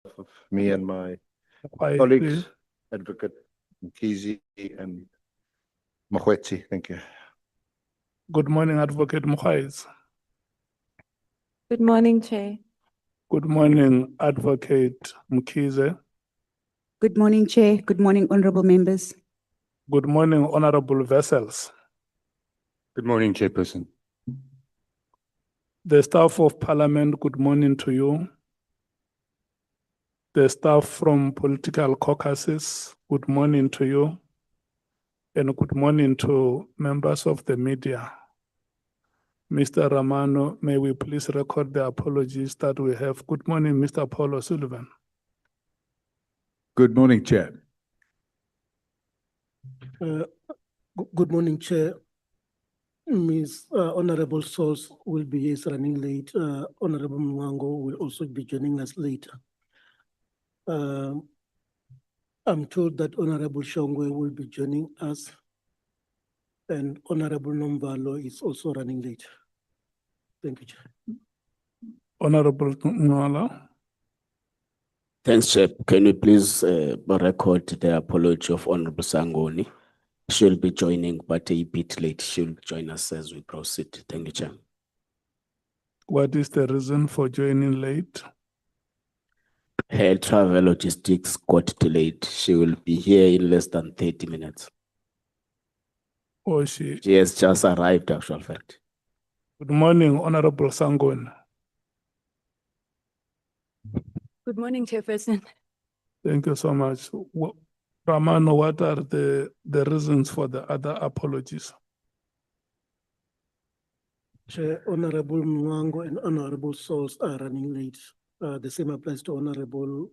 of me and my Quiet, colleagues, please. Advocate Mkhwanazi and Mkhwanazi. Thank you. Good morning, Advocate Mkhwanazi. Good morning, Chair. Good morning, Advocate Mkhize. Good morning, Chair. Good morning, honorable members. Good morning, Honorable Vessels. Good morning, Chairperson. The staff of Parliament, good morning to you. The staff from political caucuses, good morning to you. And good morning to members of the media. Mr. Ramano, may we please record the apologies that we have. Good morning, Mr. Paul O'Sullivan. Good morning, Chair. Good morning, Chair. Ms. Honorable Source will be running late. Honorable Mwango will also be joining us later. I'm told that Honorable Shongwe will be joining us, and Honorable Nomvalo is also running late. Thank you, Chair. Honorable Nwala. Thanks, Chair. Can we please record the apology of Honorable Sangoni? She'll be joining, but a bit late. She'll join us as we proceed. Thank you, Chair. What is the reason for joining late? Her travel logistics got delayed. She will be here in less than 30 minutes. Or she? She has just arrived, actual fact. Good morning, Honorable Sangoni. Good morning, Chairperson. Thank you so much. Ramano, what are the reasons for the other apologies? Chair, Honorable Mwango and Honorable Source are running late. The same applies to Honorable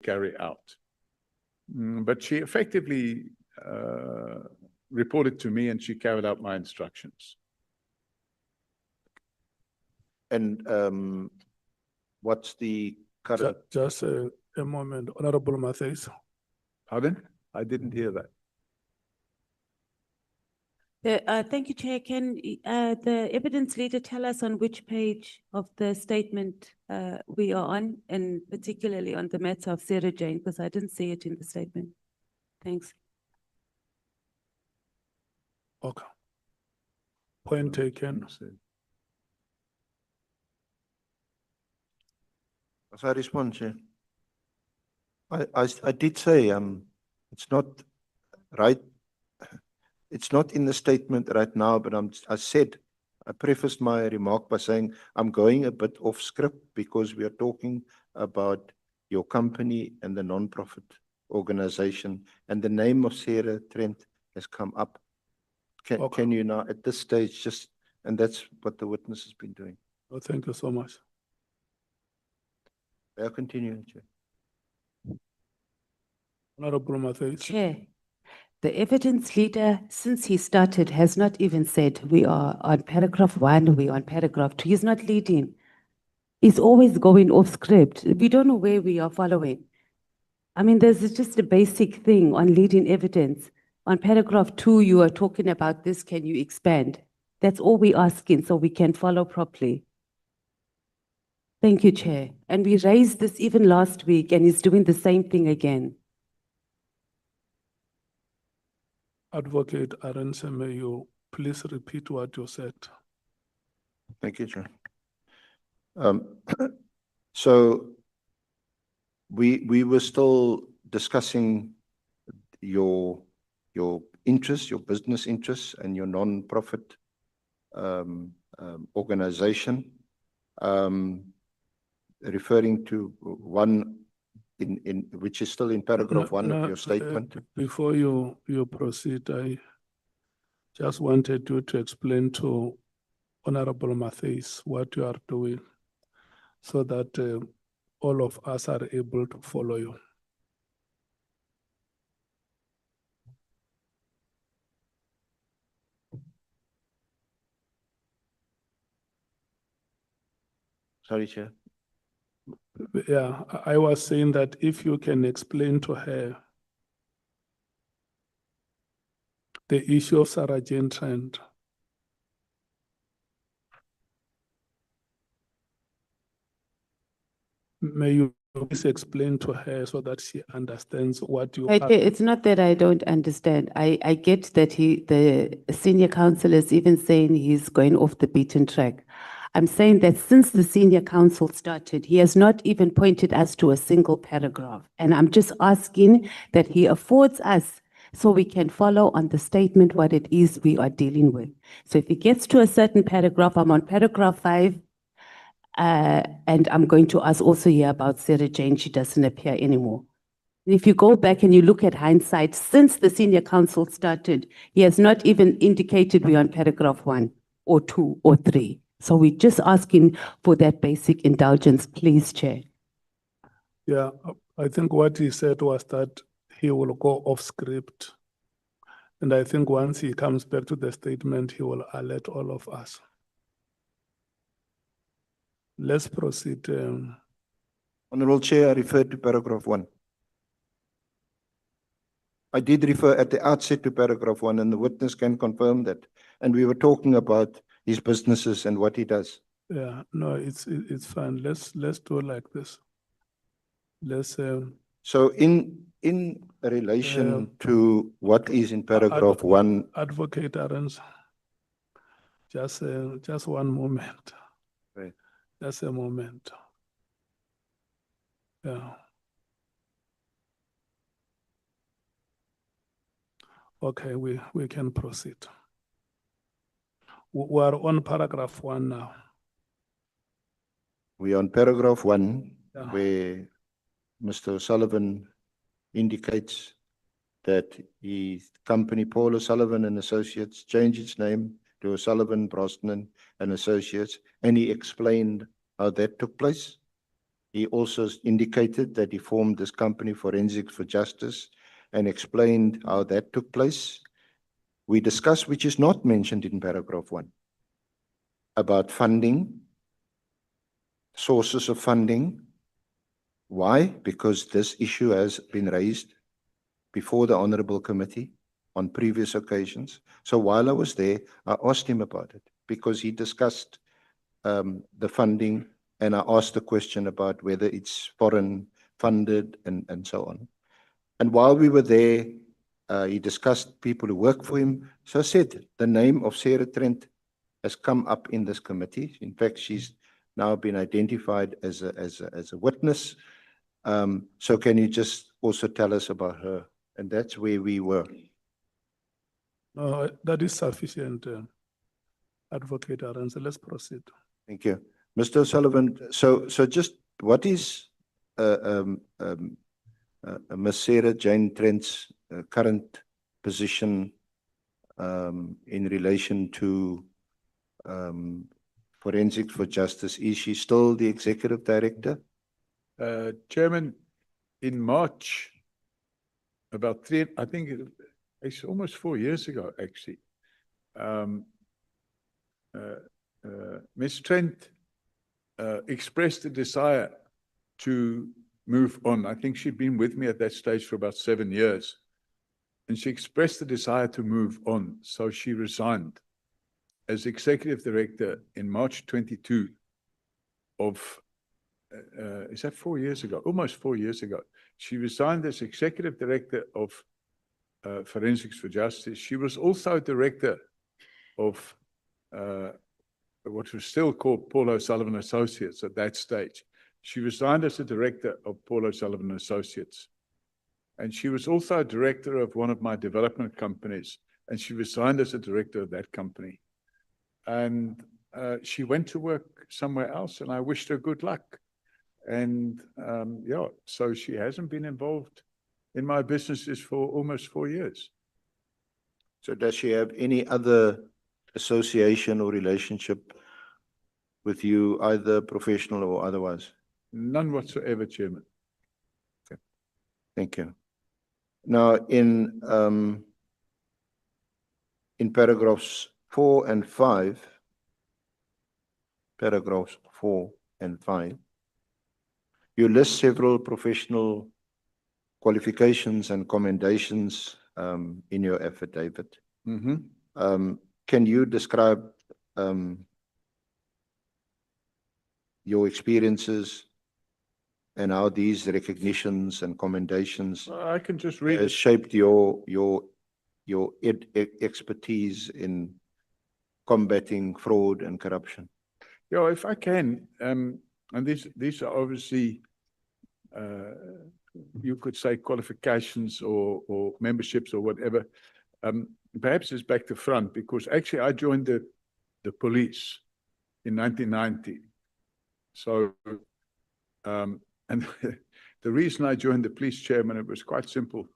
carry out. But she effectively reported to me and she carried out my instructions. And what's the current? Just a moment, Honorable Mathis. Pardon? I didn't hear that. Thank you, Chair. Can the evidence leader tell us on which page of the statement we are on, and particularly on the matter of Sarah Jane, because I didn't see it in the statement. Thanks. Okay. Point taken. As I respond, Chair. I did say, it's not right. It's not in the statement right now, but I prefaced my remark by saying I'm going a bit off script because we are talking about your company and the non-profit organization, and the name of Sarah Trent has come up. Can you now at this stage and that's what the witness has been doing. Oh, thank you so much. I'll continue, Chair. Honorable Mathis. Chair, the evidence leader, since he started, has not even said we are on paragraph 1, we are on paragraph 2. He's not leading. He's always going off script. We don't know where we are following. I mean, there's just a basic thing on leading evidence. On paragraph 2, you are talking about this. Can you expand? That's all we're asking so we can follow properly. Thank you, Chair. And we raised this even last week and he's doing the same thing again. Advocate Arendse, may you please repeat what you said? Thank you, Chair. So we were still discussing your interests, your business interests, and your non-profit organization, referring to one in which is still in paragraph 1 of your statement. Before you proceed, I just wanted you to explain to Honorable Mathis what you are doing so that all of us are able to follow you. Sorry, Chair. Yeah, I was saying that if you can explain to her the issue of Sarah Jane Trent. May you please explain to her so that she understands what you are. It's not that I don't understand. I get that the senior counsel is even saying he's going off the beaten track. I'm saying that since the senior counsel started, he has not even pointed us to a single paragraph. And I'm just asking that he affords us so we can follow on the statement what it is we are dealing with. So if he gets to a certain paragraph, I'm on paragraph 5, and I'm going to ask also here about Sarah Jane. She doesn't appear anymore. If you go back and you look at hindsight, since the senior counsel started, he has not even indicated we're on paragraph 1 or 2 or 3. So we're just asking for that basic indulgence, please, Chair. Yeah, I think what he said was that he will go off script. And I think once he comes back to the statement, he will alert all of us. Let's proceed. Honorable Chair, I referred to paragraph 1. I did refer at the outset to paragraph 1, and the witness can confirm that. And we were talking about his businesses and what he does. Yeah, no, it's fine. Let's do it like this. Let's. So in relation to what is in paragraph 1. Advocate Arendse, just one moment. Right. Just a moment. Yeah. Okay, we can proceed. We are on paragraph 1 now. We are on paragraph 1, Yeah. where Mr. O'Sullivan indicates that his company, Paul O'Sullivan and Associates, changed its name to O'Sullivan, Brosnan and Associates, and he explained how that took place. He also indicated that he formed this company, Forensics for Justice, and explained how that took place. We discussed, which is not mentioned in paragraph 1, about funding, sources of funding. Why? Because this issue has been raised before the Honorable Committee on previous occasions. So while I was there, I asked him about it because he discussed the funding, and I asked the question about whether it's foreign funded and so on. And while we were there, he discussed people who work for him. So I said, the name of Sarah Trent has come up in this committee. In fact, she's now been identified as a witness. So can you just also tell us about her? And that's where we were. No, that is sufficient, Advocate Arendse. Let's proceed. Thank you. Mr. O'Sullivan, so just what is Ms. Sarah Jane Trent's current position in relation to Forensics for Justice? Is she still the executive director? Chairman, in March, about I think it's almost 4 years ago, actually, Ms. Trent expressed a desire to move on. I think she'd been with me at that stage for about 7 years. And she expressed the desire to move on. So she resigned as executive director in March 22 of, is that 4 years ago? Almost 4 years ago. She resigned as executive director of Forensics for Justice. She was also director of what was still called Paul O'Sullivan Associates at that stage. She resigned as a director of Paul O'Sullivan Associates. And she was also a director of one of my development companies. And she resigned as a director of that company. And she went to work somewhere else, and I wished her good luck. And yeah, so she hasn't been involved in my businesses for almost 4 years. So does she have any other association or relationship with you, either professional or otherwise? None whatsoever, Chairman. Okay. Thank you. Now, in paragraphs 4 and 5, paragraphs 4 and 5, you list several professional qualifications and commendations in your affidavit. Mm-hmm. Can you describe your experiences and how these recognitions and commendations I can just read has it. shaped your expertise in combating fraud and corruption? Yeah, if I can, and these are obviously, you could say qualifications or memberships or whatever. Perhaps it's back to front, because actually I joined the police in 1990. So, and the reason I joined the police, Chairman, it was quite simple.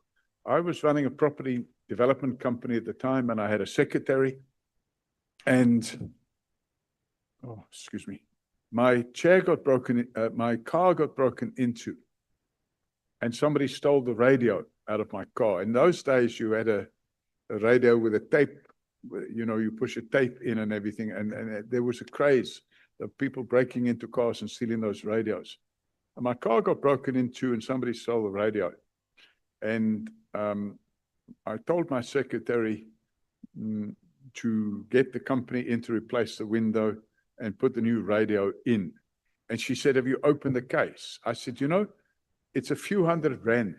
I was running a property development company at the time, and I had a secretary. And, oh, excuse me, my chair got broken, my car got broken into, and somebody stole the radio out of my car. In those days, you had a radio with a tape, you know, you push a tape in and everything, and there was a craze of people breaking into cars and stealing those radios. And my car got broken into, and somebody stole the radio. And I told my secretary to get the company in to replace the window and put the new radio in. And she said, "Have you opened the case?" I said, "You know, it's a few $100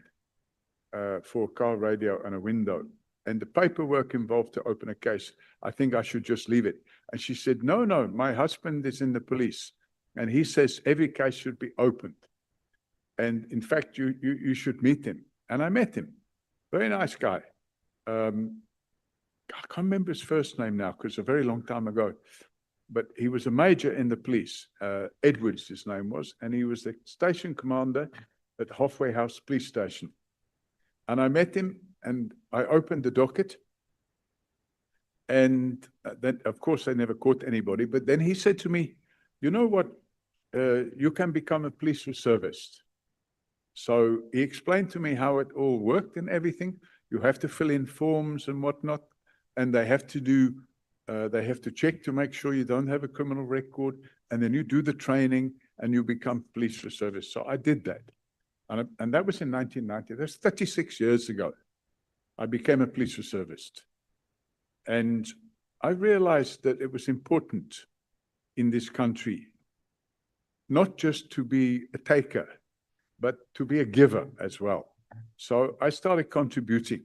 for a car radio and a window. And the paperwork involved to open a case, I think I should just leave it." And she said, no, my husband is in the police, and he says every case should be opened. And in fact, you should meet him. And I met him. Very nice guy. I can't remember his first name now, because a very long time ago. But he was a major in the police. Edwards, his name was. And he was the station commander at Halfway House Police Station. And I met him, and I opened the docket. And then, of course, they never caught anybody. But then he said to me, "You know what, you can become a police reservist. So he explained to me how it all worked and everything. You have to fill in forms and whatnot, and they have to do, they have to check to make sure you don't have a criminal record, and then you do the training and you become police reservist. So I did that. And that was in 1990. That's 36 years ago. I became a police reservist. And I realized that it was important in this country, not just to be a taker, but to be a giver as well. So I started contributing.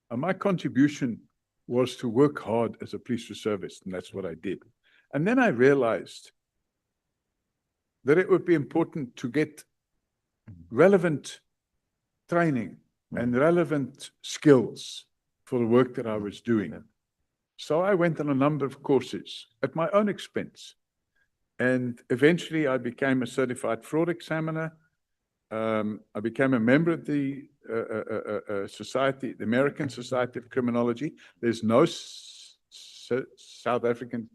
And my contribution was to work hard as a police reservist, and that's what I did. And then I realized that it would be important to get relevant training and relevant skills for the work that I was doing. So I went on a number of courses at my own expense. And eventually I became a certified fraud examiner. I became a member of the society, the American Society of Criminology. There's no South African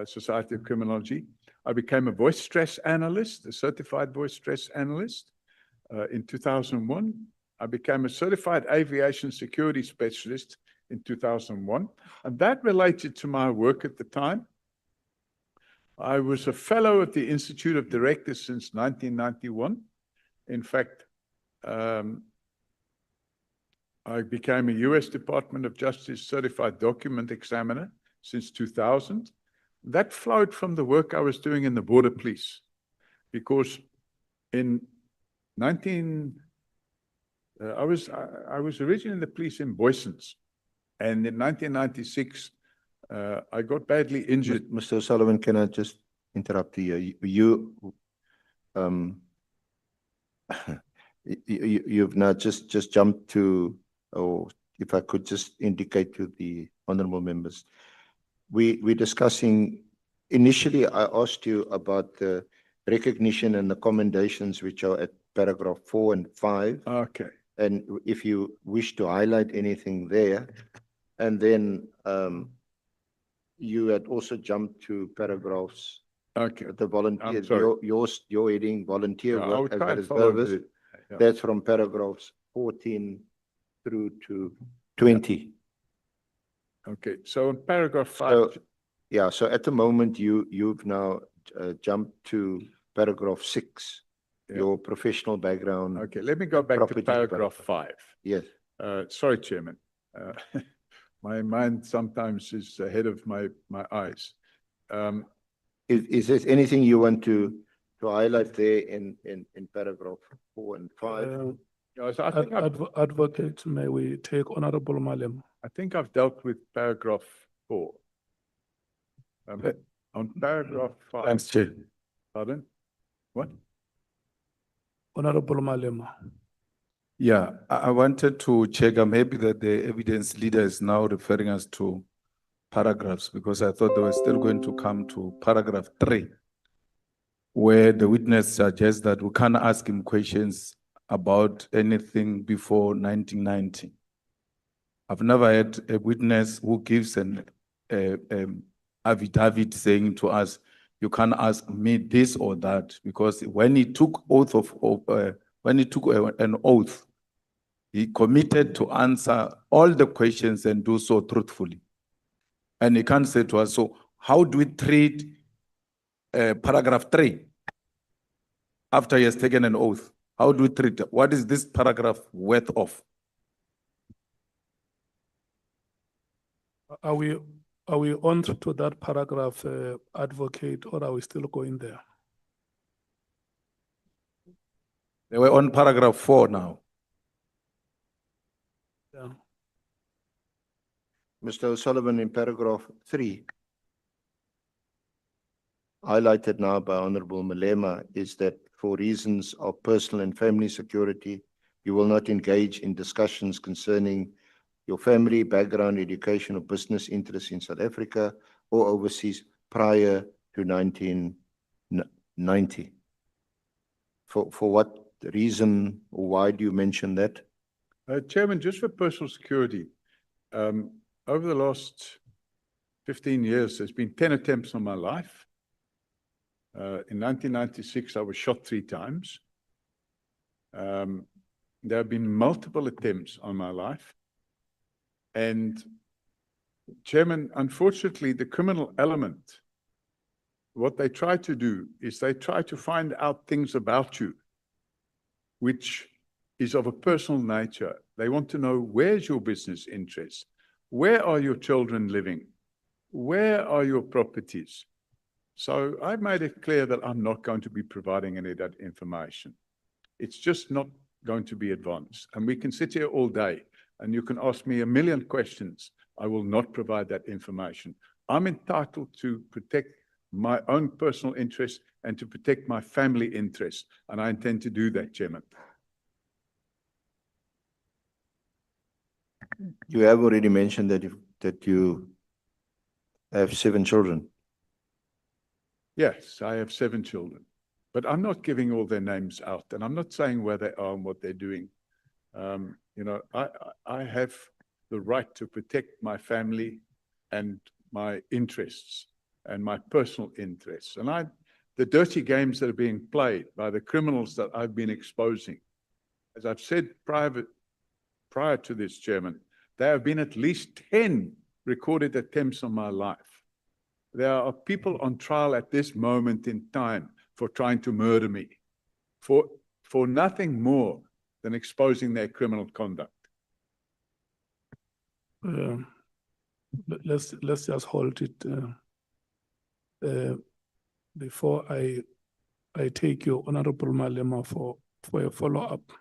Society of Criminology. I became a voice stress analyst, a certified voice stress analyst in 2001. I became a certified aviation security specialist in 2001. And that related to my work at the time. I was a fellow at the Institute of Directors since 1991. In fact, I became a US Department of Justice certified document examiner since 2000. That flowed from the work I was doing in the border police, because in I was originally in the police in Boysons, and in 1996 I got badly injured. Mr. O'Sullivan, can I just interrupt you? You've now just jumped to, or if I could just indicate to the honorable members, we're discussing, initially I asked you about the recognition and the commendations which are at paragraph 4 and 5. Okay. And if you wish to highlight anything there, and then you had also jumped to paragraphs. Okay. The volunteer, I'm sorry. your heading volunteer Yeah, I will work as try a and follow reservist. yeah. That's from paragraphs 14 through to 20. Okay, so in paragraph 5. So, yeah, so at the moment you've now jumped to paragraph 6, Yeah. your professional background. Okay, let me go back to Property paragraph 5. Yes. Sorry, Chairman. My mind sometimes is ahead of my eyes. Is there anything you want to highlight there in paragraph 4 and 5? Yes, I think Advocate, may we take Honorable Malema? I think I've dealt with paragraph 4. On paragraph 5. Thanks, Chair. Pardon? What? Honorable Malema. Yeah, I wanted to check maybe that the evidence leader is now referring us to paragraphs, because I thought they were still going to come to paragraph 3, where the witness suggests that we can't ask him questions about anything before 1990. I've never had a witness who gives an affidavit saying to us, you can't ask me this or that, because when he took an oath, he committed to answer all the questions and do so truthfully. And he can't say to us, so how do we treat paragraph 3 after he has taken an oath? How do we treat it? What is this paragraph worth of? Are we on to that paragraph, advocate, or are we still going there? They were on paragraph 4 now. Yeah. Mr. O'Sullivan, in paragraph 3, highlighted now by Honorable Malema, is that for reasons of personal and family security, you will not engage in discussions concerning your family, background, education, or business interests in South Africa or overseas prior to 1990. For what reason, or why do you mention that? Chairman, just for personal security, over the last 15 years, there's been 10 attempts on my life. In 1996, I was shot 3 times. There have been multiple attempts on my life. And Chairman, unfortunately, the criminal element, what they try to do is they try to find out things about you, which is of a personal nature. They want to know, where's your business interests? Where are your children living? Where are your properties? So I've made it clear that I'm not going to be providing any of that information. It's just not going to be advanced. And we can sit here all day and you can ask me a million questions. I will not provide that information. I'm entitled to protect my own personal interests and to protect my family interests. And I intend to do that, Chairman. You have already mentioned that you have 7 children. Yes, I have 7 children, but I'm not giving all their names out, and I'm not saying where they are and what they're doing. You know, I have the right to protect my family and my interests and my personal interests. And the dirty games that are being played by the criminals that I've been exposing, as I've said prior to this, Chairman, there have been at least 10 recorded attempts on my life. There are people on trial at this moment in time for trying to murder me, for nothing more than exposing their criminal conduct. Let's just hold it before I take you, Honorable Malema, for a follow-up.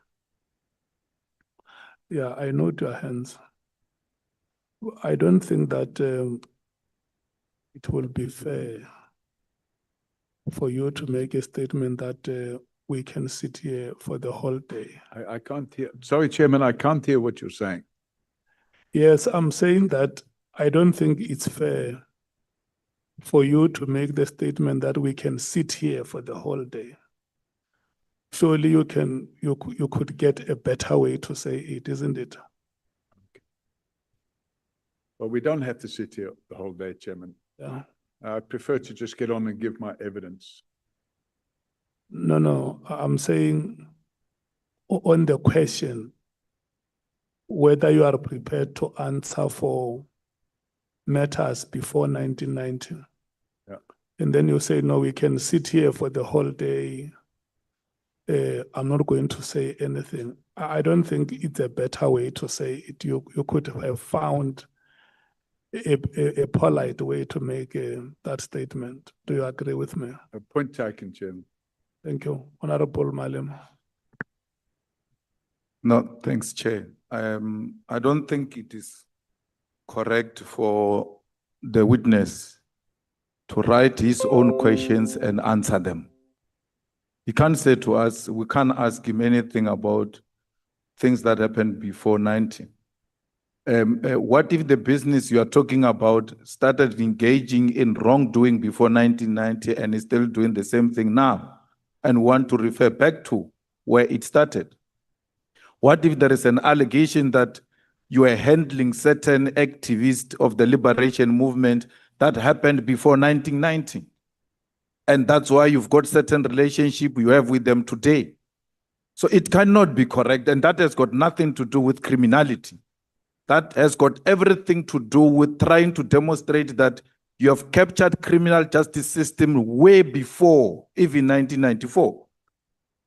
Yeah, I note your hands. I don't think that it will be fair for you to make a statement that we can sit here for the whole day. I can't hear. Sorry, Chairman, I can't hear what you're saying. Yes, I'm saying that I don't think it's fair for you to make the statement that we can sit here for the whole day. Surely you could get a better way to say it, isn't it? Well, we don't have to sit here the whole day, Chairman. Yeah. I prefer to just get on and give my evidence. No, I'm saying on the question, whether you are prepared to answer for matters before 1990. Yeah. And then you say, no, we can sit here for the whole day. I'm not going to say anything. I don't think it's a better way to say it. You could have found a polite way to make that statement. Do you agree with me? A point taken, Chairman. Thank you. Honorable Malema. No, thanks, Chair. I don't think it is correct for the witness to write his own questions and answer them. He can't say to us, we can't ask him anything about things that happened before 90. What if the business you are talking about started engaging in wrongdoing before 1990 and is still doing the same thing now and want to refer back to where it started? What if there is an allegation that you are handling certain activists of the liberation movement that happened before 1990? And that's why you've got certain relationship you have with them today. So it cannot be correct, and that has got nothing to do with criminality. That has got everything to do with trying to demonstrate that you have captured criminal justice system way before even 1994.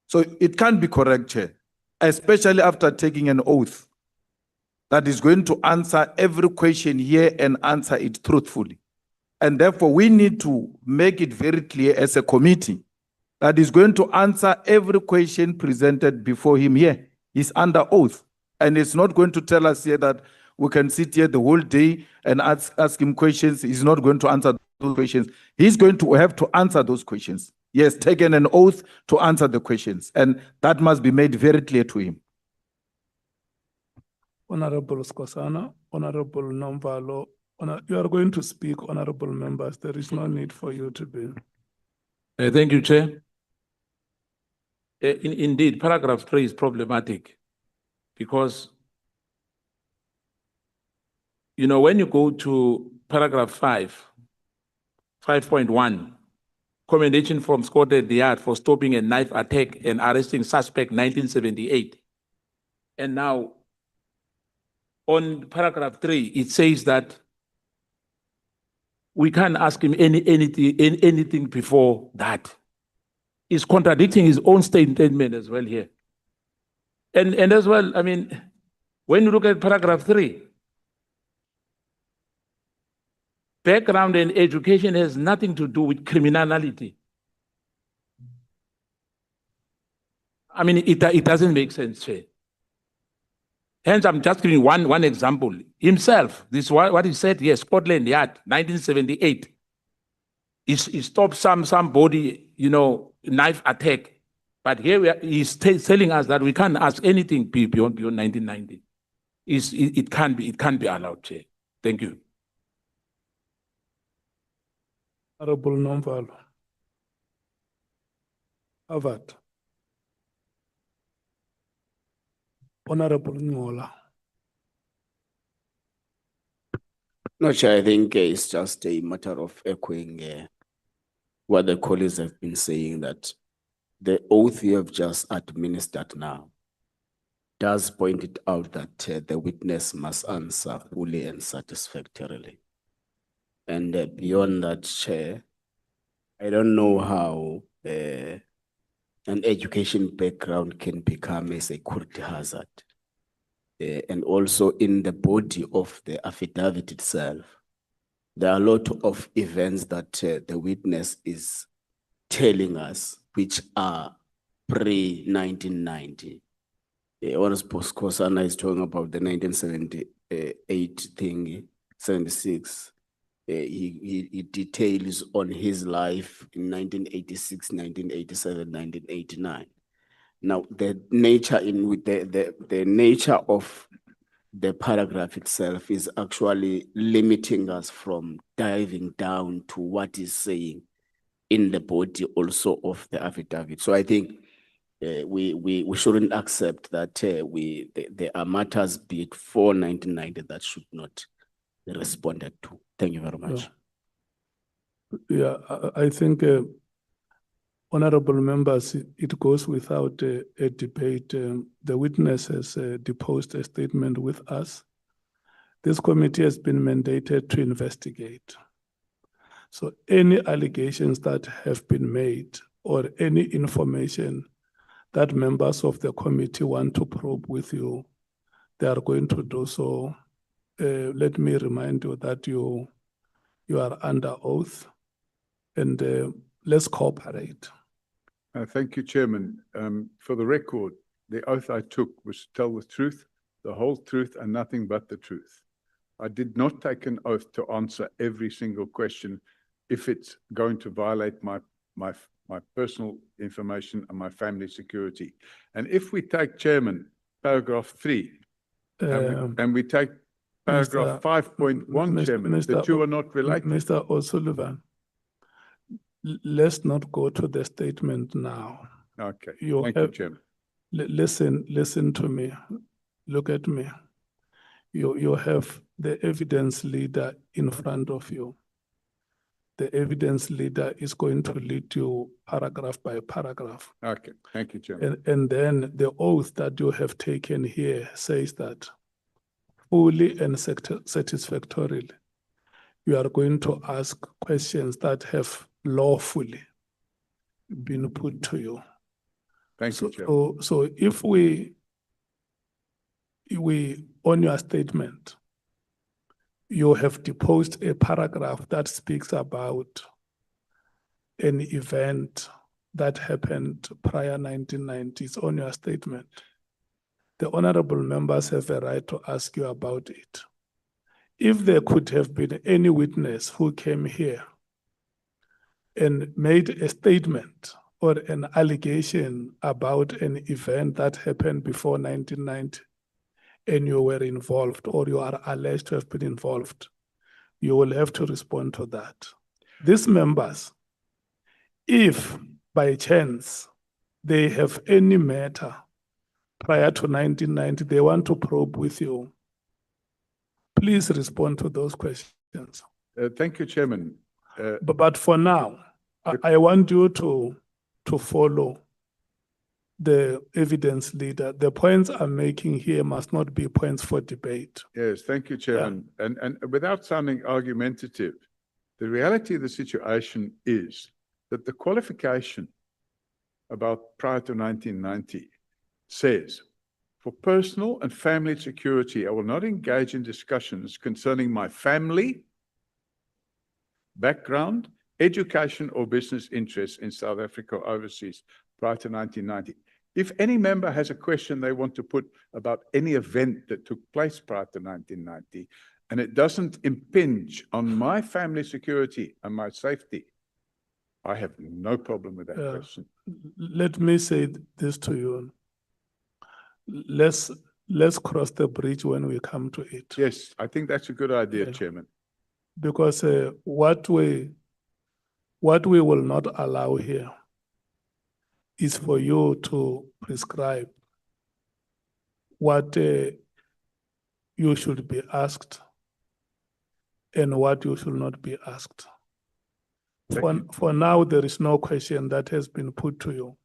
So it can't be correct, Chair, especially after taking an oath that is going to answer every question here and answer it truthfully. And therefore, we need to make it very clear as a committee that is going to answer every question presented before him here. He's under oath. And it's not going to tell us here that we can sit here the whole day and ask him questions. He's not going to answer those questions. He's going to have to answer those questions. He has taken an oath to answer the questions. And that must be made very clear to him. Honorable Skosana, Honorable Nomvalo, you are going to speak, honorable members. There is no need for you to be. Thank you, Chair. Indeed, paragraph 3 is problematic because, when you go to paragraph 5.1, commendation from Scotland Yard for stopping a knife attack and arresting suspect 1978. And now, on paragraph 3, it says that we can't ask him anything before that. He's contradicting his own statement as well here. And as well, I mean, when you look at paragraph 3, background and education has nothing to do with criminality. I mean, it doesn't make sense, Chair. Hence, I'm just giving one example. Himself, this is what he said, yes, Scotland Yard, 1978. He stopped somebody, you know, knife attack. But here he's telling us that we can't ask anything beyond 1990. It can't be allowed, Chair. Thank you. Honorable Nomvalo. Harvard. Honorable Ngola. No, Chair, I think it's just a matter of echoing what the colleagues have been saying, that the oath you have just administered now does point it out that the witness must answer fully and satisfactorily. And beyond that, Chair, I don't know how an education background can become a security hazard. And also in the body of the affidavit itself, there are a lot of events that the witness is telling us which are pre-1990. Honest Mkhwanazi is talking about the 1978 thing, 76. He details on his life in 1986, 1987, 1989. Now, the nature the nature of the paragraph itself is actually limiting us from diving down to what is saying in the body also of the affidavit. So I think we shouldn't accept that there are matters before 1990 that should not be responded to. Thank you very much. Yeah, I think, honorable members, it goes without a debate. The witness has deposed a statement with us. This committee has been mandated to investigate. So any allegations that have been made or any information that members of the committee want to probe with you, they are going to do so. Let me remind you that you are under oath, and let's cooperate. Thank you, Chairman. For the record, the oath I took was to tell the truth, the whole truth, and nothing but the truth. I did not take an oath to answer every single question if it's going to violate my personal information and my family security. And if we take, Chairman, paragraph 3, and we take paragraph 5.1, Chairman, the two are not related. Mr. O'Sullivan, let's not go to the statement now. Okay, thank you, Chairman. Listen to me. Look at me. You have the evidence leader in front of you. The evidence leader is going to lead you paragraph by paragraph. Okay, thank you, Chairman. And then the oath that you have taken here says that fully and satisfactorily, you are going to ask questions that have lawfully been put to you. Thank you, Chairman. So if we on your statement, you have deposed a paragraph that speaks about an event that happened prior 1990s on your statement. The honorable members have a right to ask you about it. If there could have been any witness who came here and made a statement or an allegation about an event that happened before 1990, and you were involved or you are alleged to have been involved, you will have to respond to that. These members, if by chance they have any matter prior to 1990, they want to probe with you, please respond to those questions. Thank you, Chairman. But for now, I want you to follow the evidence leader. The points I'm making here must not be points for debate. Yes, thank you, Chairman. And without sounding argumentative, the reality of the situation is that the qualification about prior to 1990 says, for personal and family security, I will not engage in discussions concerning my family, background, education, or business interests in South Africa or overseas prior to 1990. If any member has a question they want to put about any event that took place prior to 1990, and it doesn't impinge on my family security and my safety, I have no problem with that question. Let me say this to you. Let's cross the bridge when we come to it. Yes, I think that's a good idea, Yeah. Chairman. Because what we will not allow here is for you to prescribe what you should be asked and what you should not be asked. For now, there is no question that has been put to you.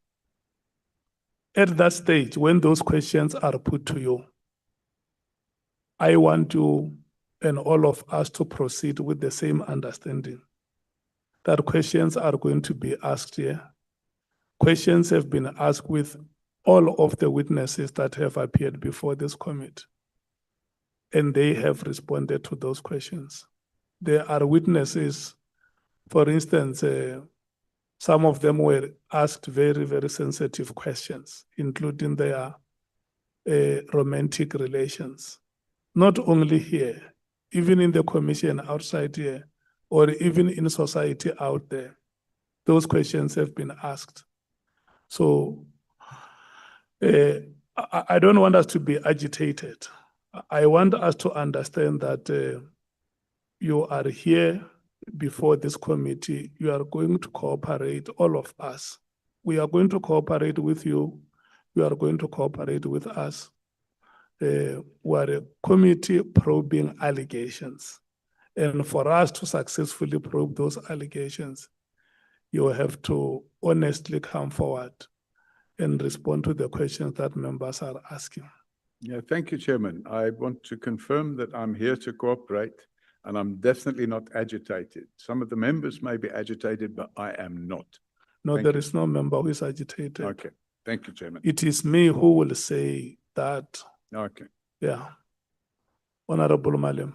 At that stage, when those questions are put to you, I want you and all of us to proceed with the same understanding that questions are going to be asked here. Questions have been asked with all of the witnesses that have appeared before this committee, and they have responded to those questions. There are witnesses, for instance, some of them were asked very, very sensitive questions, including their romantic relations. Not only here, even in the commission outside here, or even in society out there, those questions have been asked. So I don't want us to be agitated. I want us to understand that you are here before this committee. You are going to cooperate, all of us. We are going to cooperate with you. You are going to cooperate with us. We are a committee probing allegations. And for us to successfully probe those allegations, you have to honestly come forward and respond to the questions that members are asking. Yeah, thank you, Chairman. I want to confirm that I'm here to cooperate, and I'm definitely not agitated. Some of the members may be agitated, but I am not. No, Thank there you. is no member who is agitated. Okay, thank you, Chairman. It is me who will say that. Okay. Yeah. Honorable Malim.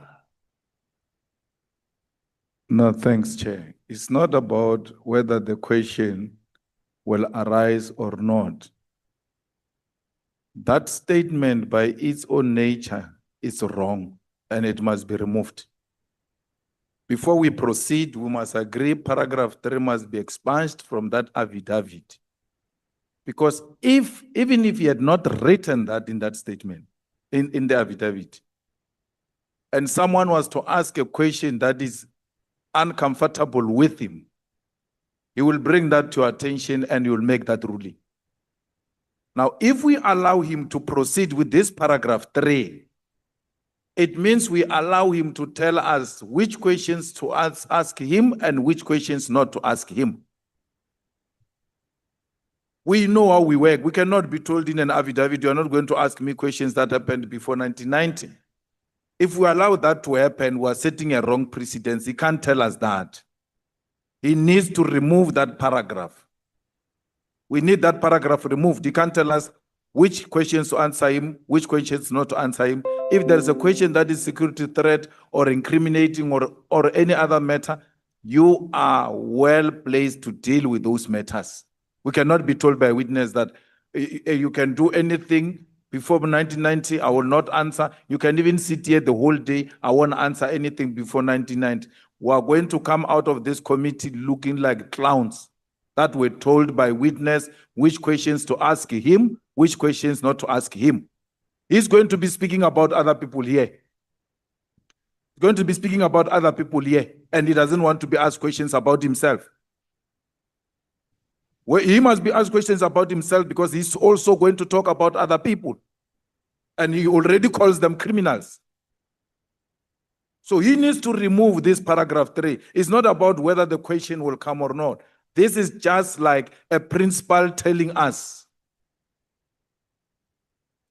No, thanks, Chair. It's not about whether the question will arise or not. That statement by its own nature is wrong and it must be removed. Before we proceed, we must agree paragraph 3 must be expunged from that affidavit. Because even if he had not written that in that statement, in the affidavit, and someone was to ask a question that is uncomfortable with him, he will bring that to attention and he will make that ruling. Now, if we allow him to proceed with this paragraph 3, it means we allow him to tell us which questions to ask him and which questions not to ask him. We know how we work. We cannot be told in an affidavit, you are not going to ask me questions that happened before 1990. If we allow that to happen, we are setting a wrong precedence. He can't tell us that. He needs to remove that paragraph. We need that paragraph removed. He can't tell us which questions to answer him, which questions not to answer him. If there's a question that is security threat or incriminating or any other matter, you are well placed to deal with those matters. We cannot be told by a witness that you can do anything before 1990, I will not answer. You can even sit here the whole day, I won't answer anything before 1990. We are going to come out of this committee looking like clowns that were told by witness which questions to ask him, which questions not to ask him. He's going to be speaking about other people here. He's going to be speaking about other people here, and he doesn't want to be asked questions about himself. Well, he must be asked questions about himself because he's also going to talk about other people. And he already calls them criminals. So he needs to remove this paragraph 3. It's not about whether the question will come or not. This is just like a principal telling us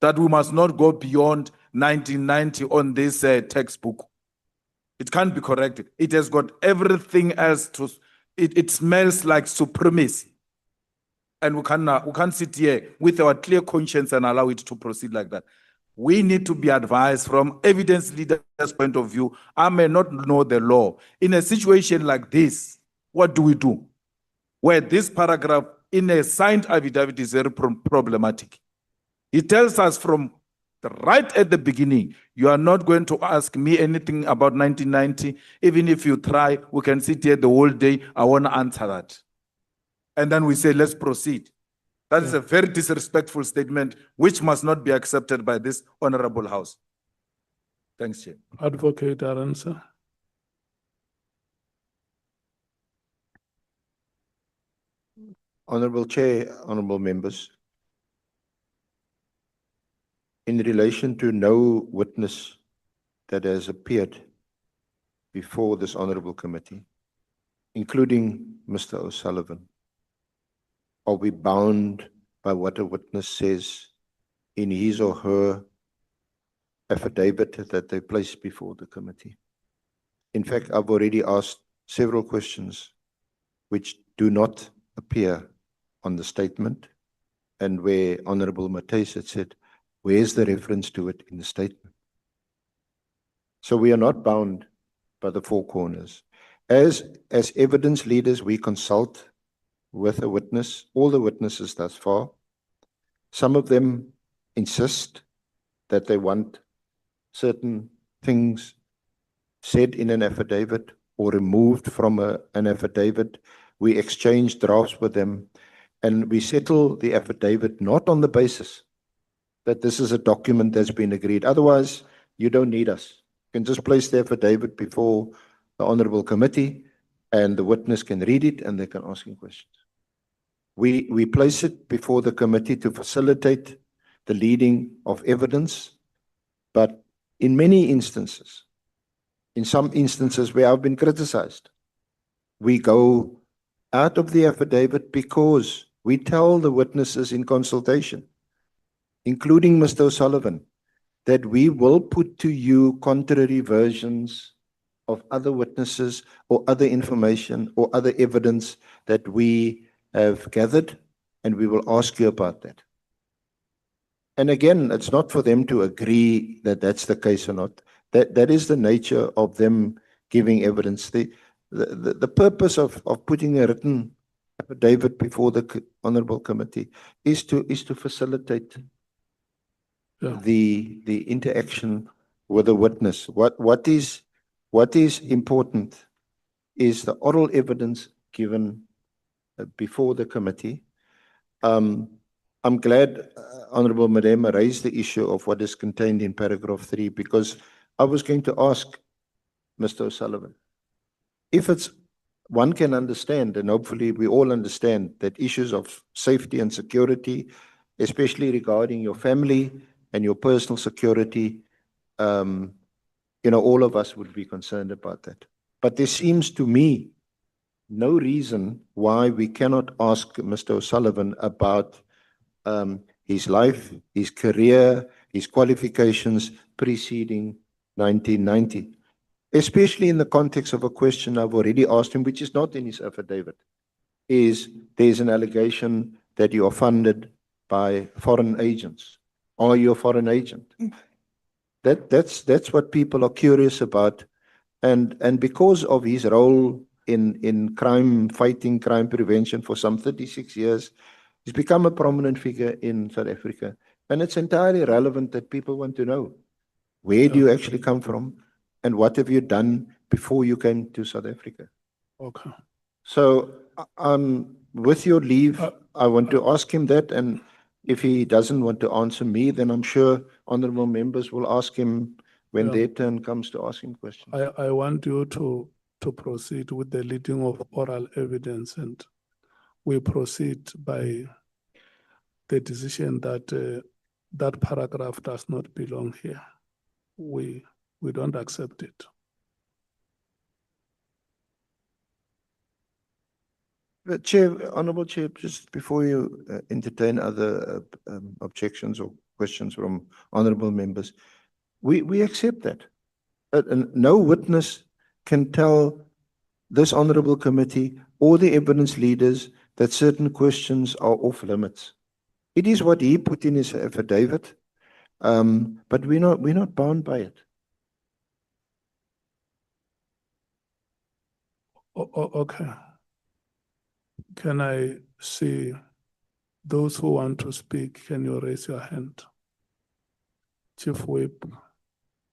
that we must not go beyond 1990 on this textbook. It can't be corrected. It has got everything else to, it smells like supremacy. And we can't sit here with our clear conscience and allow it to proceed like that. We need to be advised from evidence leaders' point of view. I may not know the law. In a situation like this, what do we do? Where this paragraph in a signed affidavit is very problematic. It tells us from right at the beginning, you are not going to ask me anything about 1990. Even if you try, we can sit here the whole day. I want to answer that. And then we say, let's proceed. That is a very disrespectful statement, which must not be accepted by this honorable house. Thanks, Chair. Advocate Aransa. Honorable Chair, honorable members. In relation to no witness that has appeared before this honorable committee, including Mr. O'Sullivan, are we bound by what a witness says in his or her affidavit that they place before the committee? In fact, I've already asked several questions which do not appear on the statement, and where Honorable Matthys had said, where's the reference to it in the statement? So we are not bound by the four corners. As evidence leaders, we consult with a witness, all the witnesses thus far. Some of them insist that they want certain things said in an affidavit or removed from an affidavit. We exchange drafts with them, and we settle the affidavit not on the basis that this is a document that's been agreed. Otherwise, you don't need us. You can just place the affidavit before the honorable committee, and the witness can read it and they can ask him questions. We place it before the committee to facilitate the leading of evidence, but in many instances, in some instances where I've been criticized, we go out of the affidavit because we tell the witnesses in consultation, including Mr. O'Sullivan, that we will put to you contrary versions of other witnesses or other information or other evidence that we have gathered, and we will ask you about that. And again, it's not for them to agree that that's the case or not. That is the nature of them giving evidence. The purpose of putting a written affidavit before the honorable committee is to facilitate the interaction with the witness. What is important is the oral evidence given before the committee. I'm glad Honorable Madema raised the issue of what is contained in paragraph 3, because I was going to ask Mr. O'Sullivan, if it's, one can understand, and hopefully we all understand, that issues of safety and security, especially regarding your family and your personal security, all of us would be concerned about that. But there seems to me no reason why we cannot ask Mr. O'Sullivan about his life, his career, his qualifications preceding 1990, especially in the context of a question I've already asked him, which is not in his affidavit, is there's an allegation that you are funded by foreign agents. Are you a foreign agent? That's what people are curious about. And because of his role in crime fighting, crime prevention for some 36 years, he's become a prominent figure in South Africa. And it's entirely relevant that people want to know, where do you actually come from? And what have you done before you came to South Africa? Okay. So, with your leave, I want to ask him that. And if he doesn't want to answer me, then I'm sure honorable members will ask him when their turn comes to ask him questions. I want you to proceed with the leading of oral evidence, and we proceed by the decision that that paragraph does not belong here. We don't accept it. Chair, Honourable Chair, just before you entertain other objections or questions from honourable members, we accept that. And no witness can tell this honourable committee or the evidence leaders that certain questions are off limits. It is what he put in his affidavit, but we're not bound by it. Okay. Can I see those who want to speak? Can you raise your hand? Chief Whip,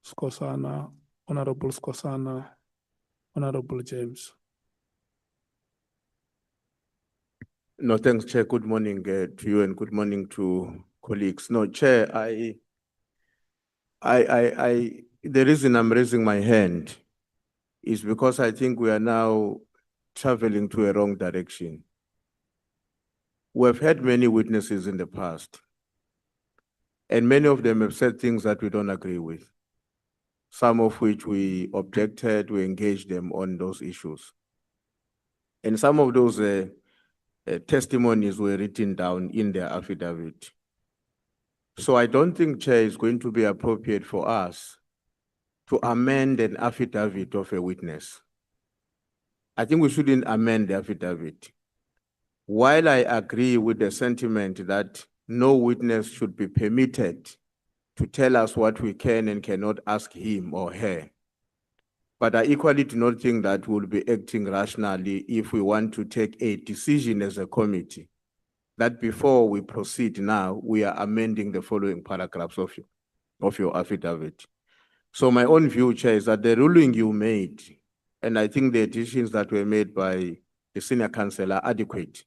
Skosana, Honorable Skosana, Honorable James. No, thanks, Chair. Good morning to you and good morning to colleagues. No, Chair, the reason I'm raising my hand is because I think we are now traveling to a wrong direction. We've had many witnesses in the past, and many of them have said things that we don't agree with, some of which we objected, we engaged them on those issues. And some of those testimonies were written down in their affidavit. So I don't think, Chair, it's going to be appropriate for us to amend an affidavit of a witness. I think we shouldn't amend the affidavit. While I agree with the sentiment that no witness should be permitted to tell us what we can and cannot ask him or her, but I equally do not think that we'll be acting rationally if we want to take a decision as a committee that before we proceed now, we are amending the following paragraphs of your affidavit. So my own view, Chair, is that the ruling you made, and I think the additions that were made by the senior counsel are adequate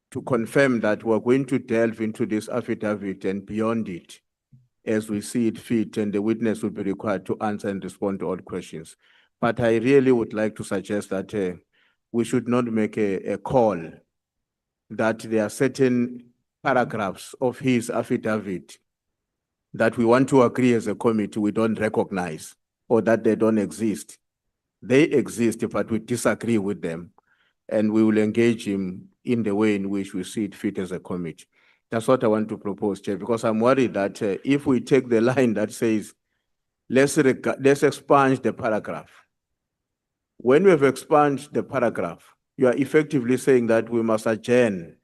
to confirm that we're going to delve into this affidavit and beyond it as we see it fit, and the witness will be required to answer and respond to all questions. But I really would like to suggest that we should not make a call that there are certain paragraphs of his affidavit that we want to agree as a committee we don't recognize or that they don't exist. They exist, but we disagree with them, and we will engage him in the way in which we see it fit as a committee. That's what I want to propose, Chair, because I'm worried that if we take the line that says, let's expunge the paragraph. When we have expunged the paragraph, you are effectively saying that we must adjourn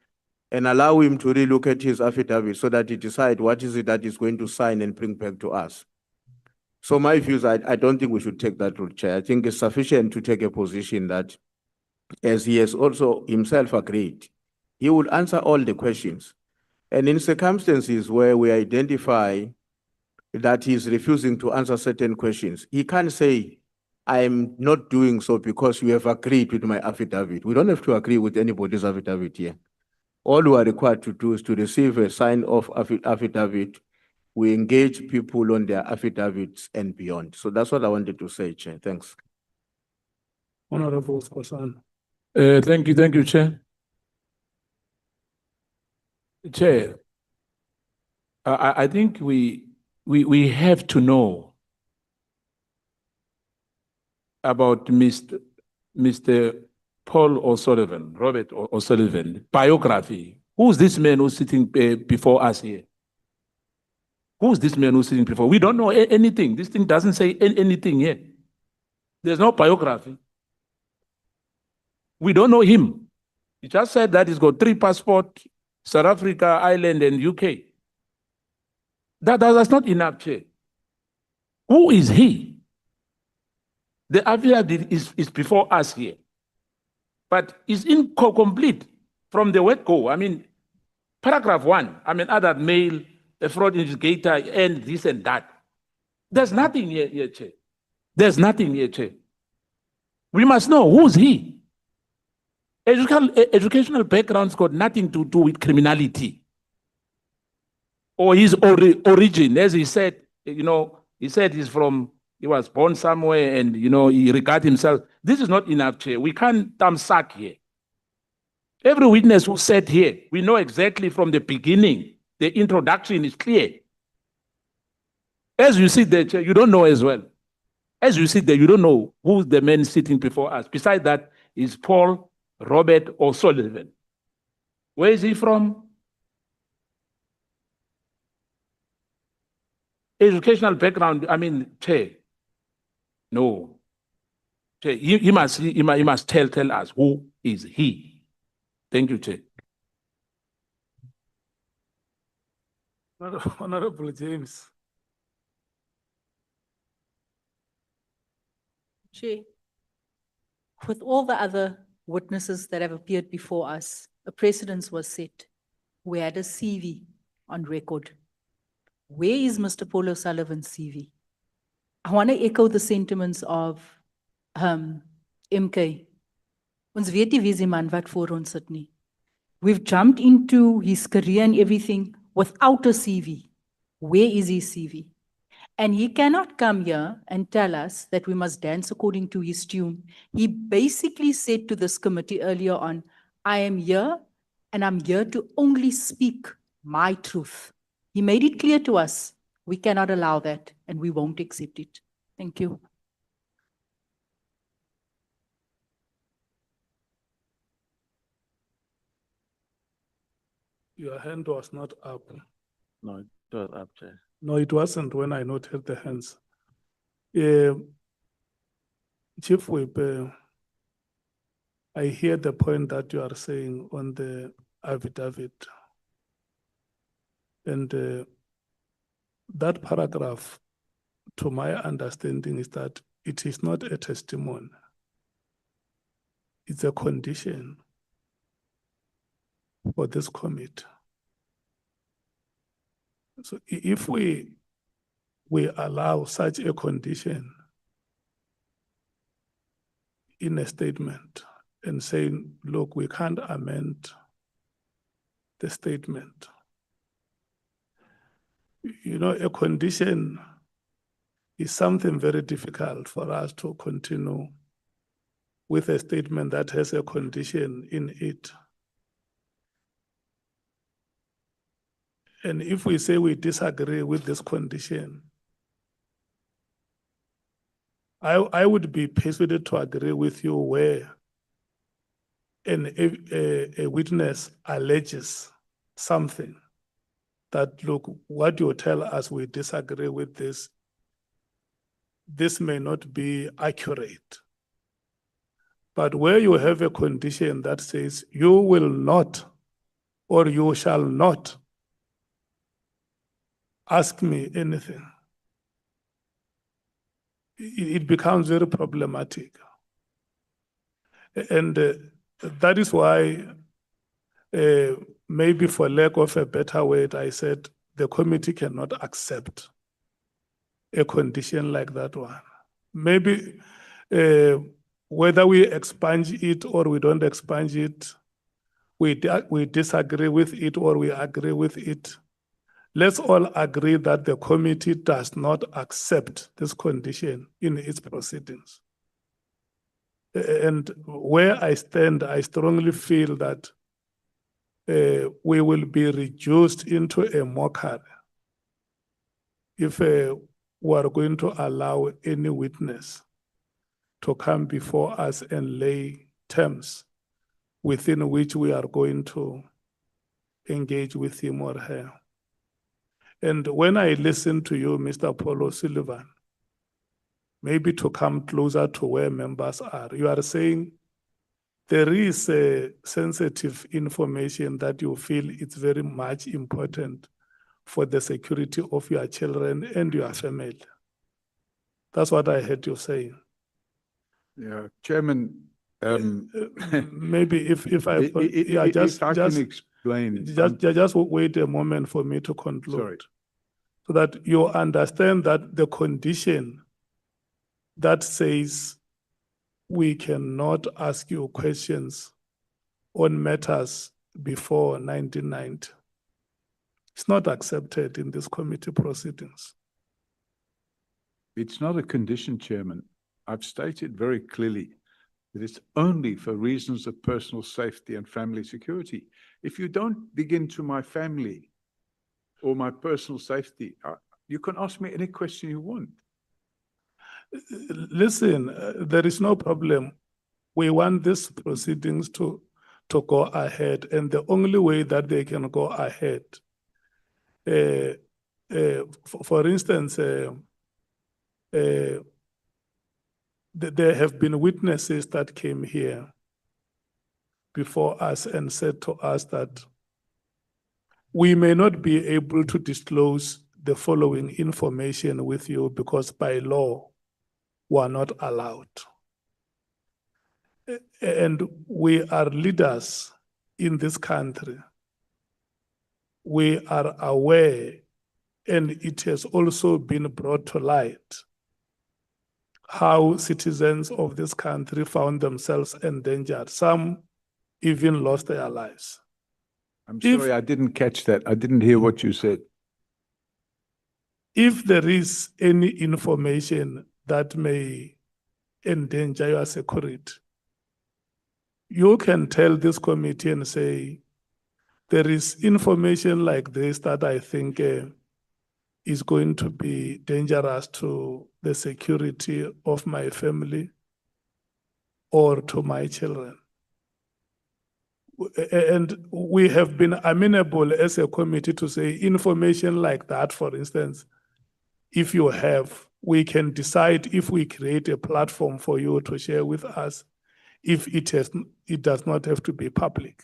and allow him to relook at his affidavit so that he decide what is it that he's going to sign and bring back to us. So my views, I don't think we should take that route, Chair. I think it's sufficient to take a position that, as he has also himself agreed, he will answer all the questions. And in circumstances where we identify that he's refusing to answer certain questions, he can't say, I'm not doing so because you have agreed with my affidavit. We don't have to agree with anybody's affidavit here. All we are required to do is to receive a sign-off affidavit. We engage people on their affidavits and beyond. So that's what I wanted to say, Chair. Thanks. Honorable Skosana. Thank you, Chair. Chair, I think we have to know about Mr. Paul O'Sullivan, Robert O'Sullivan, biography. Who's this man who's sitting before us here? Who's this man who's sitting before? We don't know anything. This thing doesn't say anything here. There's no biography. We don't know him. He just said that he's got 3 passports, South Africa, Ireland, and UK. That's not enough, Chair. Who is he? The affidavit is before us here, but it's incomplete from the word go. I mean, paragraph 1, I mean, other male, a fraud investigator, and this and that. There's nothing here, Chair. There's nothing here, Chair. We must know who's he. Educational background's got nothing to do with criminality or his origin. As he said, he said he was born somewhere and, he regards himself. This is not enough, Chair. We can't thumbsuck here. Every witness who said here, we know exactly from the beginning, the introduction is clear. As you sit there, Chair, you don't know as well. As you sit there, you don't know who's the man sitting before us. Besides that is Paul Robert O'Sullivan. Where is he from? Educational background, I mean, Chair. No. Chair, he must tell us who is he. Thank you, Chair. Honorable James. Chair, with all the other witnesses that have appeared before us, a precedence was set. We had a CV on record. Where is Mr. Paul O'Sullivan's CV? I want to echo the sentiments of MK. Ons weet nie wie is die man wat voor ons sit nie. We've jumped into his career and everything without a CV. Where is his CV? And he cannot come here and tell us that we must dance according to his tune. He basically said to this committee earlier on, I am here and I'm here to only speak my truth. He made it clear to us, we cannot allow that and we won't accept it. Thank you. Your hand was not up. No, it was up, Chair. No, it wasn't when I noted the hands. Chief Whip, I hear the point that you are saying on the affidavit. And that paragraph, to my understanding, is that it is not a testimony. It's a condition for this committee. So if we allow such a condition in a statement and saying, look, we can't amend the statement. You know, a condition is something very difficult for us to continue with a statement that has a condition in it. And if we say we disagree with this condition, I would be persuaded to agree with you where a witness alleges something that, look, what you tell us, we disagree with this. This may not be accurate. But where you have a condition that says you will not or you shall not ask me anything, it becomes very problematic. And that is why, maybe for lack of a better word, I said the committee cannot accept a condition like that one. Maybe whether we expunge it or we don't expunge it, we disagree with it or we agree with it. Let's all agree that the committee does not accept this condition in its proceedings. And where I stand, I strongly feel that we will be reduced into a mockery if we are going to allow any witness to come before us and lay terms within which we are going to engage with him or her. And when I listen to you, Mr. Paul O'Sullivan, maybe to come closer to where members are, you are saying there is sensitive information that you feel it's very much important for the security of your children and your family. That's what I heard you saying. Yeah, Chairman. Maybe if I can explain. Just wait a moment for me to conclude. Sorry. So that you understand that the condition that says we cannot ask you questions on matters before 1990, it's not accepted in this committee proceedings. It's not a condition, Chairman. I've stated very clearly that it's only for reasons of personal safety and family security. If you don't dig into my family or my personal safety, you can ask me any question you want. Listen, there is no problem we want these proceedings to go ahead, and the only way that they can go ahead, for instance, there have been witnesses that came here before us and said to us that we may not be able to disclose the following information with you because by law we are not allowed. And we are leaders in this country. We are aware, and it has also been brought to light, how citizens of this country found themselves endangered. Some even lost their lives. I'm sorry, I didn't catch that. I didn't hear what you said. If there is any information that may endanger your security, you can tell this committee and say, there is information like this that I think is going to be dangerous to the security of my family or to my children. And we have been amenable as a committee to say information like that, for instance, if you have, we can decide if we create a platform for you to share with us, if it does not have to be public.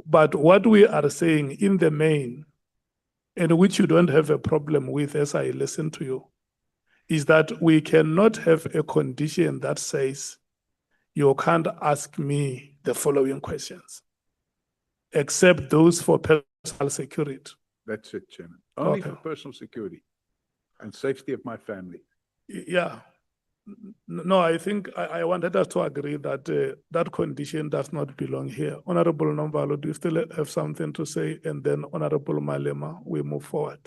But what we are saying in the main, and which you don't have a problem with as I listen to you, is that we cannot have a condition that says, you can't ask me the following questions, except those for personal security. That's it, Chairman. Only Okay. for personal security and safety of my family. Yeah. No, I think I wanted us to agree that that condition does not belong here. Honorable Nombalo, do you still have something to say? And then Honorable Malema, we move forward.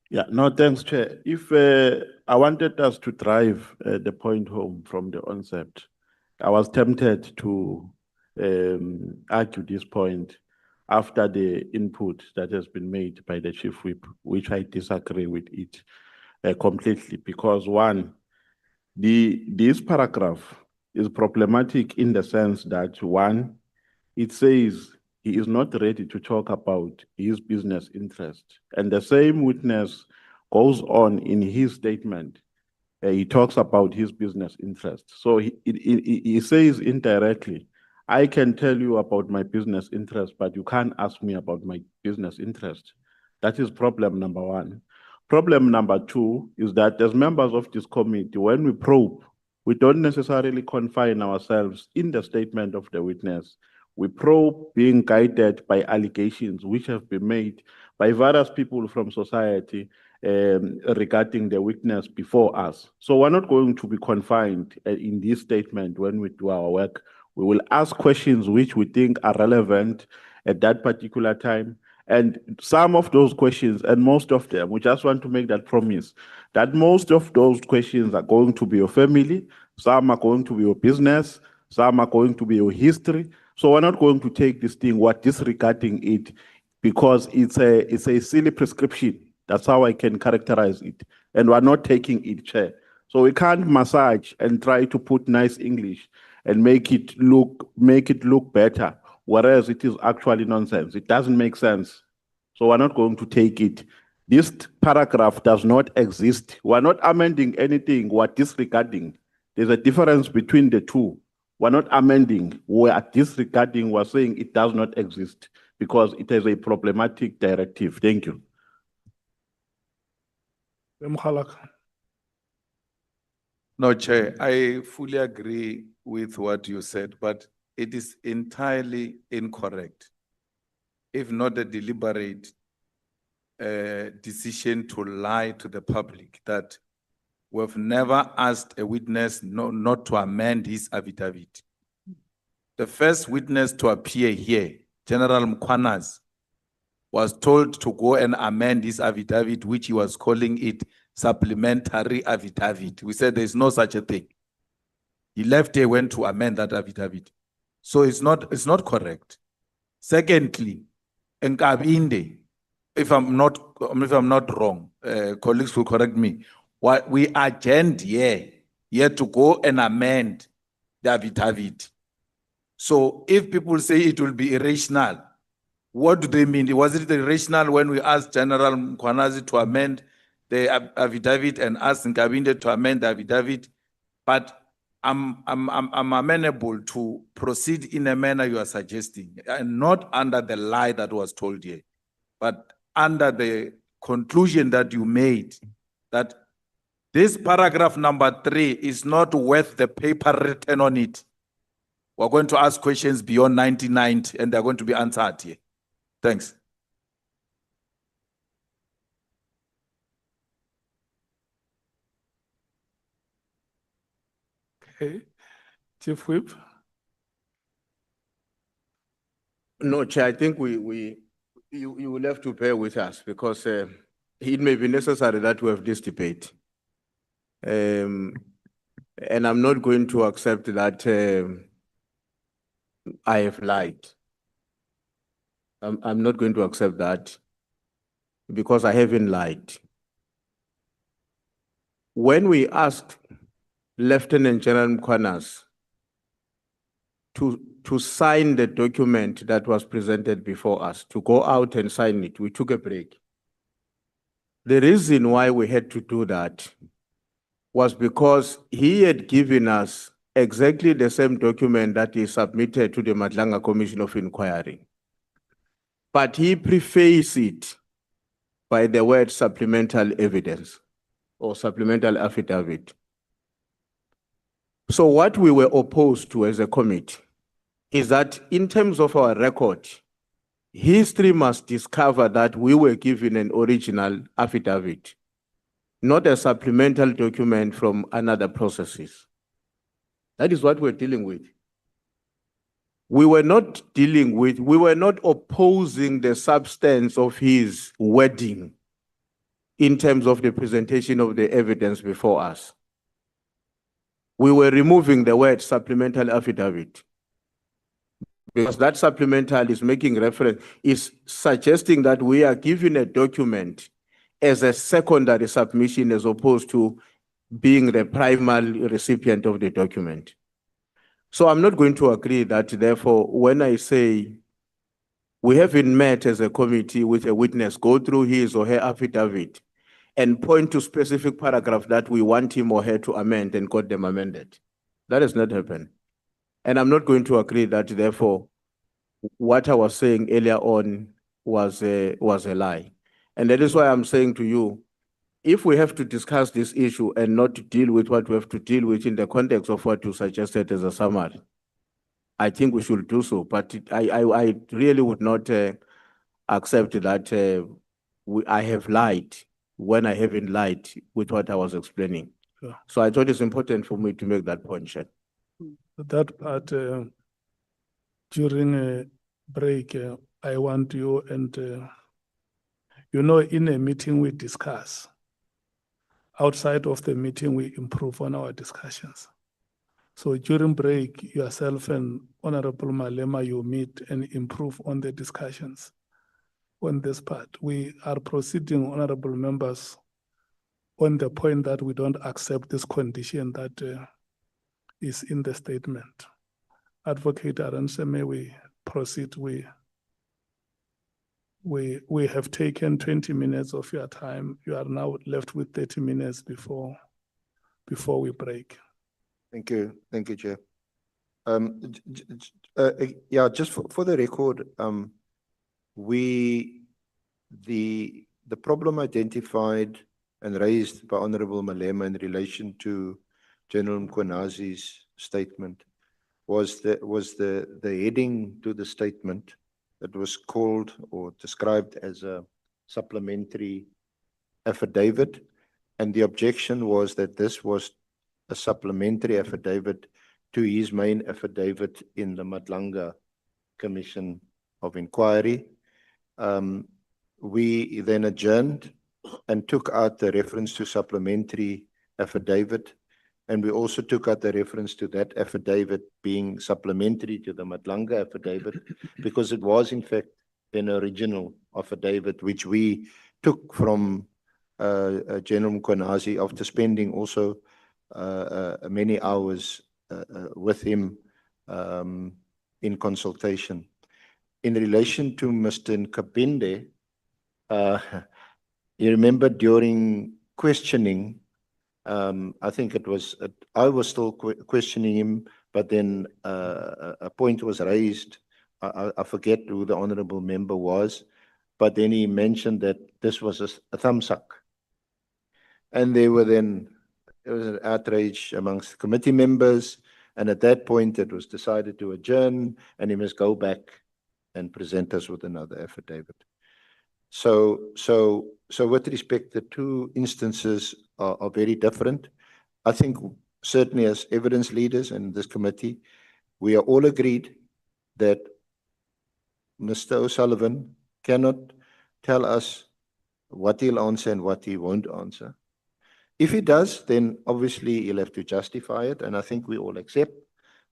Yeah, no, thanks, Chair. If I wanted us to drive the point home from the onset, I was tempted to argue this point after the input that has been made by the Chief Whip, which I disagree with it completely, because one, this paragraph is problematic in the sense that one, it says he is not ready to talk about his business interest. And the same witness goes on in his statement. He talks about his business interest. So he says indirectly, I can tell you about my business interest, but you can't ask me about my business interest. That is problem number one. Problem number two is that as members of this committee, when we probe, we don't necessarily confine ourselves in the statement of the witness. We probe being guided by allegations which have been made by various people from society regarding the witness before us. So we're not going to be confined in this statement when we do our work. We will ask questions which we think are relevant at that particular time. And some of those questions, and most of them, we just want to make that promise, that most of those questions are going to be your family, some are going to be your business, some are going to be your history. So we're not going to take this thing, we're disregarding it, because it's a silly prescription. That's how I can characterize it. And we're not taking it, Chair. So we can't massage and try to put nice English and make it look better, whereas it is actually nonsense. It doesn't make sense. So we're not going to take it. This paragraph does not exist. We're not amending anything, we're disregarding. There's a difference between the two. We're not amending, we're disregarding, we're saying it does not exist because it is a problematic directive. Thank you. No, Chair, I fully agree with what you said, but it is entirely incorrect, if not a deliberate decision to lie to the public, that we've never asked a witness not to amend his affidavit. The first witness to appear here, General Mkhwanazi, was told to go and amend his affidavit, which he was calling it supplementary affidavit. We said there's no such a thing. He left here, went to amend that affidavit. So it's not correct. Secondly, Nkabinde, if I'm not wrong, colleagues will correct me. What we adjourned here yet to go and amend the affidavit. So if people say it will be irrational, what do they mean? Was it irrational when we asked General Mkhwanazi to amend the affidavit and asked Nkabinde to amend the affidavit? But I'm amenable to proceed in a manner you are suggesting, and not under the lie that was told here, but under the conclusion that you made, that this paragraph number 3 is not worth the paper written on it. We're going to ask questions beyond 1990 and they're going to be answered here. Thanks. Okay, Chief Whip. No, Chair, I think you will have to bear with us because it may be necessary that we have this debate. And I'm not going to accept that I have lied. I'm not going to accept that because I haven't lied. When we asked Lieutenant General Mkhwanazi to sign the document that was presented before us, to go out and sign it, we took a break. The reason why we had to do that was because he had given us exactly the same document that he submitted to the Madlanga Commission of Inquiry. But he prefaced it by the word supplemental evidence or supplemental affidavit. So what we were opposed to as a committee is that in terms of our record, history must discover that we were given an original affidavit, not a supplemental document from another processes. That is what we're dealing with. We were not opposing the substance of his wording in terms of the presentation of the evidence before us. We were removing the word supplemental affidavit because that supplemental is making reference, is suggesting that we are given a document as a secondary submission as opposed to being the primary recipient of the document. So I'm not going to agree that, therefore, when I say we haven't met as a committee with a witness, go through his or her affidavit and point to specific paragraph that we want him or her to amend and got them amended. That has not happened. And I'm not going to agree that, therefore, what I was saying earlier on was a lie. And that is why I'm saying to you, if we have to discuss this issue and not deal with what we have to deal with in the context of what you suggested as a summary, I think we should do so. But I really would not accept that I have lied when I haven't lied with what I was explaining. Sure. So I thought it's important for me to make that point, Chair. That part, during a break, I want you and, in a meeting we discuss. Outside of the meeting, we improve on our discussions. So during break, yourself and Honorable Malema, you meet and improve on the discussions on this part. We are proceeding, honorable members, on the point that we don't accept this condition that is in the statement. Advocate Arendse, may we proceed? We have taken 20 minutes of your time. You are now left with 30 minutes before we break. Thank you, Chair. Yeah, just for the record, the problem identified and raised by Honorable Malema in relation to General Mkhwanazi's statement was the heading to the statement that was called or described as a supplementary affidavit, and the objection was that this was a supplementary affidavit to his main affidavit in the Madlanga Commission of Inquiry. We then adjourned and took out the reference to supplementary affidavit, and we also took out the reference to that affidavit being supplementary to the Madlanga affidavit because it was in fact an original affidavit which we took from General Mkhwanazi after spending also many hours with him in consultation. In relation to Mr. Nkabinde, you remember during questioning, I think I was still questioning him, but then a point was raised. I forget who the honorable member was, but then he mentioned that this was a thumbsuck. And there was an outrage amongst committee members. And at that point, it was decided to adjourn, and he must go back and present us with another affidavit. So with respect, the two instances are very different. I think certainly as evidence leaders in this committee, we are all agreed that Mr. O'Sullivan cannot tell us what he'll answer and what he won't answer. If he does, then obviously he'll have to justify it. And I think we all accept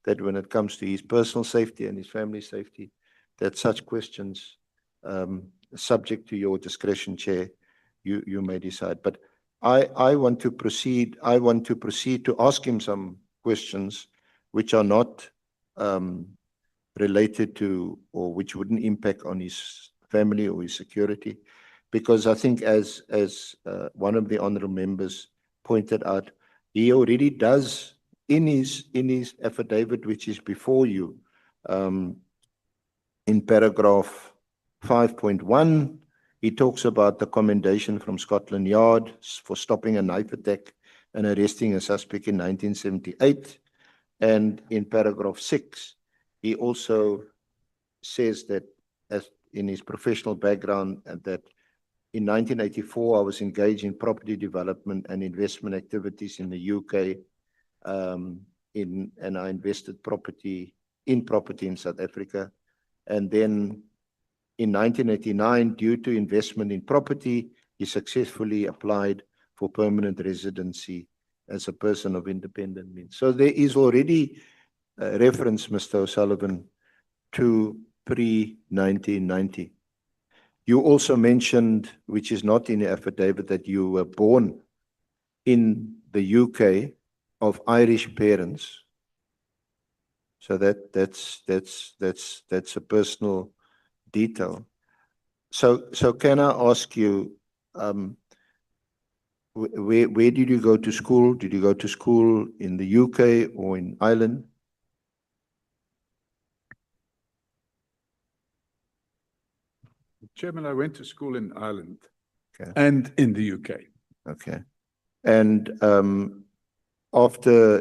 that when it comes to his personal safety and his family safety, that such questions, subject to your discretion, Chair, you may decide. But I want to proceed. I want to proceed to ask him some questions which are not related to, or which wouldn't impact on his family or his security, because I think as one of the honourable members pointed out, he already does in his affidavit, which is before you, in paragraph 5.1, he talks about the commendation from Scotland Yard for stopping a knife attack and arresting a suspect in 1978. And in paragraph 6, he also says that as in his professional background, that in 1984, I was engaged in property development and investment activities in the UK, and I invested in property in South Africa. And then in 1989, due to investment in property, he successfully applied for permanent residency as a person of independent means. So there is already a reference, Mr. O'Sullivan, to pre-1990. You also mentioned, which is not in the affidavit, that you were born in the UK of Irish parents. So that's a personal detail. So can I ask you, where did you go to school? Did you go to school in the UK or in Ireland? Chairman, I went to school in Ireland Okay. and in the UK. Okay. And after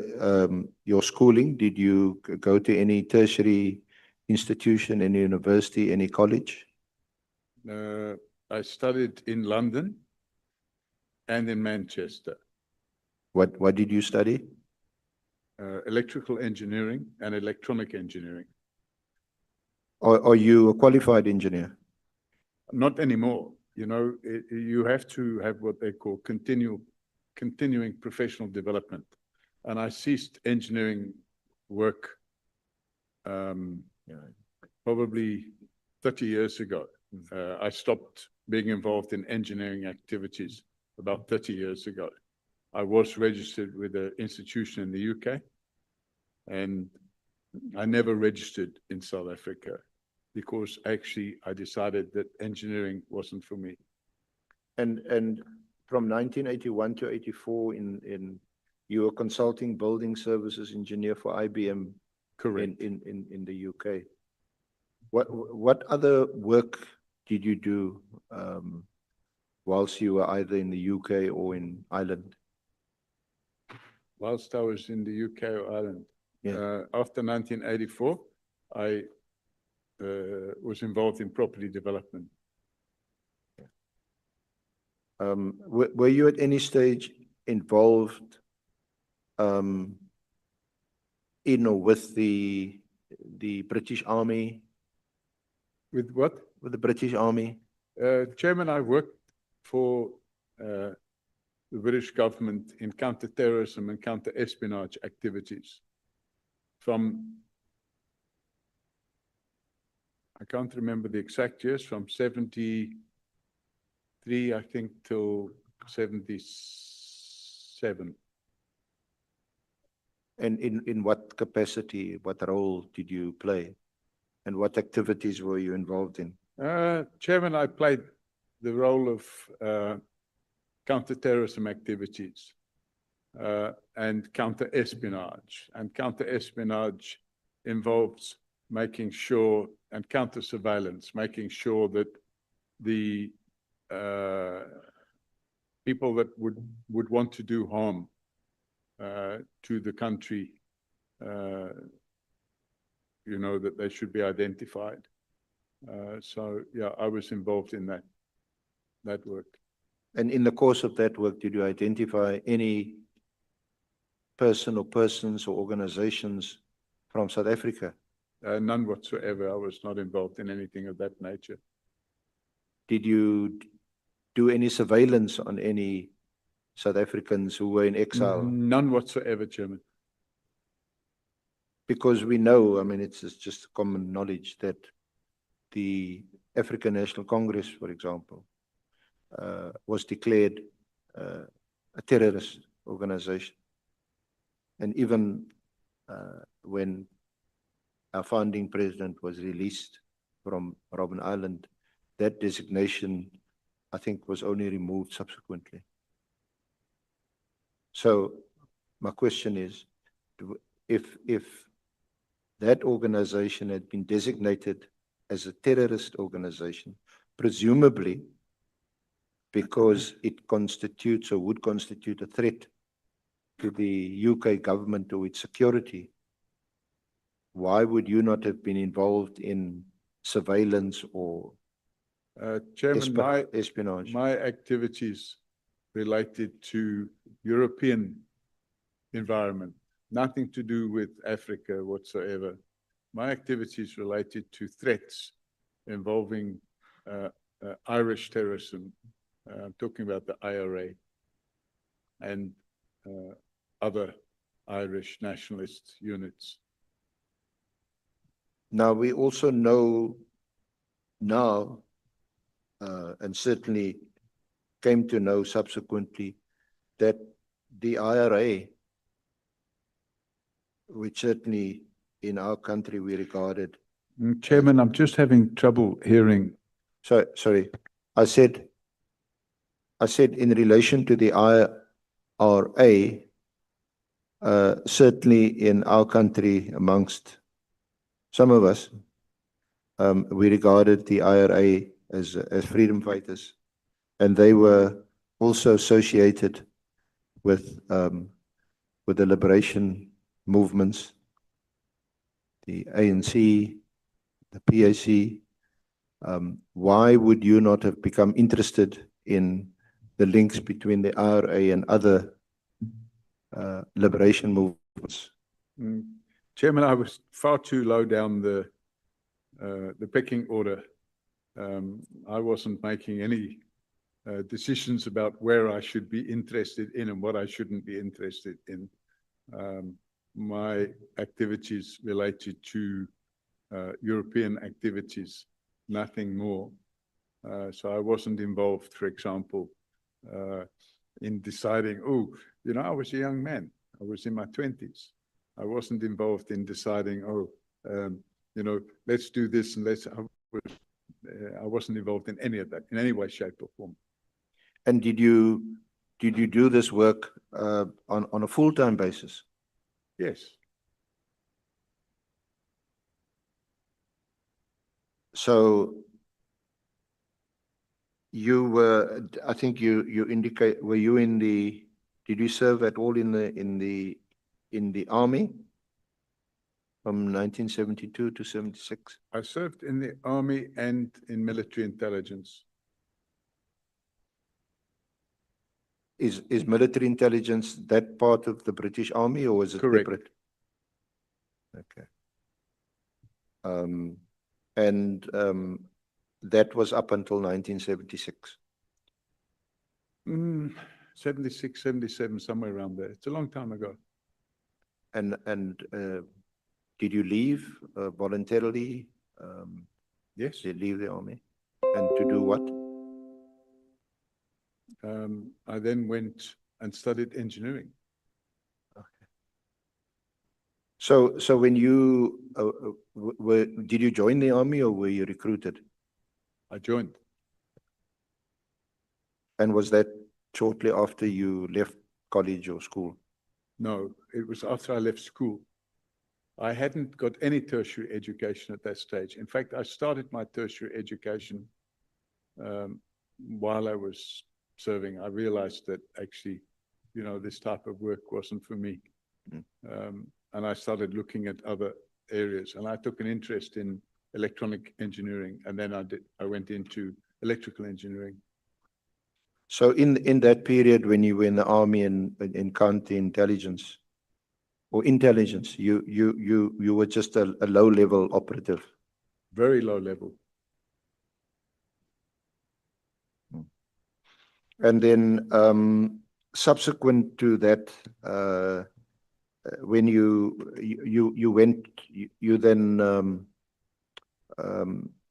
your schooling, did you go to any tertiary institution, any university, any college? I studied in London and in Manchester. What did you study? Electrical engineering and electronic engineering. Are you a qualified engineer? Not anymore. You know, you have to have what they call continuing professional development. And I ceased engineering work probably 30 years ago. I stopped being involved in engineering activities about 30 years ago. I was registered with an institution in the UK, and I never registered in South Africa because actually I decided that engineering wasn't for me. And from 1981 to 84, you were consulting building services engineer for IBM. Correct. In the UK. What other work did you do whilst you were either in the UK or in Ireland? Whilst I was in the UK or Ireland, Yeah. after 1984, I was involved in property development. Were you at any stage involved in or with the British Army? With what? With the British Army? Chairman, I worked for the British government in counter-terrorism and counter-espionage activities from, I can't remember the exact years, from 73, I think, till 77. And in what capacity, what role did you play? And what activities were you involved in? Chairman, I played the role of counter-terrorism activities and counter-espionage. And counter-espionage involves making sure, and counter-surveillance, making sure that the people that would want to do harm to the country, you know, that they should be identified. So yeah, I was involved in that work. And in the course of that work, did you identify any person or persons or organizations from South Africa? None whatsoever. I was not involved in anything of that nature. Did you do any surveillance on any South Africans who were in exile? None whatsoever, Chairman. Because we know, I mean, it's just common knowledge that the African National Congress, for example, was declared a terrorist organization. And even when our founding president was released from Robben Island, that designation, I think, was only removed subsequently. So my question is, if that organization had been designated as a terrorist organization, presumably because it constitutes or would constitute a threat to the UK government or its security, why would you not have been involved in surveillance or Chairman, espionage? my activities related to European environment, nothing to do with Africa whatsoever. My activities related to threats involving Irish terrorism. I'm talking about the IRA and other Irish nationalist units. Now, we also know now, and certainly came to know subsequently, that the IRA, which certainly in our country we regarded. Chairman, I'm just having trouble hearing. Sorry, I said in relation to the IRA, certainly in our country, amongst some of us, we regarded the IRA as freedom fighters, and they were also associated with the liberation movements, the ANC, the PAC. Why would you not have become interested in the links between the IRA and other liberation movements? Chairman, I was far too low down the pecking order. I wasn't making any decisions about where I should be interested in and what I shouldn't be interested in. My activities related to European activities, nothing more. So I wasn't involved, for example, in deciding, oh, you know, I was a young man. I was in my 20s. I wasn't involved in deciding, oh, you know, let's do this and let's. I wasn't involved in any of that in any way, shape, or form. And did you do this work on a full-time basis? Yes. So you were, I think you indicate, were you in the, did you serve at all in the army from 1972 to 76? I served in the army and in military intelligence. Is military intelligence that part of the British Army, or is it Correct. separate? Okay. And that was up until 1976. 76, 77, somewhere around there. It's a long time ago. And did you leave voluntarily? Yes. Did you leave the army? And to do what? I then went and studied engineering. Okay. So when you did you join the army or were you recruited? I joined. And was that shortly after you left college or school? No, it was after I left school. I hadn't got any tertiary education at that stage. In fact, I started my tertiary education while I was serving. I realized that actually, you know, this type of work wasn't for me. And I started looking at other areas, and I took an interest in electronic engineering, and then I went into electrical engineering. So in that period when you were in the army and in counterintelligence or intelligence, you were just a low-level operative. Very low level. And then subsequent to that, when you went, you then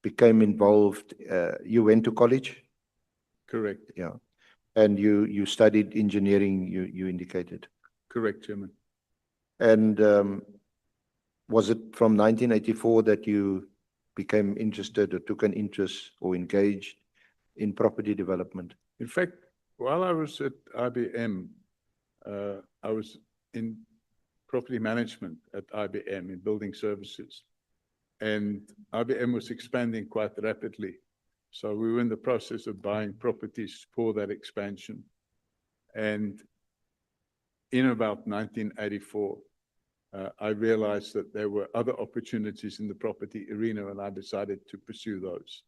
became involved. You went to college. Correct. Yeah, and you studied engineering. You indicated. Correct, Chairman. And was it from 1984 that you became interested or took an interest or engaged in property development? In fact, while I was at IBM, I was in property management at IBM in building services. And IBM was expanding quite rapidly. So we were in the process of buying properties for that expansion. And in about 1984, I realized that there were other opportunities in the property arena, and I decided to pursue those.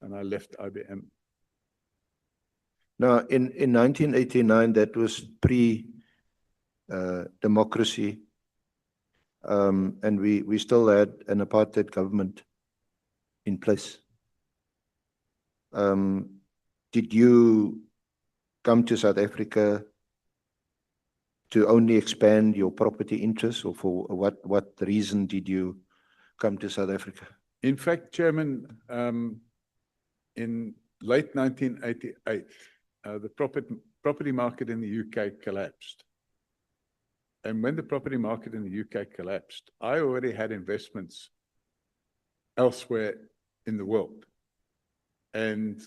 And I left IBM. Now, in 1989, that was pre-democracy, and we still had an apartheid government in place. Did you come to South Africa to only expand your property interests, or for what reason did you come to South Africa? In fact, Chairman, in late 1988, the property market in the UK collapsed. And when the property market in the UK collapsed, I already had investments elsewhere in the world. And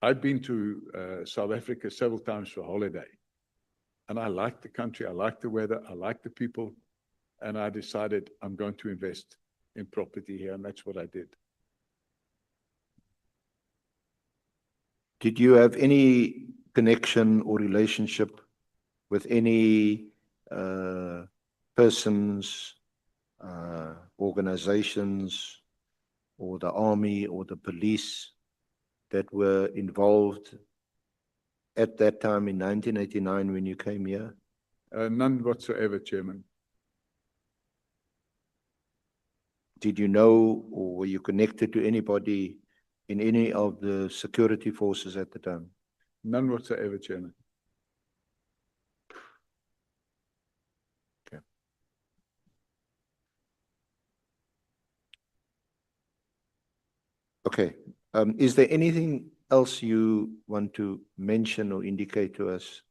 I'd been to South Africa several times for holiday. And I liked the country, I liked the weather, I liked the people. And I decided I'm going to invest in property here, and that's what I did. Did you have any connection or relationship with any persons, organizations, or the army or the police that were involved at that time in 1989 when you came here? None whatsoever, Chairman. Did you know or were you connected to anybody in any of the security forces at the time? None whatsoever, Chairman. Okay. Okay. Is there anything else you want to mention or indicate to us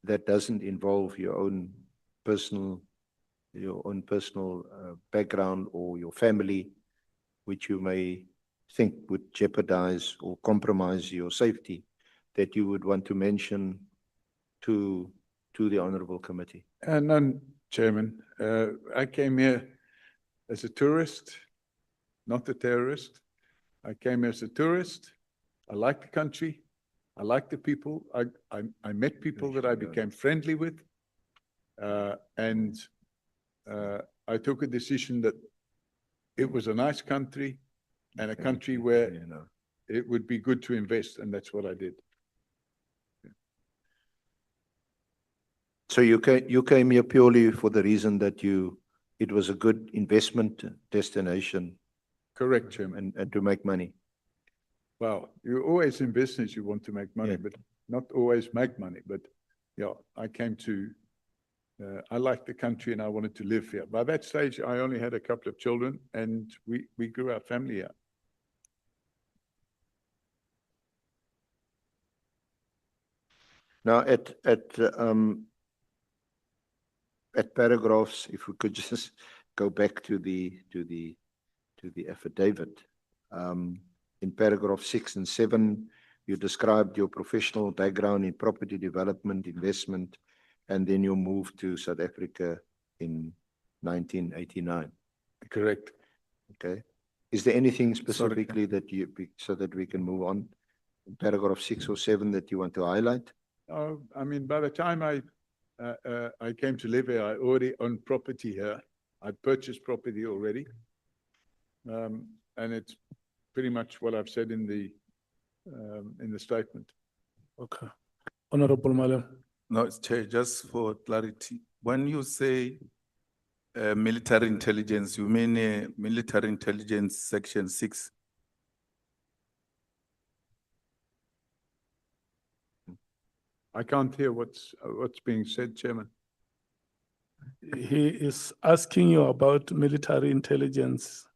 that doesn't involve your own personal background or your family, which you may think would jeopardize or compromise your safety, that you would want to mention to the Honorable Committee? None, Chairman. I came here as a tourist, not a terrorist. I came here as a tourist. I like the country. I like the people. I met people that I became friendly with. And I took a decision that it was a nice country and a country where it would be good to invest, and that's what I did. So you came here purely for the reason that it was a good investment destination. Correct, Chairman. And to make money. Well, you're always in business, you want to make money, Yeah. but not always make money. But yeah, I liked the country and I wanted to live here. By that stage, I only had a couple of children and we grew our family here. Now, at paragraphs, if we could just go back to the affidavit. In paragraph 6 and 7, you described your professional background in property development, investment, and then you moved to South Africa in 1989. Correct. Okay. Is there anything specifically that you, so that we can move on, in paragraph 6 or 7 that you want to highlight? Oh, I mean, by the time I came to live here, I already owned property here. I purchased property already. And it's pretty much what I've said in the statement. Okay. Honorable Malem. No, Chair, just for clarity, when you say military intelligence, you mean military intelligence section 6? I can't hear what's being said, Chairman. He is asking you about military intelligence.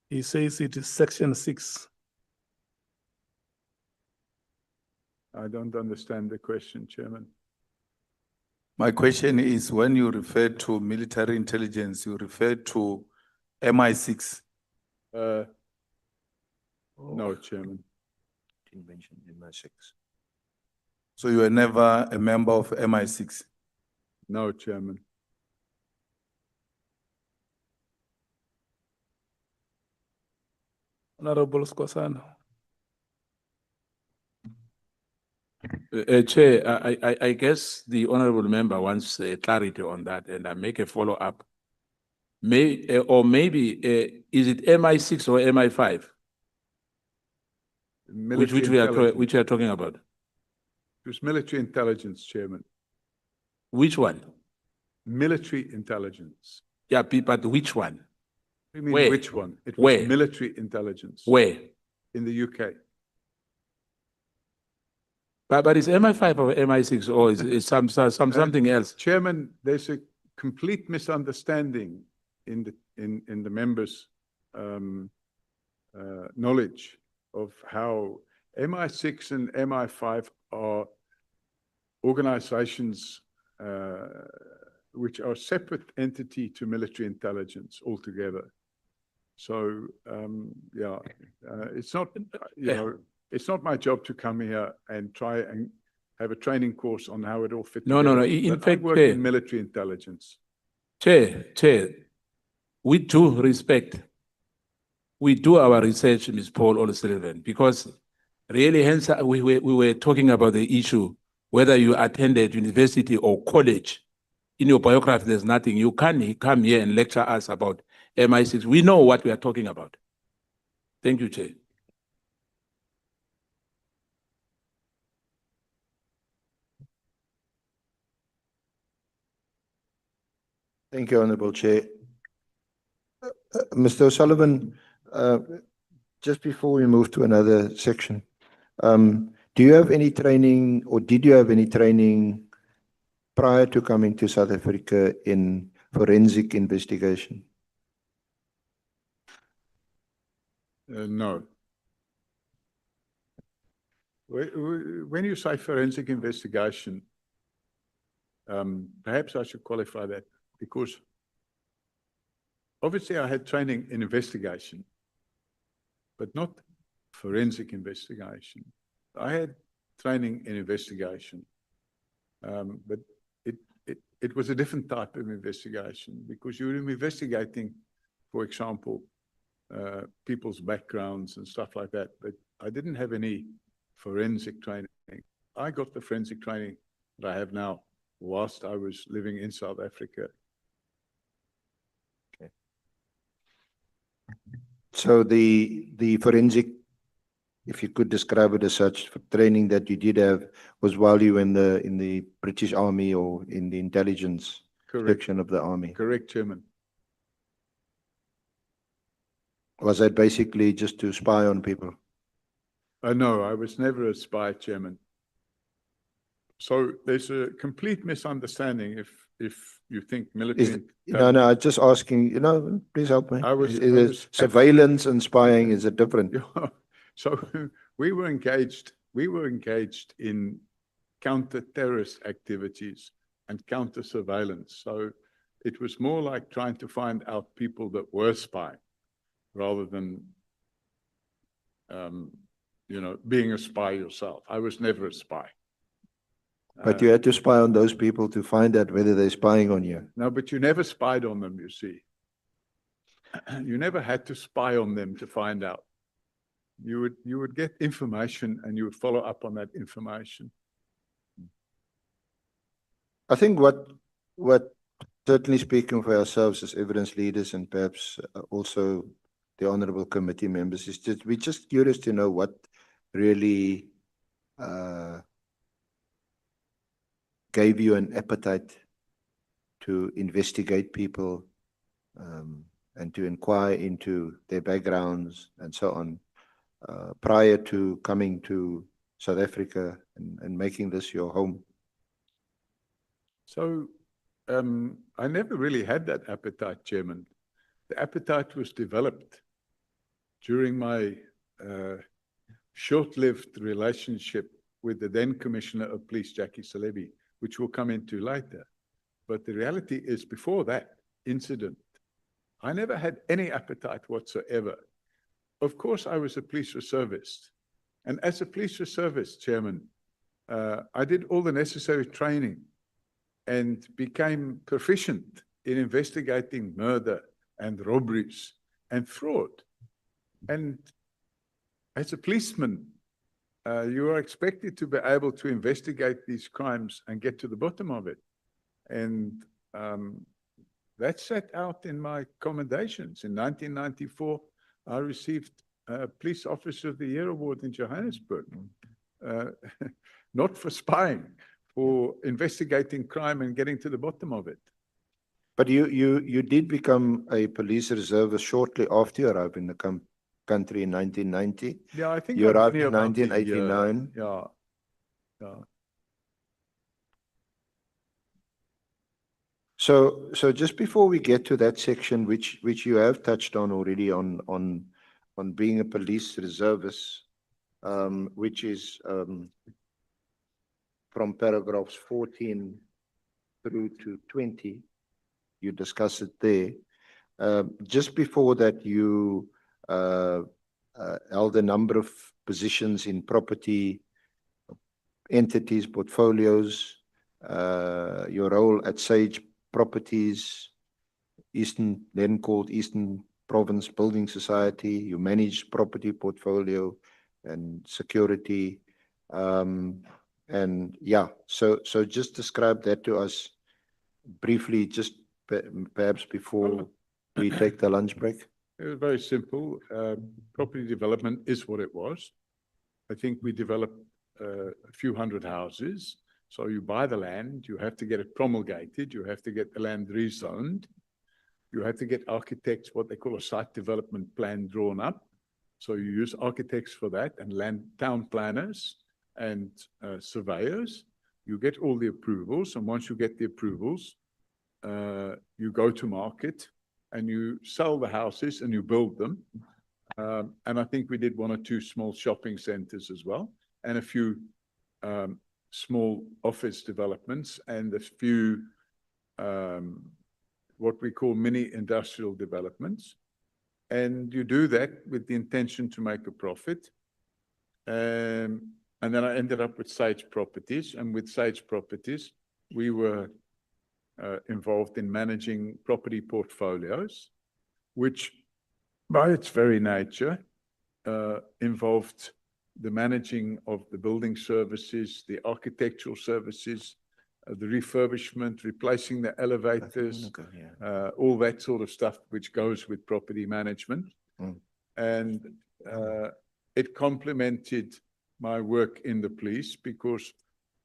He says it is section 6. I don't understand the question, Chairman. My question is, when you refer to military intelligence, you refer to MI6? No, Chairman. Didn't mention MI6. So you were never a member of MI6? No, Chairman. Honorable Skosana. Chair, I guess the honorable member wants clarity on that, and I make a follow-up. Or maybe, is it MI6 or MI5? Which we are talking about? It was military intelligence, Chairman. Which one? Military intelligence. Yeah, but which one? What do you mean, Where? which one? It was Where? military intelligence. Where? In the UK. But it's MI5 or MI6 or is something else? Chairman, there's a complete misunderstanding in the members' knowledge of how MI6 and MI5 are organizations which are separate entity to military intelligence altogether. So yeah, it's not, you know, it's not my job to come here and try and have a training course on how it all fits No. together. In But I fact, work Chair. in military intelligence. Chair, with due respect, we do our research, Ms. Paul O'Sullivan, because really, hence we were talking about the issue, whether you attended university or college. In your biography, there's nothing. You can't come here and lecture us about MI6. We know what we are talking about. Thank you, Chair. Thank you, Honorable Chair. Mr. O'Sullivan, just before we move to another section, do you have any training or did you have any training prior to coming to South Africa in forensic investigation? No. When you say forensic investigation, perhaps I should qualify that, because obviously I had training in investigation, but not forensic investigation. I had training in investigation, but it was a different type of investigation, because you were investigating, for example, people's backgrounds and stuff like that, but I didn't have any forensic training. I got the forensic training that I have now whilst I was living in South Africa. Okay. So the forensic, if you could describe it as such, for training that you did have was while you were in the British Army or in the intelligence section of the army. Correct, Chairman. Was that basically just to spy on people? No, I was never a spy, Chairman. So there's a complete misunderstanding if you think military. No, I'm just asking, you know, please help me. I was Surveillance and spying is a different. So we were engaged in counter-terrorist activities and counter surveillance. So it was more like trying to find out people that were spying rather than, being a spy yourself. I was never a spy. But you had to spy on those people to find out whether they're spying on you. No, but you never spied on them, you see. You never had to spy on them to find out. You would get information and you would follow up on that information. I think what certainly speaking for ourselves as evidence leaders and perhaps also the honorable committee members is that we're just curious to know what really gave you an appetite to investigate people and to inquire into their backgrounds and so on prior to coming to South Africa and making this your home. So I never really had that appetite, Chairman. The appetite was developed during my short-lived relationship with the then Commissioner of Police, Jackie Salebi, which we'll come into later. But the reality is, before that incident, I never had any appetite whatsoever. Of course, I was a police reservist. And as a police reservist, Chairman, I did all the necessary training and became proficient in investigating murder and robberies and fraud. And as a policeman, you are expected to be able to investigate these crimes and get to the bottom of it. And that's set out in my commendations. In 1994, I received Police Officer of the Year Award in Johannesburg, not for spying, for investigating crime and getting to the bottom of it. But you did become a police reservist shortly after you arrived in the country in 1990. Yeah, I think you I've arrived been in here about a 1989. year. Yeah. So just before we get to that section, which you have touched on already on being a police reservist, which is from paragraphs 14 through to 20, you discuss it there. Just before that, you held a number of positions in property entities, portfolios, your role at Sage Properties, then called Eastern Province Building Society. You managed property portfolio and security. And yeah, so just describe that to us briefly, just perhaps before we take the lunch break. It was very simple. Property development is what it was. I think we developed a few hundred houses. So you buy the land, you have to get it promulgated, you have to get the land rezoned, you have to get architects, what they call a site development plan, drawn up. So you use architects for that and town planners and surveyors. You get all the approvals, and once you get the approvals, you go to market and you sell the houses and you build them. And I think we did one or two small shopping centers as well, and a few small office developments and a few what we call mini industrial developments. And you do that with the intention to make a profit. And then I ended up with Sage Properties, and with Sage Properties, we were involved in managing property portfolios, which by its very nature involved the managing of the building services, the architectural services, the refurbishment, replacing the elevators, all that sort of stuff which goes with property management. And it complemented my work in the police, because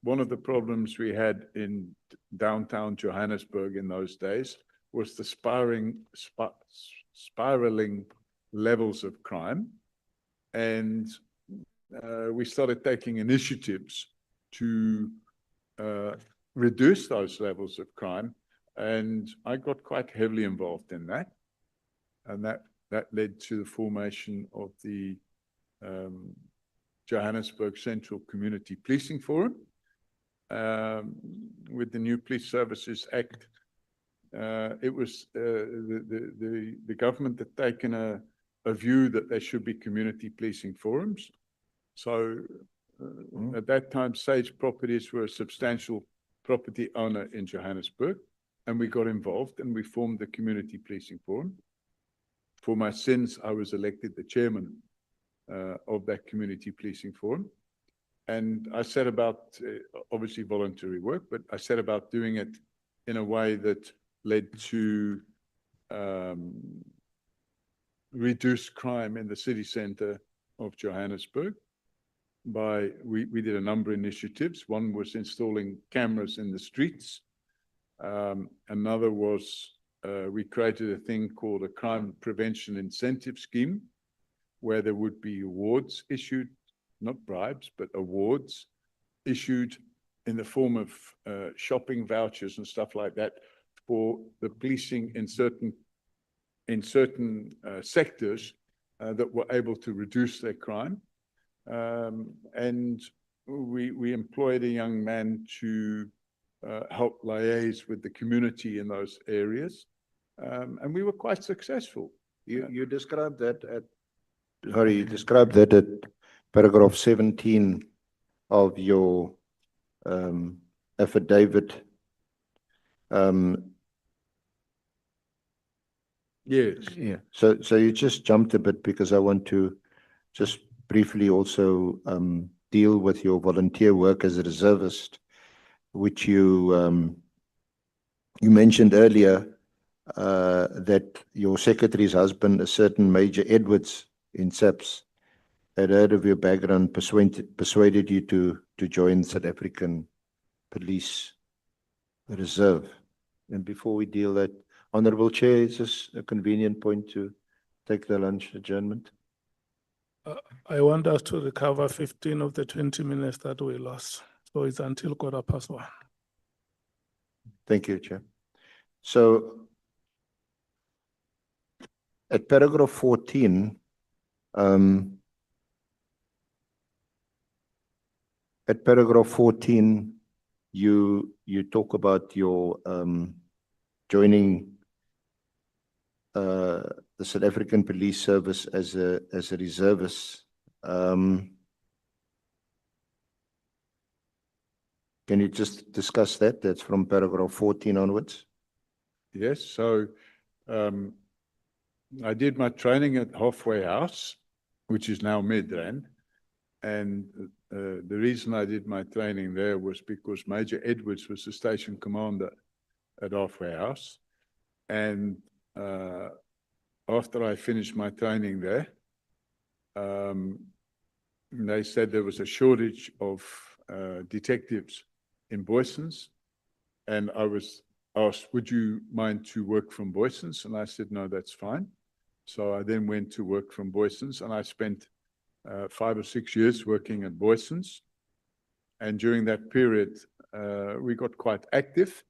one of the problems we had in downtown Johannesburg in those days was the spiraling levels of crime. And we started taking initiatives to reduce those levels of crime. And I got quite heavily involved in that. And that led to the formation of the Johannesburg Central Community Policing Forum. with the new Police Services Act, it was the government had taken a view that there should be community policing forums. So at that time, Sage Properties were a substantial property owner in Johannesburg, and we got involved and we formed the community policing forum. For my sins, I was elected the chairman of that community policing forum. And I set about, obviously voluntary work, but I set about doing it in a way that led to reduced crime in the city center of Johannesburg. We did a number of initiatives. One was installing cameras in the streets. Another was we created a thing called a crime prevention incentive scheme, where there would be awards issued, not bribes, but awards issued in the form of shopping vouchers and stuff like that for the policing in certain sectors that were able to reduce their crime. And we employed a young man to help liaise with the community in those areas. And we were quite successful. You described that at paragraph 17 of your affidavit. Yes. Yeah. So you just jumped a bit because I want to just briefly also deal with your volunteer work as a reservist, which you mentioned earlier that your secretary's husband, a certain Major Edwards in SAPS, had heard of your background, persuaded you to join South African Police Reserve. And before we deal that, Honorable Chair, is this a convenient point to take the lunch adjournment? I want us to recover 15 of the 20 minutes that we lost. So it's until 1:15. Thank you, Chair. So at paragraph 14, you talk about your joining the South African Police Service as a reservist. Can you just discuss that? That's from paragraph 14 onwards. Yes, so I did my training at Halfway House, which is now Midrand. And the reason I did my training there was because Major Edwards was the station commander at Halfway House. And after I finished my training there, they said there was a shortage of detectives in Boysens. And I was asked, would you mind to work from Boysens? And I said, no, that's fine. So I then went to work from Boysens, and I spent 5 or 6 years working at Boysens. And during that period, we got quite active.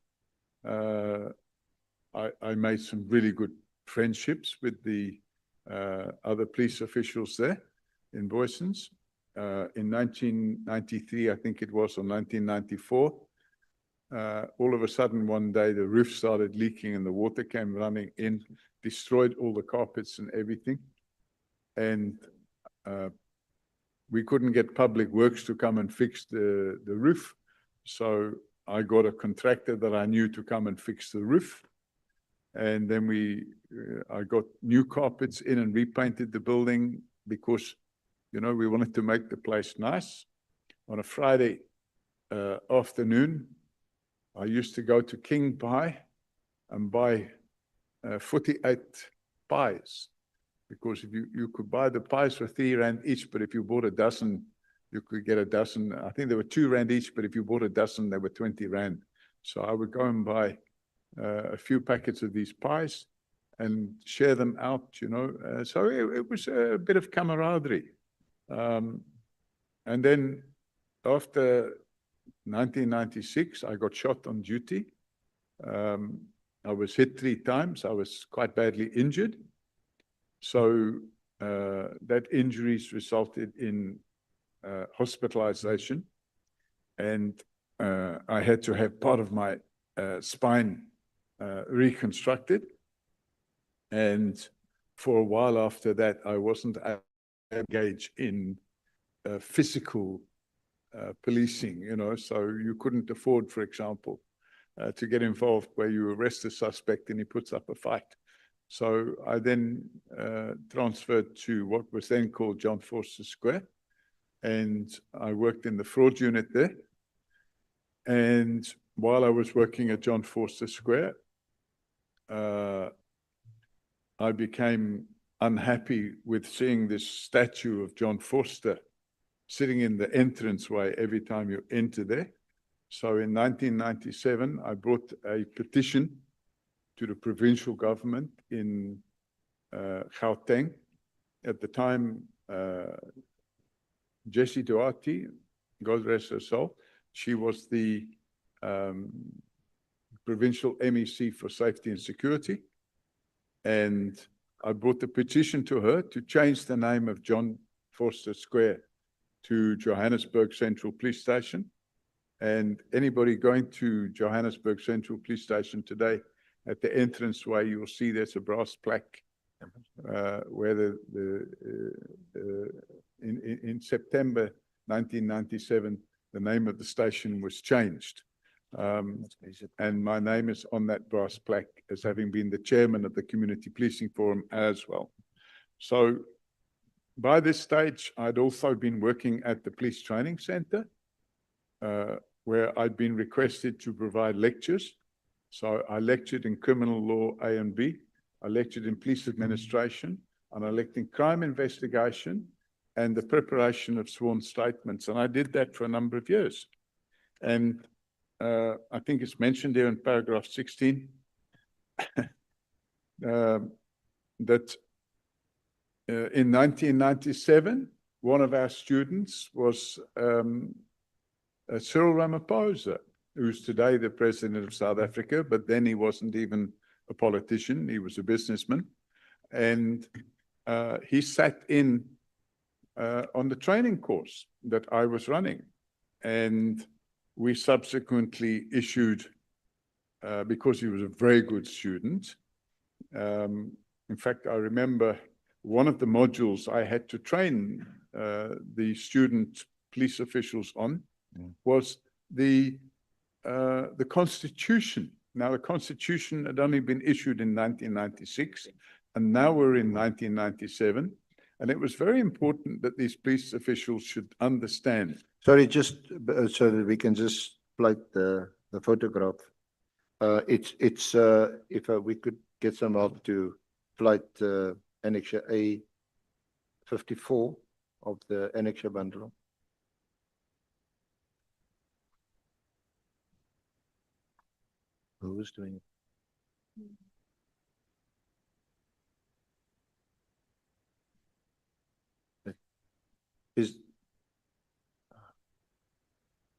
I made some really good friendships with the other police officials there in Boysens. In 1993, I think it was, or 1994, all of a sudden one day the roof started leaking and the water came running in, destroyed all the carpets and everything. And we couldn't get Public Works to come and fix the roof. So I got a contractor that I knew to come and fix the roof. And then I got new carpets in and repainted the building because, you know, we wanted to make the place nice. On a Friday afternoon, I used to go to King Pie and buy 48 pies, because if you could buy the pies for 3 rand each, but if you bought a dozen, you could get a dozen. I think they were 2 rand each, but if you bought a dozen, they were 20 rand. So I would go and buy a few packets of these pies and share them out, you know. So it was a bit of camaraderie. And then after 1996, I got shot on duty. I was hit 3 times. I was quite badly injured. So that injuries resulted in hospitalization. And I had to have part of my spine reconstructed. And for a while after that, I wasn't engaged in physical policing, you know, so you couldn't afford, for example, to get involved where you arrest a suspect and he puts up a fight. So I then transferred to what was then called John Forster Square, and I worked in the fraud unit there. And while I was working at John Forster Square, I became unhappy with seeing this statue of John Forster sitting in the entranceway every time you enter there. So in 1997, I brought a petition to the provincial government in Gauteng. At the time, Jessie Duarte, God rest her soul, she was the provincial MEC for safety and security. And I brought the petition to her to change the name of John Forster Square to Johannesburg Central Police Station. And anybody going to Johannesburg Central Police Station today, at the entranceway, you'll see there's a brass plaque where in September 1997, the name of the station was changed. And my name is on that brass plaque as having been the chairman of the Community Policing Forum as well. So by this stage, I'd also been working at the Police Training Centre, where I'd been requested to provide lectures. So I lectured in criminal law A and B, I lectured in police administration, and I lectured in crime investigation and the preparation of sworn statements. And I did that for a number of years. And I think it's mentioned there in paragraph 16 that in 1997, one of our students was Cyril Ramaphosa, who's today the president of South Africa, but then he wasn't even a politician, he was a businessman. And he sat in on the training course that I was running. And we subsequently issued, because he was a very good student. In fact, I remember one of the modules I had to train the student police officials on was the Constitution. Now, the Constitution had only been issued in 1996, and now we're in 1997. And it was very important that these police officials should understand. Sorry, just so that we can just plate the photograph. If we could get some help to plate Annexure A 54 of the Annexure bundle. Who was doing it?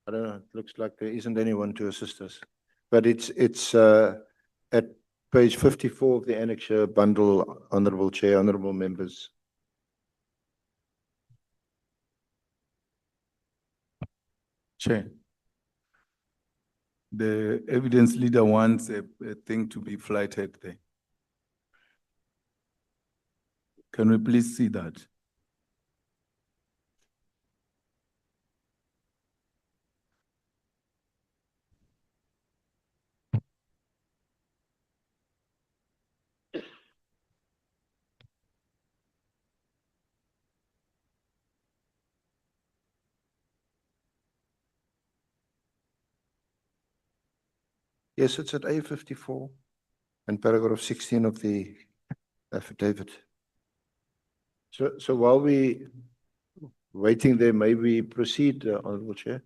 I don't know, it looks like there isn't anyone to assist us. But it's at page 54 of the Annexure bundle, Honorable Chair, honorable members. Chair. The evidence leader wants a thing to be flighted there. Can we please see that? Yes, it's at A54 and paragraph 16 of the affidavit. So while we waiting there, may we proceed, Honorable Chair?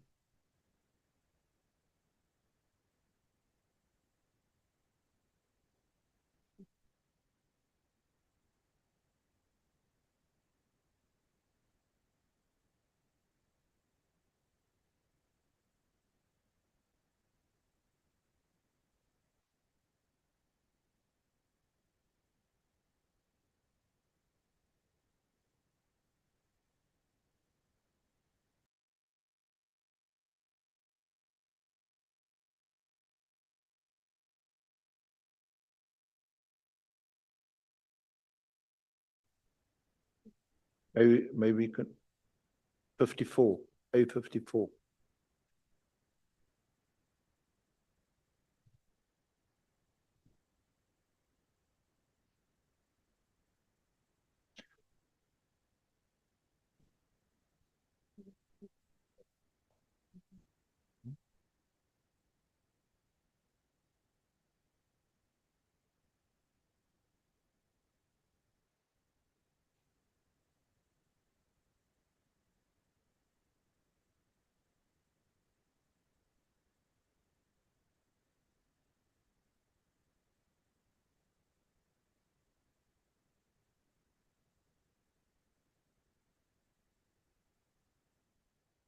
maybe we could, 54, A54.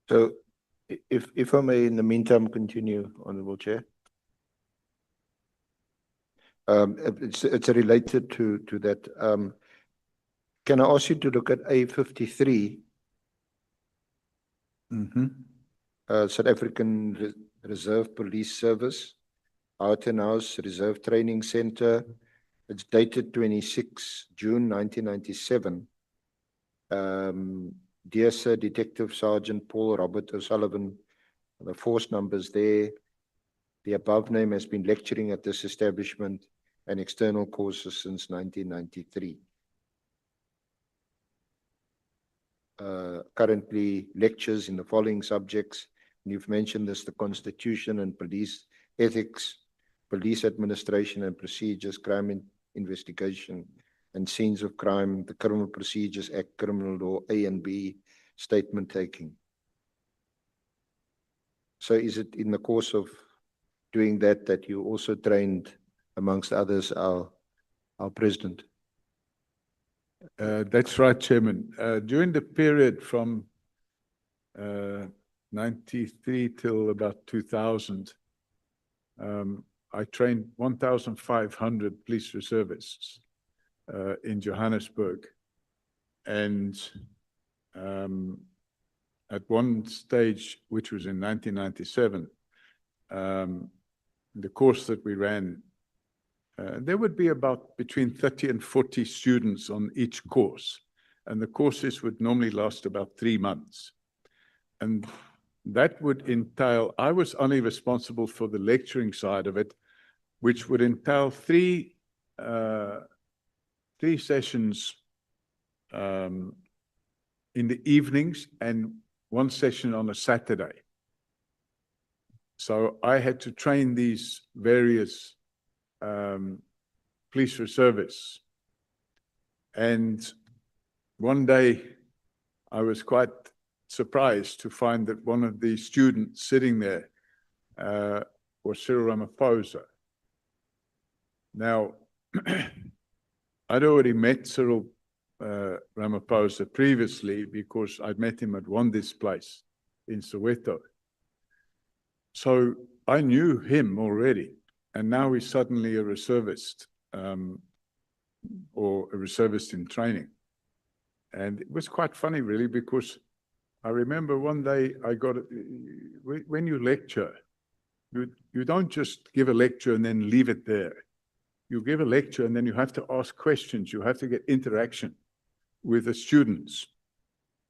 So if I may, in the meantime, continue, Honorable Chair. It's related to that. Can I ask you to look at A53, South African Reserve Police Service, Houghton House Reserve Training Center. It's dated 26 June 1997. Dear Sir, Detective Sergeant Paul Robert O'Sullivan, the force numbers there. The above name has been lecturing at this establishment and external courses since 1993. Currently lectures in the following subjects. And you've mentioned this: the Constitution and Police Ethics, Police Administration and Procedures, Crime Investigation and Scenes of Crime, the Criminal Procedures Act, Criminal Law, A and B, statement taking. So is it in the course of doing that you also trained, amongst others, our president? That's right, Chairman. During the period from 93 till about 2000, I trained 1,500 police reservists in Johannesburg. And at one stage, which was in 1997, the course that we ran, there would be about between 30 and 40 students on each course. And the courses would normally last about 3 months. And that would entail, I was only responsible for the lecturing side of it, which would entail three sessions in the evenings and one session on a Saturday. So I had to train these various police reservists. And one day I was quite surprised to find that one of the students sitting there was Cyril Ramaphosa. Now, I'd already met Cyril Ramaphosa previously because I'd met him at Wandis Place in Soweto. So I knew him already, and now he's suddenly a reservist or a reservist in training. And it was quite funny, really, because I remember one day when you lecture, you don't just give a lecture and then leave it there. You give a lecture and then you have to ask questions. You have to get interaction with the students.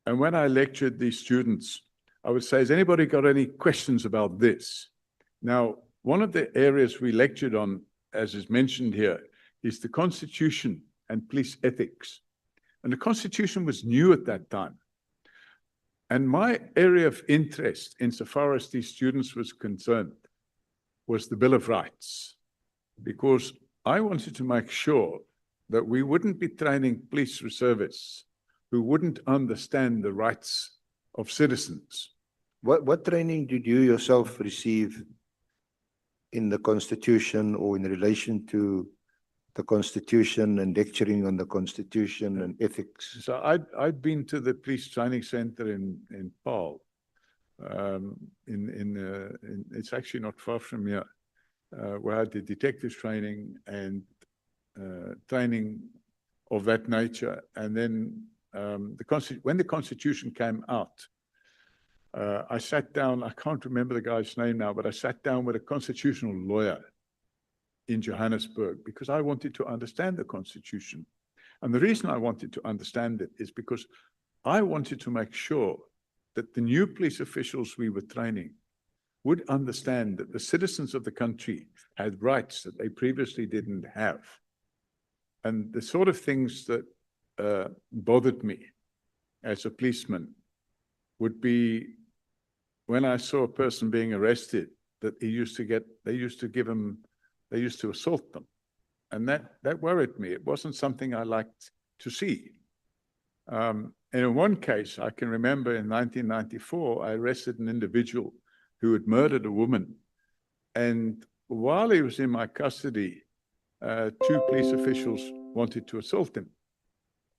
And when I lectured these students, I would say, has anybody got any questions about this? Now, one of the areas we lectured on, as is mentioned here, is the Constitution and police ethics. And the Constitution was new at that time. And my area of interest, insofar as these students was concerned, was the Bill of Rights, because I wanted to make sure that we wouldn't be training police reservists who wouldn't understand the rights of citizens. What training did you yourself receive in the Constitution or in relation to the Constitution and lecturing on the Constitution and ethics? So I'd been to the police training center in Paarl. It's actually not far from here, where I did detective training and training of that nature. And then when the Constitution came out, I sat down, I can't remember the guy's name now, but I sat down with a constitutional lawyer in Johannesburg because I wanted to understand the Constitution. And the reason I wanted to understand it is because I wanted to make sure that the new police officials we were training would understand that the citizens of the country had rights that they previously didn't have. And the sort of things that bothered me as a policeman would be when I saw a person being arrested, that they used to assault them. And that worried me. It wasn't something I liked to see. And in one case, I can remember in 1994, I arrested an individual who had murdered a woman. And while he was in my custody, two police officials wanted to assault him.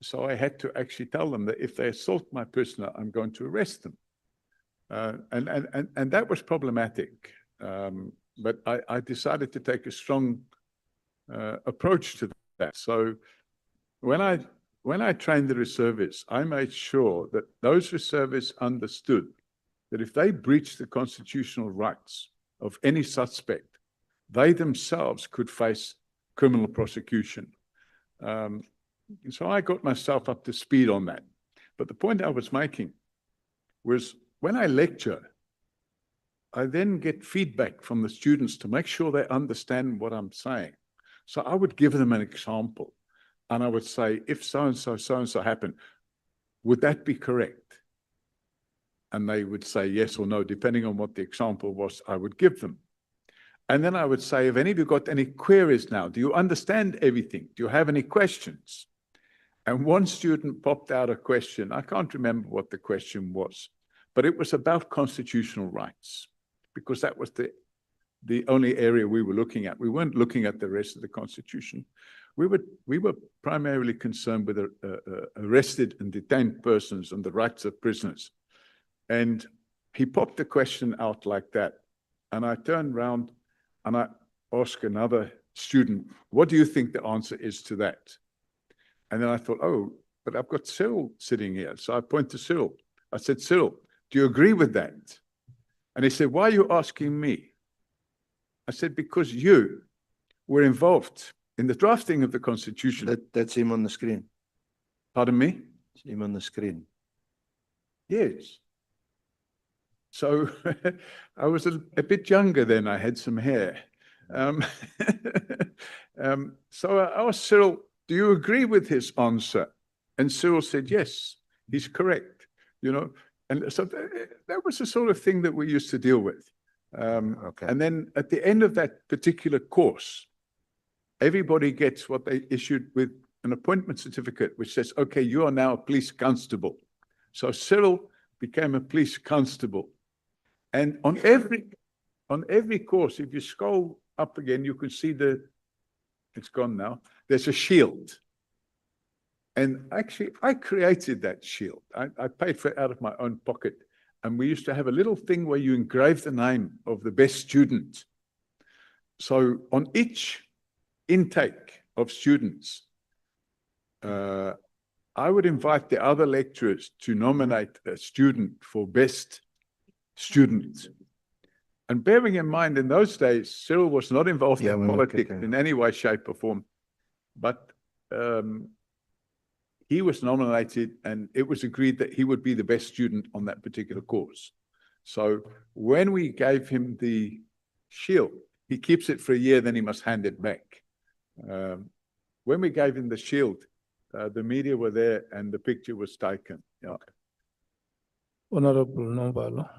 So I had to actually tell them that if they assault my prisoner, I'm going to arrest them. And that was problematic. But I decided to take a strong approach to that. So when I trained the reservists, I made sure that those reservists understood that if they breached the constitutional rights of any suspect, they themselves could face criminal prosecution. So I got myself up to speed on that. But the point I was making was when I lecture, I then get feedback from the students to make sure they understand what I'm saying. So I would give them an example and I would say, if so-and-so happened, would that be correct? And they would say yes or no, depending on what the example was I would give them. And then I would say, have any of you got any queries now? Do you understand everything? Do you have any questions? And one student popped out a question. I can't remember what the question was, but it was about constitutional rights, because that was the only area we were looking at. We weren't looking at the rest of the Constitution. We were primarily concerned with arrested and detained persons and the rights of prisoners. And he popped the question out like that. And I turned around and I asked another student, what do you think the answer is to that? And then I thought, oh, but I've got Cyril sitting here. So I point to Cyril. I said, Cyril, do you agree with that? And he said, why are you asking me? I said, because you were involved in the drafting of the Constitution. That's him on the screen. Pardon me? It's him on the screen. Yes. So I was a bit younger then. I had some hair. So I asked Cyril, do you agree with his answer? And Cyril said, yes, he's correct. You know, and so that was the sort of thing that we used to deal with. And then at the end of that particular course, everybody gets what they issued with an appointment certificate, which says, okay, you are now a police constable. So Cyril became a police constable. And on every course, if you scroll up again, you can see it's gone now, there's a shield. And actually, I created that shield. I paid for it out of my own pocket. And we used to have a little thing where you engrave the name of the best student. So on each intake of students, I would invite the other lecturers to nominate a student for best student. And bearing in mind, in those days, Cyril was not involved in politics in any way, shape, or form. But he was nominated, and it was agreed that he would be the best student on that particular course. So when we gave him the shield, he keeps it for a year, then he must hand it back. When we gave him the shield, the media were there and the picture was taken. Yeah. Honorable Novalo.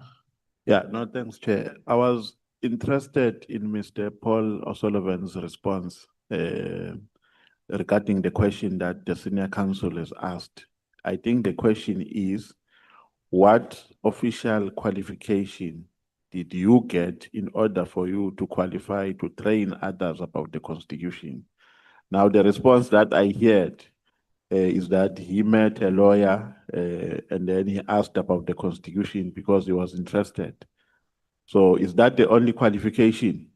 Yeah, no, thanks, Chair. I was interested in Mr. Paul O'Sullivan's response regarding the question that the senior counsel has asked. I think the question is, what official qualification did you get in order for you to qualify to train others about the Constitution? Now, the response that I heard is that he met a lawyer and then he asked about the Constitution because he was interested. So is that the only qualification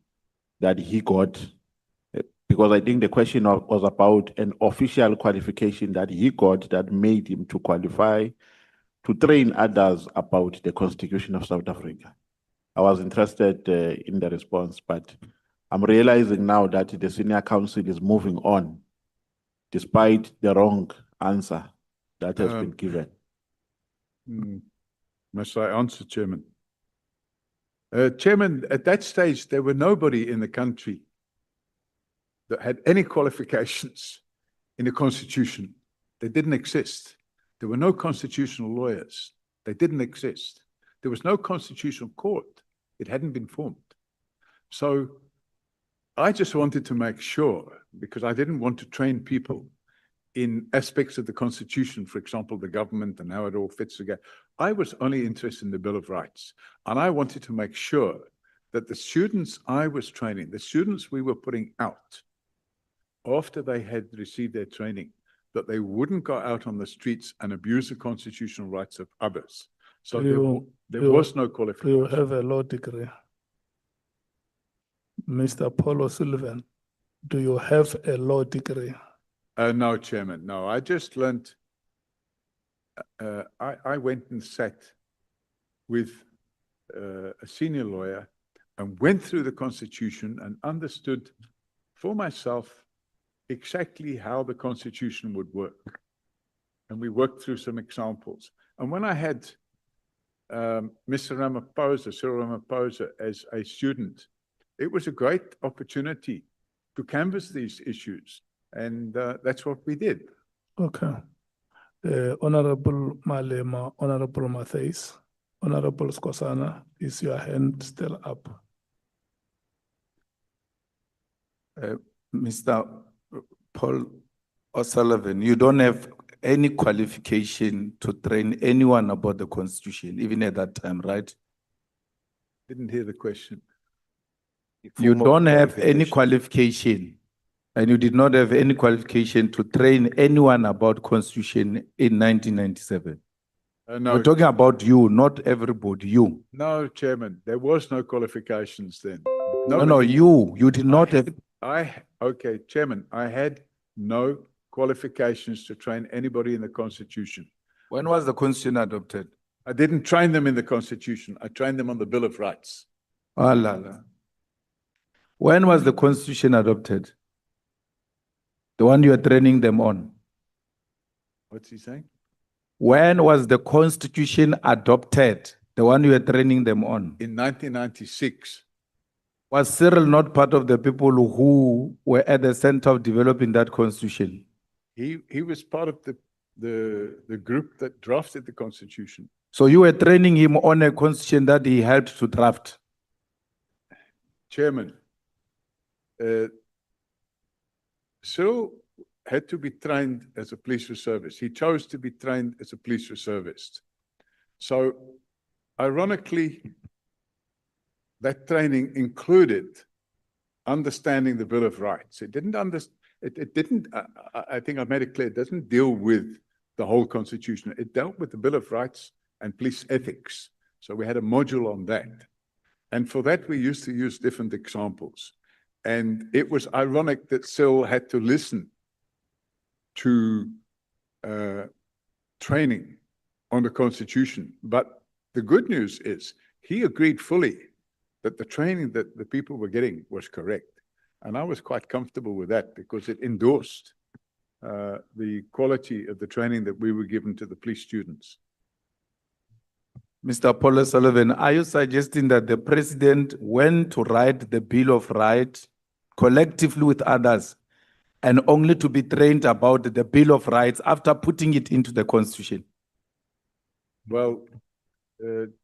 that he got? Because I think the question was about an official qualification that he got that made him to qualify to train others about the Constitution of South Africa. I was interested in the response, but I'm realizing now that the senior counsel is moving on despite the wrong answer that has been given. Must I answer, Chairman? Chairman, at that stage, there were nobody in the country that had any qualifications in the Constitution. They didn't exist. There were no constitutional lawyers. They didn't exist. There was no constitutional court. It hadn't been formed. So I just wanted to make sure, because I didn't want to train people in aspects of the Constitution, for example, the government and how it all fits together. I was only interested in the Bill of Rights. And I wanted to make sure that the students I was training, the students we were putting out, after they had received their training, that they wouldn't go out on the streets and abuse the constitutional rights of others. So there was no qualification. Do you have a law degree? Mr. Paul O'Sullivan, do you have a law degree? No, Chairman, no. I just learned, I went and sat with a senior lawyer and went through the Constitution and understood for myself exactly how the Constitution would work. And we worked through some examples. And when I had Mr. Ramaphosa, Cyril Ramaphosa, as a student, it was a great opportunity to canvass these issues. And that's what we did. Okay. Honorable Malema, Honorable Matthys, Honorable Skosana, is your hand still up? Mr. Paul O'Sullivan, you don't have any qualification to train anyone about the Constitution, even at that time, right? Didn't hear the question. You don't have any qualification, and you did not have any qualification to train anyone about Constitution in 1997. No, We're talking about you, not everybody, you. no, Chairman, there was no qualifications then. No, you did not have. Okay, Chairman, I had no qualifications to train anybody in the Constitution. When was the Constitution adopted? I didn't train them in the Constitution. I trained them on the Bill of Rights. Oh, la, la. When was the Constitution adopted? The one you are training them on. What's he saying? When was the Constitution adopted? The one you are training them on. In 1996. Was Cyril not part of the people who were at the center of developing that Constitution? He was part of the group that drafted the Constitution. So you were training him on a Constitution that he helped to draft? Chairman, Cyril had to be trained as a police reservist. He chose to be trained as a police reservist. So, ironically, that training included understanding the Bill of Rights. It didn't I think I've made it clear, it doesn't deal with the whole Constitution. It dealt with the Bill of Rights and police ethics. So we had a module on that. And for that, we used to use different examples. And it was ironic that Cyril had to listen to training on the Constitution. But the good news is he agreed fully that the training that the people were getting was correct. And I was quite comfortable with that because it endorsed the quality of the training that we were given to the police students. Mr. Paul O'Sullivan, are you suggesting that the president went to write the Bill of Rights collectively with others and only to be trained about the Bill of Rights after putting it into the Constitution? Well,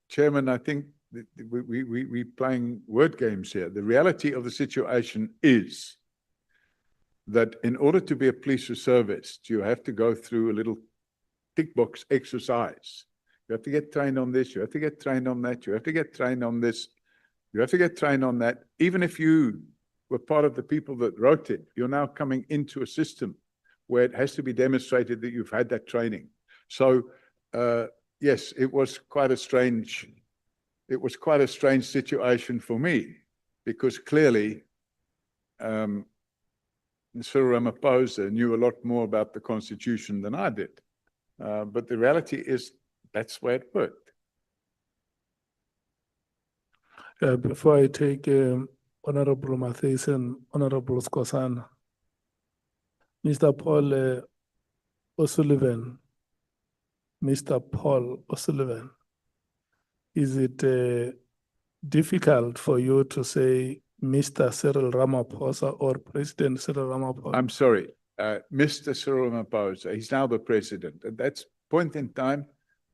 Chairman, I think we're playing word games here. The reality of the situation is that in order to be a police reservist, you have to go through a little tick box exercise. You have to get trained on this, you have to get trained on that, you have to get trained on this, you have to get trained on that. Even if you were part of the people that wrote it, you're now coming into a system where it has to be demonstrated that you've had that training. So, yes, it was quite a strange situation for me, because clearly Cyril Ramaphosa knew a lot more about the Constitution than I did. But the reality is that's where it worked. Before I take Honorable Matthys and Honorable Skosana, Mr. Paul O'Sullivan, Mr. Paul O'Sullivan, is it difficult for you to say Mr. Cyril Ramaphosa or President Cyril Ramaphosa? I'm sorry, Mr. Cyril Ramaphosa, he's now the president. At that point in time,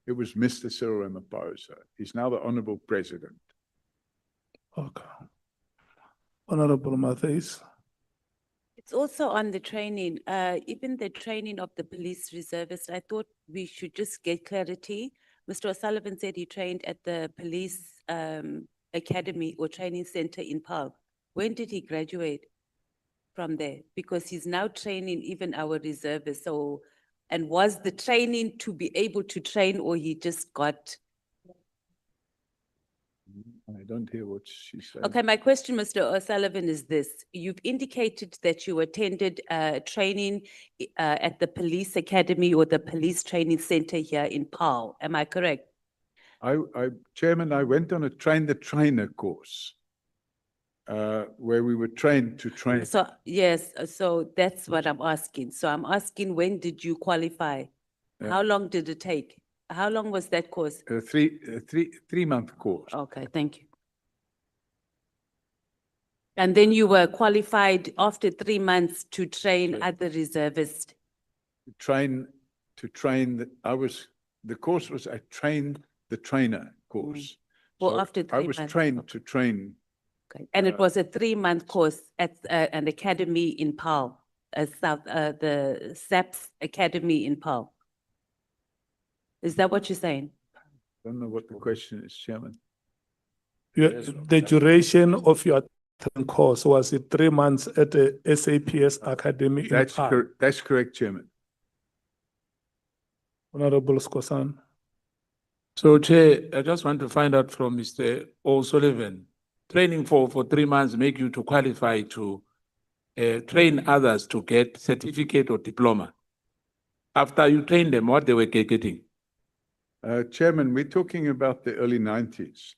it was Mr. Cyril Ramaphosa. He's now the honorable president. Okay. Honorable Mathis. It's also on the training, even the training of the police reservists. I thought we should just get clarity. Mr. O'Sullivan said he trained at the police academy or training center in Paarl. When did he graduate from there? Because he's now training even our reservists. So, and was the training to be able to train, or he just got? I don't hear what she's saying. Okay, my question, Mr. O'Sullivan, is this. You've indicated that you attended training at the police academy or the police training center here in Paarl. Am I correct? Chairman, I went on a train the trainer course where we were trained to train. So, yes, so that's what I'm asking. So I'm asking, when did you qualify? How long did it take? How long was that course? A three-month course. Okay, thank you. And then you were qualified after 3 months to train other reservists. The course was a train the trainer course. Well, So after I 3 was months. trained to train. Okay. And it was a 3-month course at an academy in Paarl, the SAPS Academy in Paarl. Is that what you're saying? Don't know what the question is, Chairman. The duration of your course, was it 3 months at the SAPS Academy in That's Paarl? correct. That's correct, Chairman. Honorable Skosan. So, Chair, I just want to find out from Mr. O'Sullivan, training for 3 months make you to qualify to train others to get certificate or diploma. After you train them, what they were getting? Chairman, we're talking about the early 90s.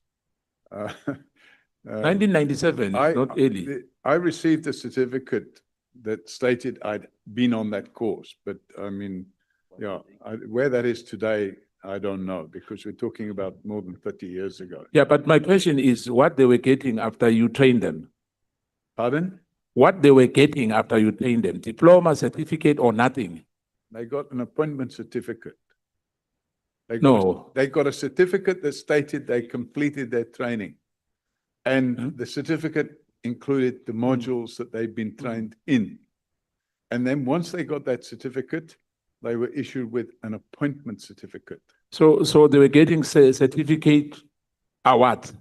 1997, not early. I received a certificate that stated I'd been on that course, but I mean, yeah, where that is today, I don't know, because we're talking about more than 30 years ago. Yeah, but my question is what they were getting after you trained them? Pardon? What they were getting after you trained them? Diploma, certificate, or nothing? They got an appointment certificate. No. They got a certificate that stated they completed their training. And the certificate included the modules that they've been trained in. And then once they got that certificate, they were issued with an appointment certificate. So they were getting certificate what?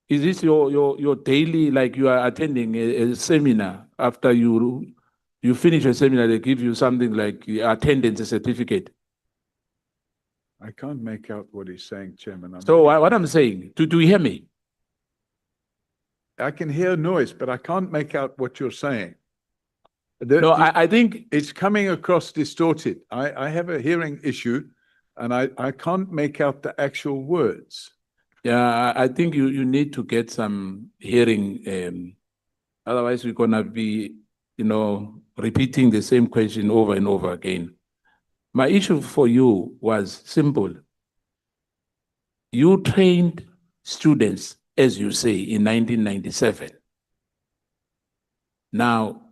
Is this your daily, like you are attending a seminar after you finish a seminar, they give you something like attendance certificate? I can't make out what he's saying, Chairman. So what I'm saying, do you hear me? I can hear noise, but I can't make out what you're saying. No, I think it's coming across distorted. I have a hearing issue and I can't make out the actual words. Yeah, I think you need to get some hearing. Otherwise, we're going to be, repeating the same question over and over again. My issue for you was simple. You trained students, as you say, in 1997. Now,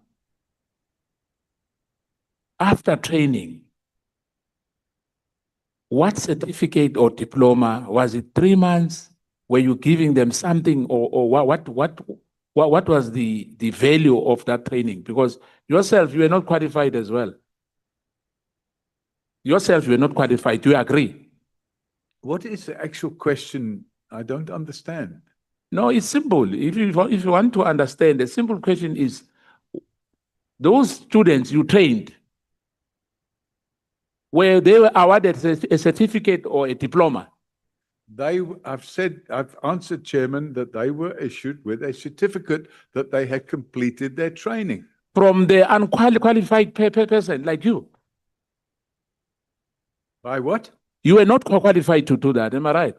after training, what certificate or diploma, was it 3 months? Were you giving them something, or what was the value of that training? Because yourself, you were not qualified as well. Yourself, you were not qualified. Do you agree? What is the actual question? I don't understand. No, it's simple. If you want to understand, the simple question is, those students you trained, where they were awarded a certificate or a diploma? I've answered, Chairman, that they were issued with a certificate that they had completed their training. From the unqualified person like you? By what? You were not qualified to do that, am I right?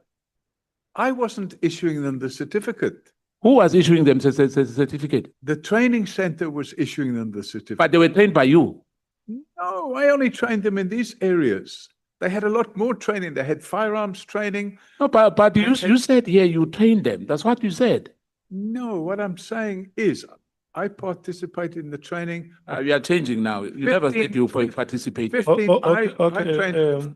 I wasn't issuing them the certificate. Who was issuing them the certificate? The training center was issuing them the certificate. But they were trained by you? No, I only trained them in these areas. They had a lot more training. They had firearms training. No, but you said here you trained them. That's what you said. No, what I'm saying is I participated in the training. We are changing now. You never said 15 you participate. 15, I trained.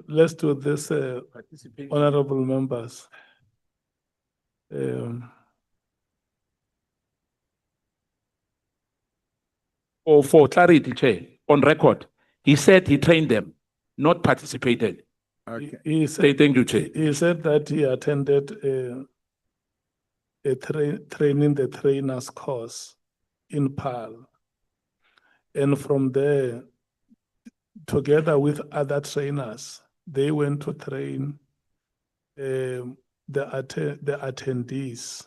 Let's do this, Participate. honorable members. For clarity, Chair, on record, he said he trained them, not participated. Okay. He Say said, thank you, Chair. he said that he attended training the trainers course in PAL. And from there, together with other trainers, they went to train the attendees.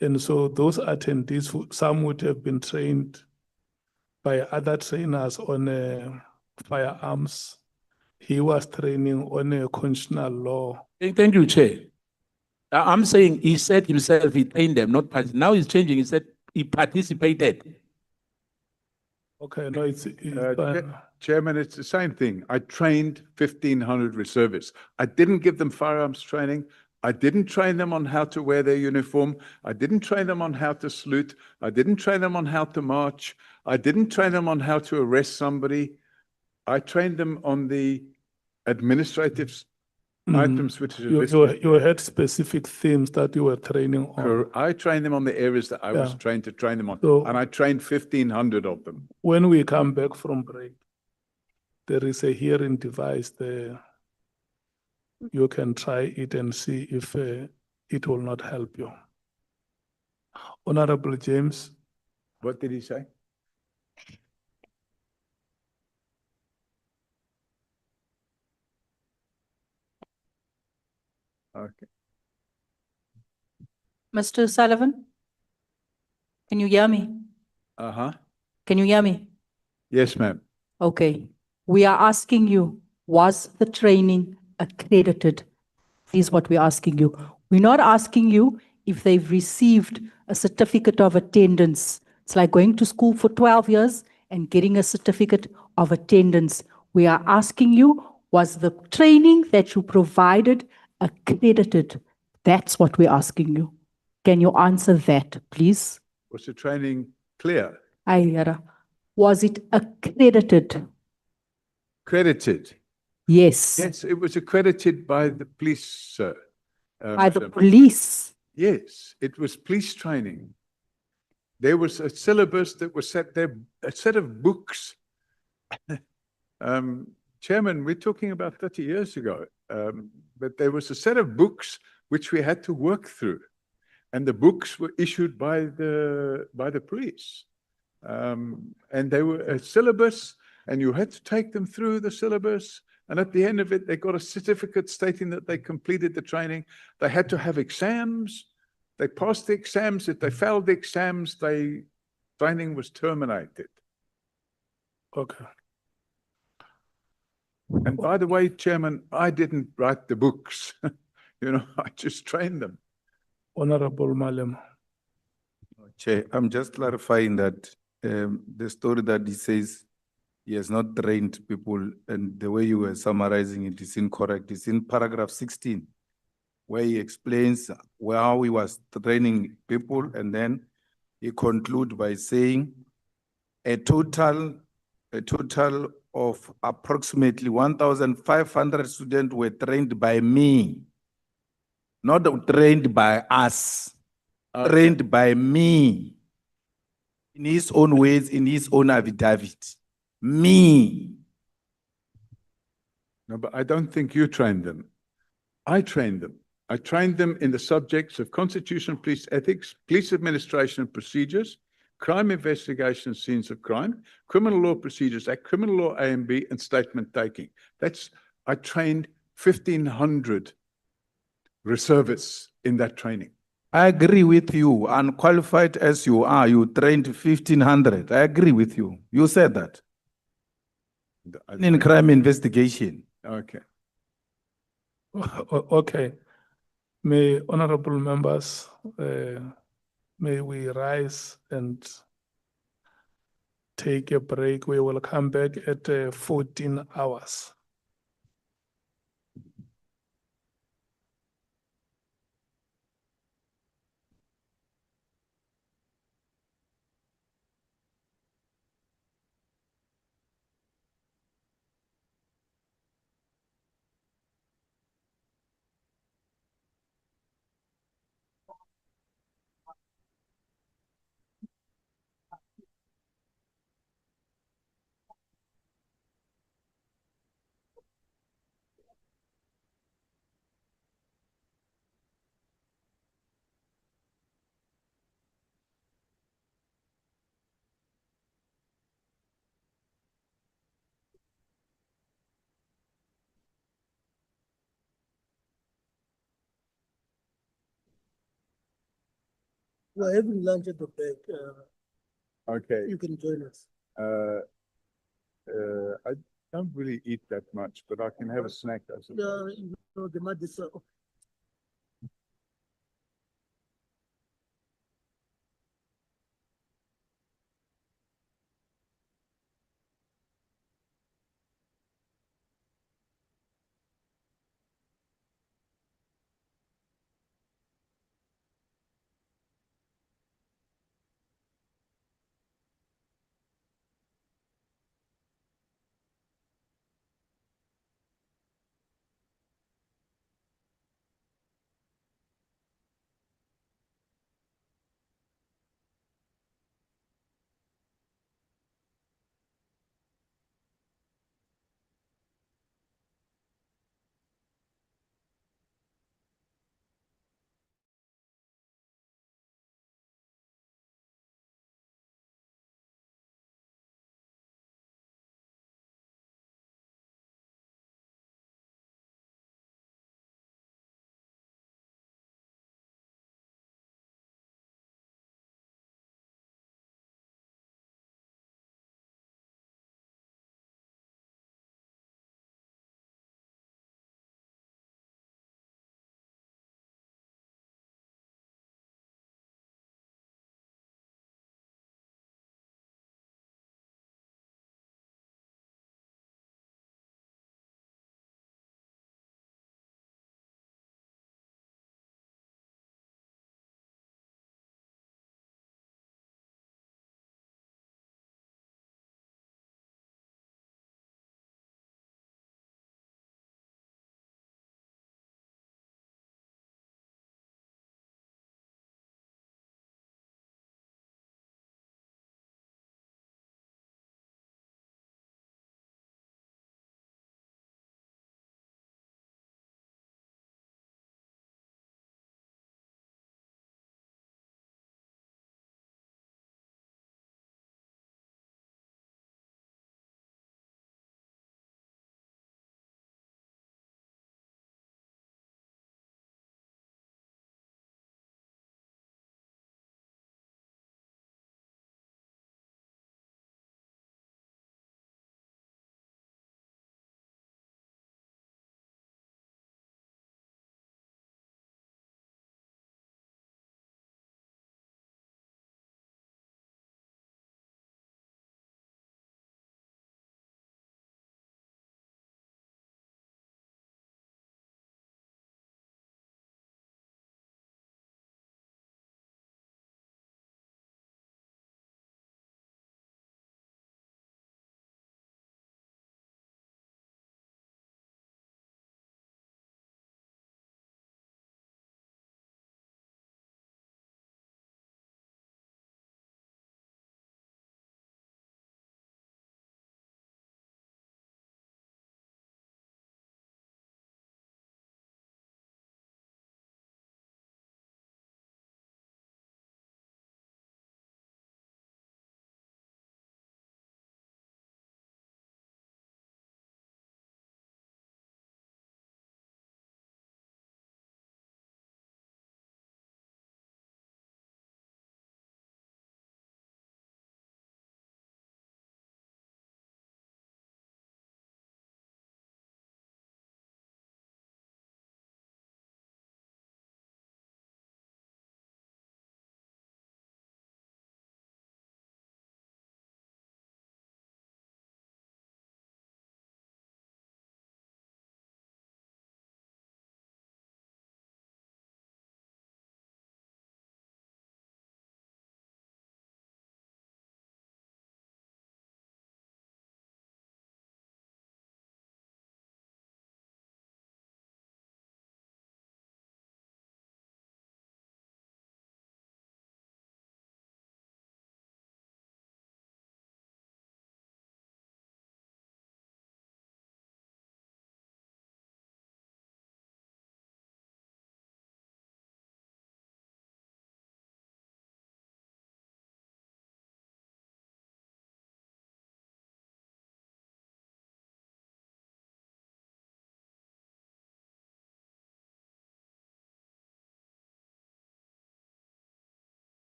And so those attendees, some would have been trained by other trainers on firearms. He was training on a constitutional law. Thank you, Chair. I'm saying he said himself he trained them, not participated. Now he's changing. He said he participated. Okay, no, it's fine. Chairman, it's the same thing. I trained 1,500 reservists. I didn't give them firearms training. I didn't train them on how to wear their uniform. I didn't train them on how to salute. I didn't train them on how to march. I didn't train them on how to arrest somebody. I trained them on the administrative items, which is You had specific themes that you were training on. I trained them on the areas that I was Yeah. trained to train them on, So- and I trained 1,500 of them. When we come back from break, there is a hearing device there. You can try it and see if it will not help you. Honorable James, What did he say? Okay. Mr. Sullivan? Can you hear me? Uh-huh. Can you hear me? Yes, ma'am. Okay. We are asking you, was the training accredited? Is what we're asking you. We're not asking you if they've received a certificate of attendance. It's like going to school for 12 years and getting a certificate of attendance. We are asking you, was the training that you provided accredited? That's what we're asking you. Can you answer that, please? Was the training clear? Ayara, was it accredited? Credited? Yes. Yes, it was accredited by the police, sir. By the Madam. police? Yes, it was police training. There was a syllabus that was set there, a set of books. Chairman, we're talking about 30 years ago, but there was a set of books which we had to work through. And the books were issued by the police. And they were a syllabus, and you had to take them through the syllabus. And at the end of it, they got a certificate stating that they completed the training. They had to have exams. They passed the exams. If they failed the exams, training was terminated. okay. And by the way, Chairman, I didn't write the books. I just trained them. Honorable Malem. Chair, I'm just clarifying that the story that he says he has not trained people and the way you were summarizing it is incorrect. It's in paragraph 16, where he explains how he was training people, and then he concludes by saying a total of approximately 1,500 students were trained by me, not trained by us. Trained by me, in his own words, in his own affidavit. Me. No, but I don't think you trained them. I trained them. I trained them in the subjects of constitutional police ethics, police administration and procedures, crime investigation, scenes of crime, criminal law procedures act, criminal law A and B, and statement taking. I trained 1,500 reservists in that training. I agree with you. Unqualified as you are, you trained 1,500. I agree with you. You said that. In crime investigation. Okay. Okay. May honorable members, may we rise and take a break. We will come back at 14 hours. We're having lunch at the back. Okay. You can join us. I don't really eat that much, but I can have a snack. I suppose. Yeah, you know, the mud is,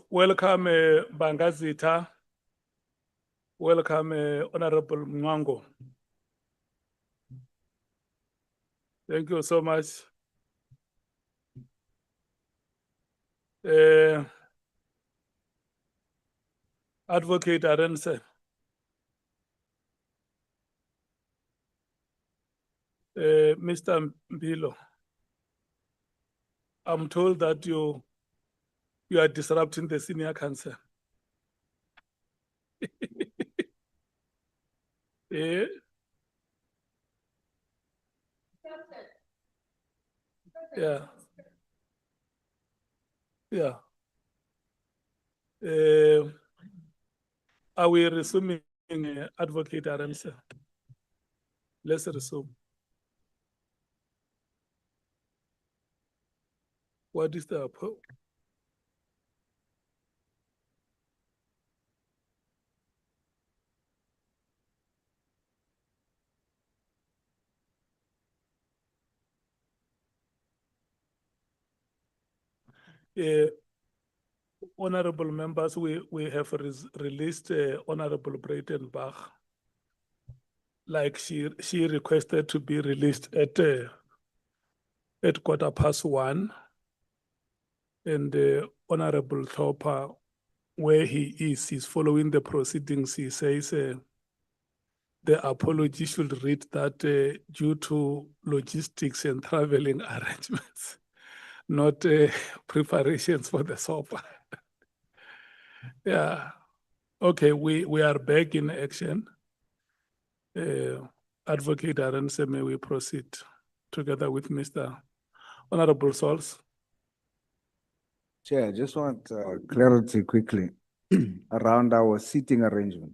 Welcome, Bangazita. Welcome, Honorable Mwango. Thank you so much. Advocate Arense. Mr. Mpilo, I'm told that you are disrupting the senior council. Yeah. Yeah. Yeah. Are we resuming Advocate Arense? Let's resume. What is the honorable members, we have released Honorable Breitenbach, like she requested to be released at 1:15, and Honorable Thopa, where he's following the proceedings, he says the apology should read that due to logistics and traveling arrangements, not preparations for the SOPA. Yeah. Okay, we are back in action. Advocate Arense, may we proceed together with Mr. Honorable Sols? Chair, I just want clarity quickly around our seating arrangement.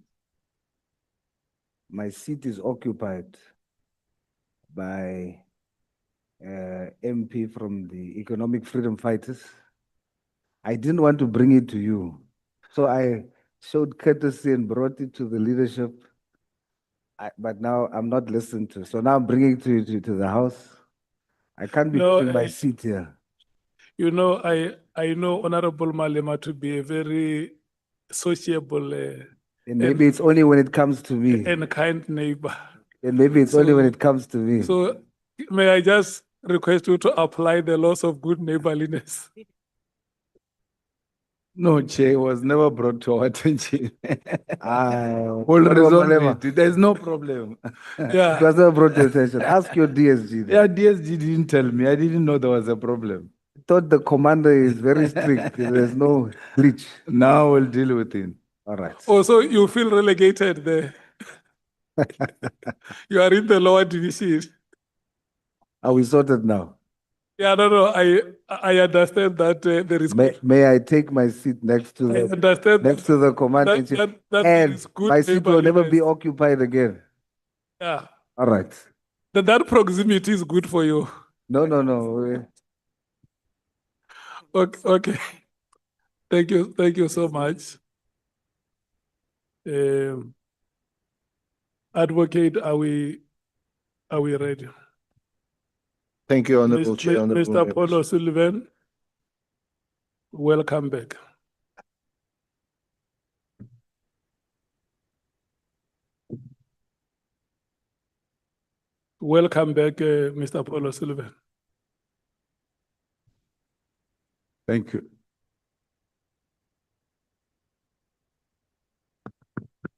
My seat is occupied by MP from the Economic Freedom Fighters. I didn't want to bring it to you, so I showed courtesy and brought it to the leadership. But now I'm not listened to, so now I'm bringing it to the House. I can't be putting my seat here. You know, I know Honorable Malema to be a very sociable And maybe it's only when it comes to me. and kind neighbor. And maybe it's only when it comes to me. So may I just request you to apply the laws of good neighborliness? No, Chair, it was never brought to our attention. We'll resolve it. There's no problem. Yeah. It was never brought to attention. Ask your DSG. then. Yeah, DSG didn't tell me. I didn't know there was a problem. Thought the commander is very strict. There's no glitch. Now we'll deal with it. All right. Also, you feel relegated there. You are in the lower division. Are we sorted now? Yeah, no, I understand that there is. May I take my seat next to I the understand next to the commander in chief? that there And is good my seat will never be neighborliness. occupied again. Yeah, All right. that proximity is good for you. No. Okay. Thank you so much. Advocate, are we ready? Thank you, Honorable Chair. Honorable Mr. members. Paul O'Sullivan, welcome back. Welcome back, Mr. Paul O'Sullivan. Thank you.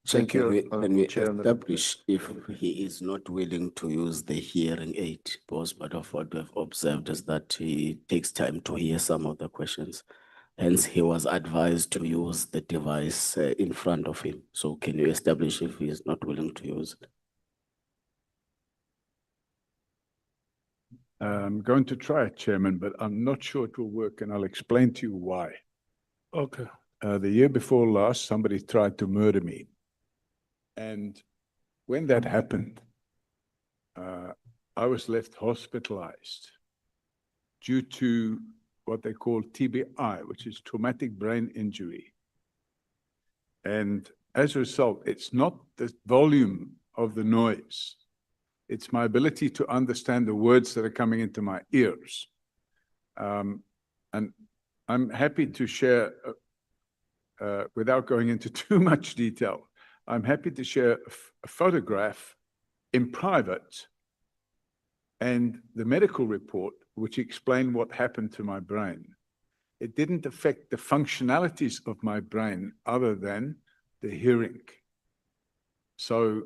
Thank you, Can we Chair, Honorable establish if he is not willing to use the hearing aid? Because part of what we've observed is that he takes time to hear some of the questions. Hence, he was advised to use the device in front of him. So can you establish if he is not willing to use it? I'm going to try it, Chairman, but I'm not sure it will work, and I'll explain to you why. Okay. The year before last, somebody tried to murder me. And when that happened, I was left hospitalized due to what they call TBI, which is traumatic brain injury. And as a result, it's not the volume of the noise. It's my ability to understand the words that are coming into my ears. And I'm happy to share without going into too much detail, I'm happy to share a photograph in private and the medical report, which explained what happened to my brain. It didn't affect the functionalities of my brain other than the hearing. So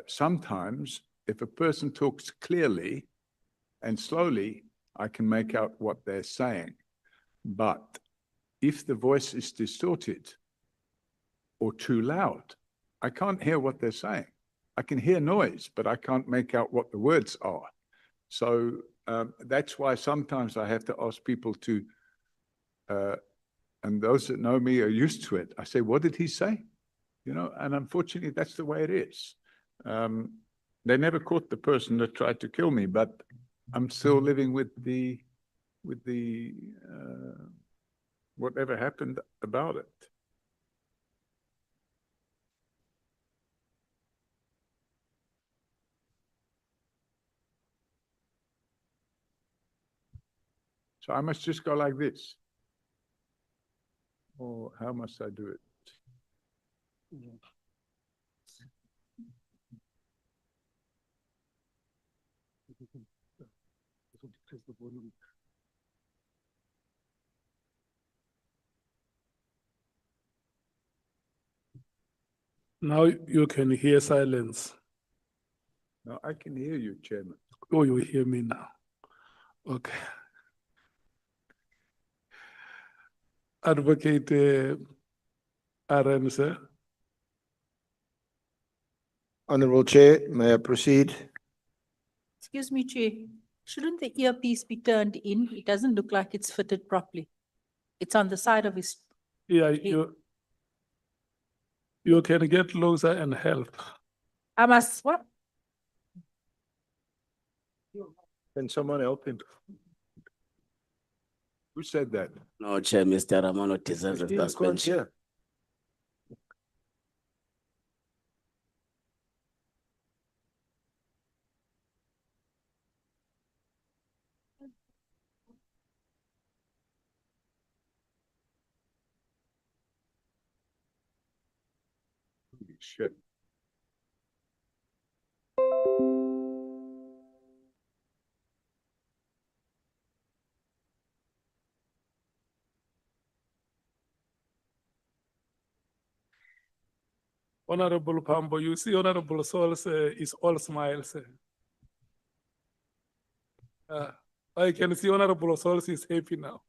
sometimes if a person talks clearly and slowly, I can make out what they're saying. But if the voice is distorted or too loud, I can't hear what they're saying. I can hear noise, but I can't make out what the words are. So that's why sometimes I have to ask people to, and those that know me are used to it. I say, what did he say? You know, and unfortunately, that's the way it is. They never caught the person that tried to kill me, but I'm still living with the whatever happened about it. So I must just go like this. Or how must I do it? Now you can hear silence. No, I can hear you, Chairman. Oh, you hear me now. Okay. Advocate Aaron, sir. Honorable Chair, may I proceed? Excuse me, Chair. Shouldn't the earpiece be turned in? It doesn't look like it's fitted properly. It's on the side of his. Yeah, you can get closer and help. I must, what? Can someone help him? Who said that? No, Chair, Mr. Ramano deserves a Still can't suspension. hear. Holy shit. Honorable Pambo, you see Honorable Souls is all smiles. I can see Honorable Souls is happy now.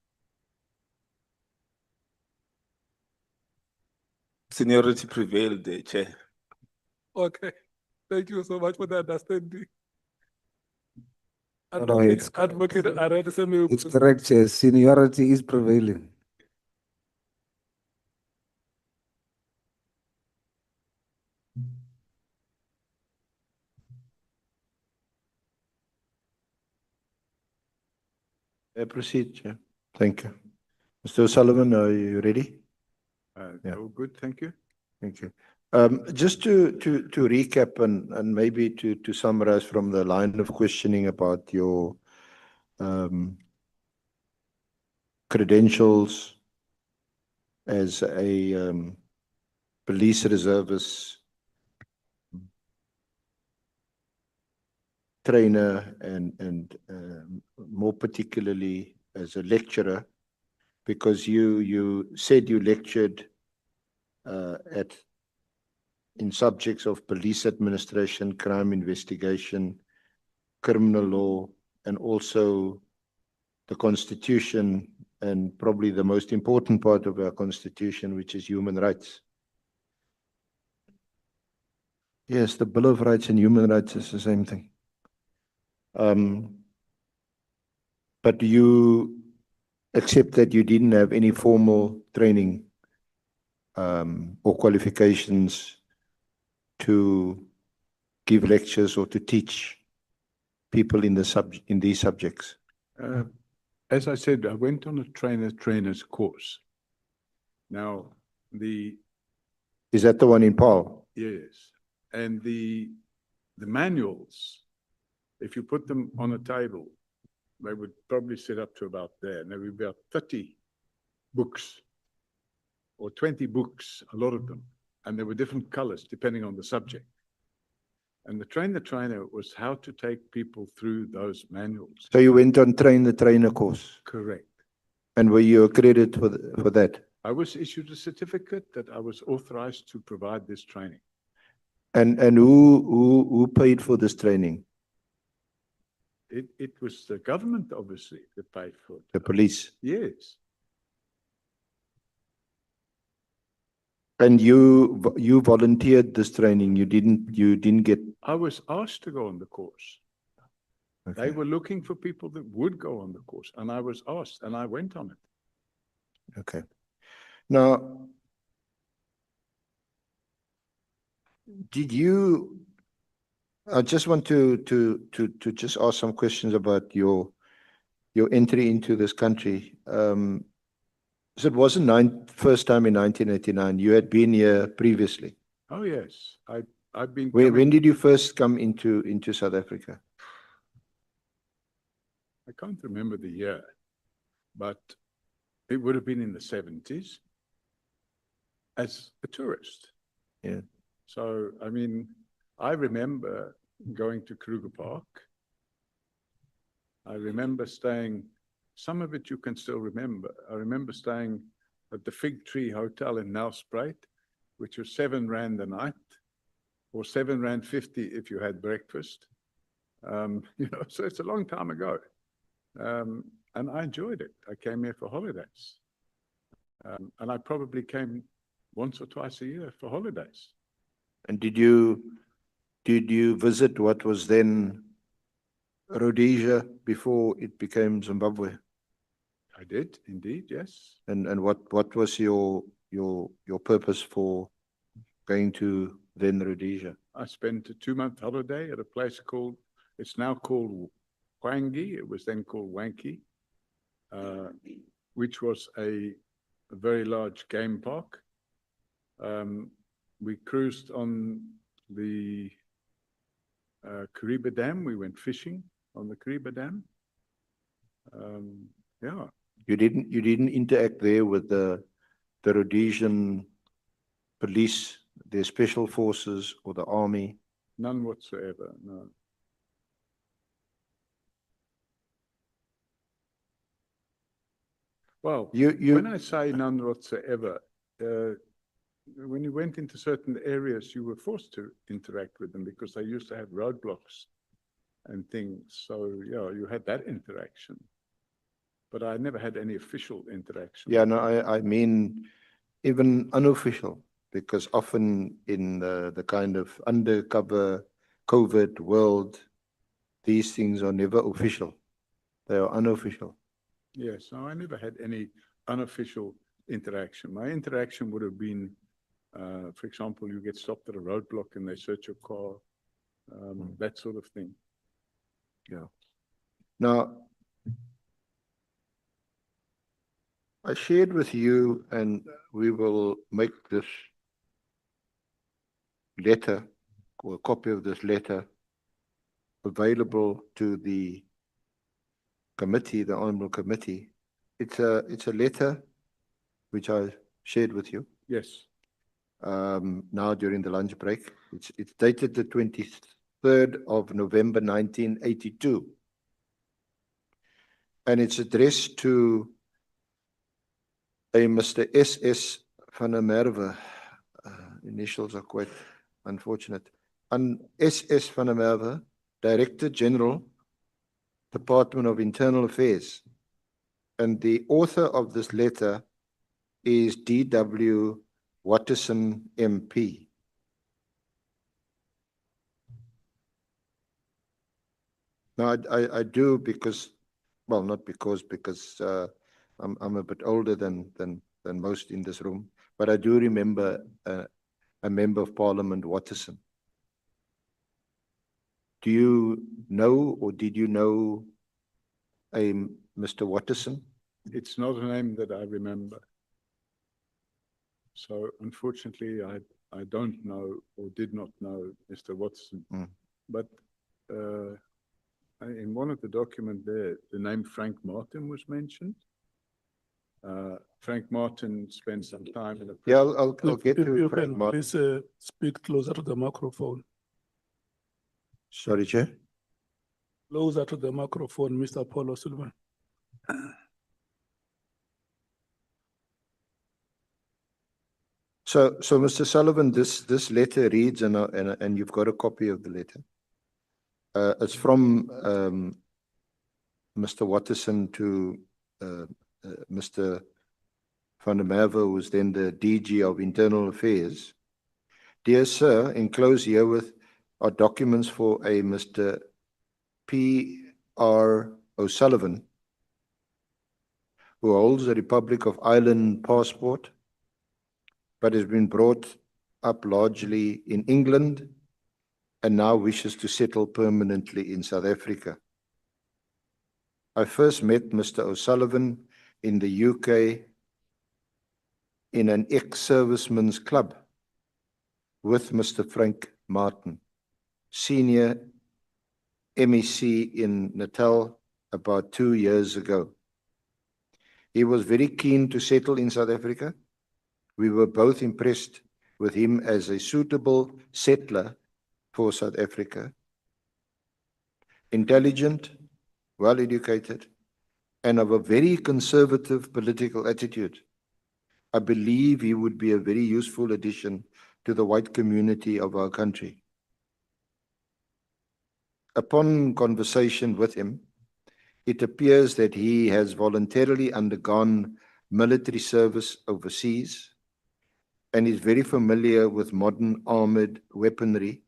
Seniority prevailed, Chair. Okay, thank you so much for the understanding. No, it's Advocate Aaron, sir, may we It's proceed? correct, Chair. Seniority is prevailing. May I proceed, Chair? Thank you. Mr. O'Sullivan, are you ready? Yeah. Oh, good, thank you. Thank you. Just to recap and maybe to summarize from the line of questioning about your credentials as a police reservist trainer and more particularly as a lecturer, because you said you lectured in subjects of police administration, crime investigation, criminal law, and also the Constitution, and probably the most important part of our Constitution, which is human rights. Yes, the Bill of Rights and human rights is the same thing. But you accept that you didn't have any formal training or qualifications to give lectures or to teach people in these subjects. As I said, I went on a trainer's course. Now, Is that the one in Paul? yes, and the manuals, if you put them on a table, they would probably sit up to about there, and there would be about 30 books or 20 books, a lot of them, and there were different colors depending on the subject. And the train the trainer was how to take people through those manuals. So you went on train the trainer course, Correct. and were you accredited for that? I was issued a certificate that I was authorized to provide this training. And who paid for this training? It was the government, obviously, that paid for it. The police. Yes. And you volunteered this training. You didn't get. I was asked to go on the course. Okay. They were looking for people that would go on the course, and I was asked, and I went on it. Okay. Now, I just want to just ask some questions about your entry into this country. So it wasn't first time in 1989. You had been here previously. Oh, yes. I've been When did you first come into South Africa? I can't remember the year, but it would have been in the 70s as a tourist. Yeah. So, I mean, I remember going to Kruger Park. I remember staying, some of it you can still remember. I remember staying at the Fig Tree Hotel in Nelspruit, which was 7 Rand a night, or 7 Rand 50 if you had breakfast. So it's a long time ago. And I enjoyed it. I came here for holidays. And I probably came once or twice a year for holidays. And did you visit what was then Rhodesia before it became Zimbabwe? I did, indeed, yes. And what was your purpose for going to then Rhodesia? I spent a 2-month holiday at a place called, it's now called Kwangi. It was then called Wankie, which was a very large game park. We cruised on the Kariba Dam. We went fishing on the Kariba Dam. Yeah. You didn't interact there with the Rhodesian police, their special forces, or the army? None whatsoever, no. Well, when I say none whatsoever, when you went into certain areas, you were forced to interact with them because they used to have roadblocks and things. So, yeah, you had that interaction. But I never had any official interaction. Yeah, no, I mean even unofficial, because often in the kind of undercover COVID world, these things are never official. They are unofficial. Yes, no, I never had any unofficial interaction. My interaction would have been, for example, you get stopped at a roadblock and they search your car, that sort of thing. Yeah. Now, I shared with you, and we will make this letter, or a copy of this letter, available to the committee, the Honorable Committee. It's a letter which I shared with you. Yes. Now during the lunch break. It's dated the 23rd of November 1982. And it's addressed to a Mr. S.S. van der Merwe. Initials are quite unfortunate. And S.S. van der Merwe, Director General, Department of Internal Affairs. And the author of this letter is D.W. Watterson, MP. Now, I do because, well, not because I'm a bit older than most in this room, but I do remember a member of Parliament, Watterson. Do you know, or did you know a Mr. Watterson? It's not a name that I remember. So unfortunately, I don't know or did not know Mr. Watson. But in one of the documents there, the name Frank Martin was mentioned. Frank Martin spent some time in the. Yeah, I'll get If to you Frank can Martin. please speak closer to the microphone. Sorry, Chair. Closer to the microphone, Mr. Paul O'Sullivan. So, Mr. Sullivan, this letter reads, and you've got a copy of the letter. It's from Mr. Watterson to Mr. Van der Merwe, who was then the DG of Internal Affairs. Dear Sir, enclosed herewith are documents for a Mr. P.R. O'Sullivan, who holds a Republic of Ireland passport, but has been brought up largely in England and now wishes to settle permanently in South Africa. I first met Mr. O'Sullivan in the UK in an ex-servicemen's club with Mr. Frank Martin, senior MEC in Natal, about 2 years ago. He was very keen to settle in South Africa. We were both impressed with him as a suitable settler for South Africa. Intelligent, well-educated, and of a very conservative political attitude. I believe he would be a very useful addition to the white community of our country. Upon conversation with him, it appears that he has voluntarily undergone military service overseas and is very familiar with modern armored weaponry.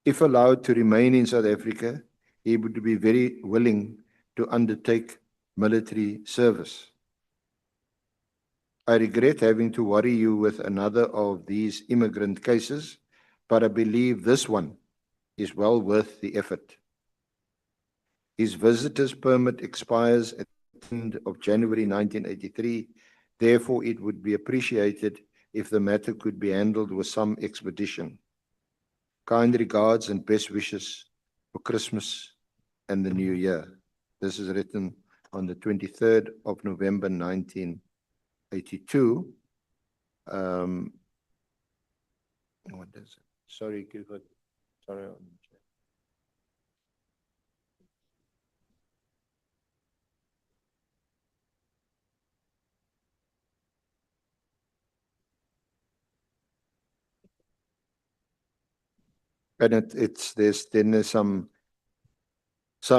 If allowed to remain in South Africa, he would be very willing to undertake military service. I regret having to worry you with another of these immigrant cases, but I believe this one is well worth the effort. His visitor's permit expires at the end of January 1983. Therefore, it would be appreciated if the matter could be handled with some expedition. Kind regards and best wishes for Christmas and the New Year. This is written on the 23rd of November 1982. What is it? Sorry, Gilbert. Sorry. And there's some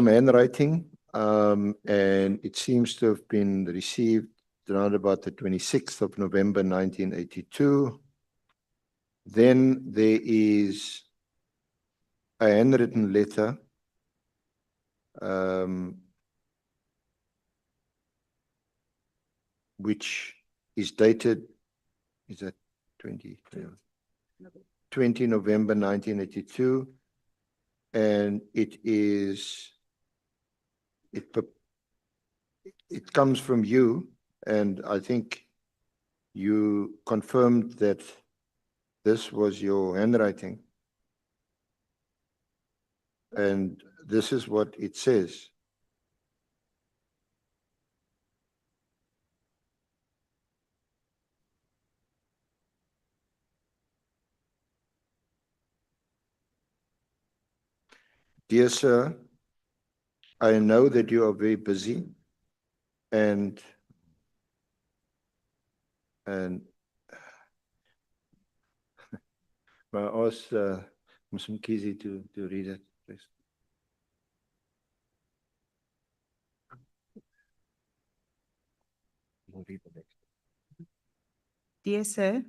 handwriting, and it seems to have been received around about the 26th of November 1982. Then there is a handwritten letter which is dated, is that 20 November 1982, and it comes from you, and I think you confirmed that this was your handwriting, and this is what it says. Dear Sir, I know that you are very busy and may I ask Ms. Mkhwanazi to read it, please. We'll read the next. Dear Sir,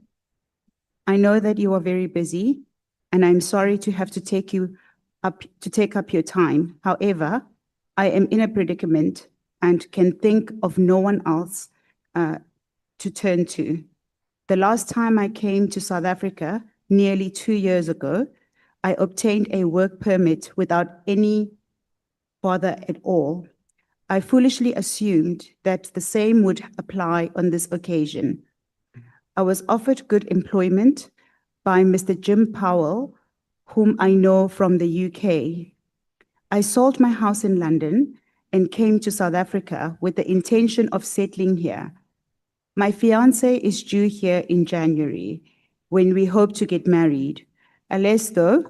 I know that you are very busy, and I'm sorry to have to take up your time. However, I am in a predicament and can think of no one else to turn to. The last time I came to South Africa, nearly 2 years ago, I obtained a work permit without any bother at all. I foolishly assumed that the same would apply on this occasion. I was offered good employment by Mr. Jim Powell, whom I know from the UK. I sold my house in London and came to South Africa with the intention of settling here. My fiance is due here in January, when we hope to get married. Alas though,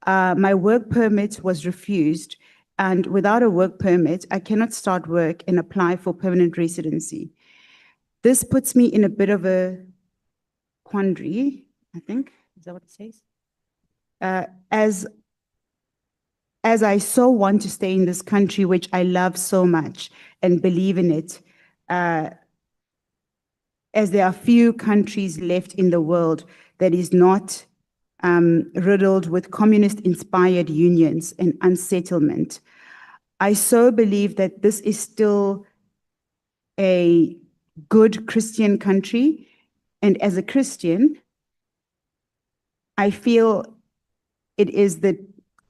my work permit was refused, and without a work permit, I cannot start work and apply for permanent residency. This puts me in a bit of a quandary, I think. Is that what it says? As I so want to stay in this country, which I love so much and believe in it, as there are few countries left in the world that is not riddled with communist-inspired unions and unsettlement. I so believe that this is still a good Christian country, and as a Christian, I feel it is the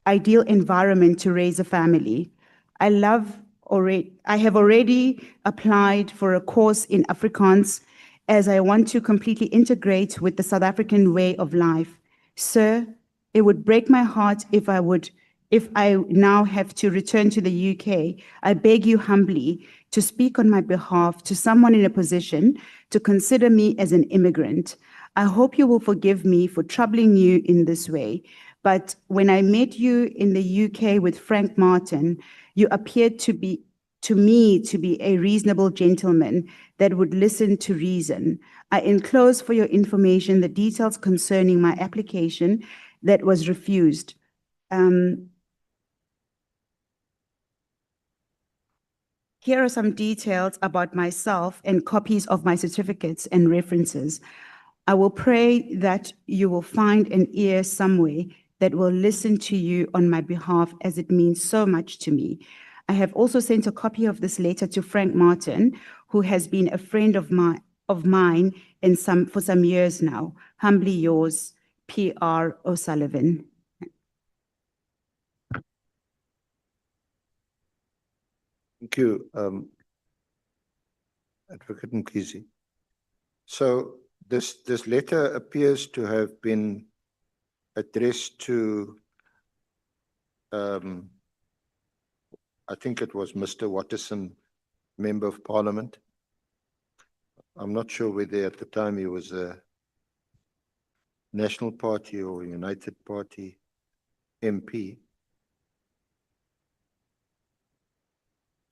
ideal environment to raise a family. I have already applied for a course in Afrikaans as I want to completely integrate with the South African way of life. Sir, it would break my heart if I now have to return to the UK. I beg you humbly to speak on my behalf to someone in a position to consider me as an immigrant. I hope you will forgive me for troubling you in this way. But when I met you in the UK with Frank Martin, you appeared to me to be a reasonable gentleman that would listen to reason. I enclose for your information the details concerning my application that was refused. Here are some details about myself and copies of my certificates and references. I will pray that you will find an ear somewhere that will listen to you on my behalf, as it means so much to me. I have also sent a copy of this letter to Frank Martin, who has been a friend of mine for some years now. Humbly yours, P.R. O'Sullivan. Thank you, Advocate Mkhwanazi. So this letter appears to have been addressed to, I think it was Mr. Watterson, Member of Parliament. I'm not sure whether at the time he was a National Party or United Party MP.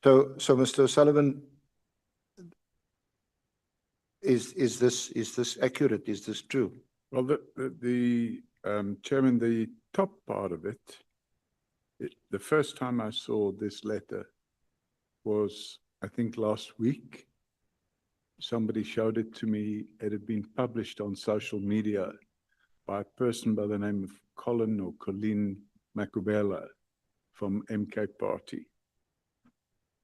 So Mr. O'Sullivan, is this accurate? Is this true? Well, Chairman, the top part of it, the first time I saw this letter was, I think, last week. Somebody showed it to me. It had been published on social media by a person by the name of Colin or Colleen Makubela from MK Party,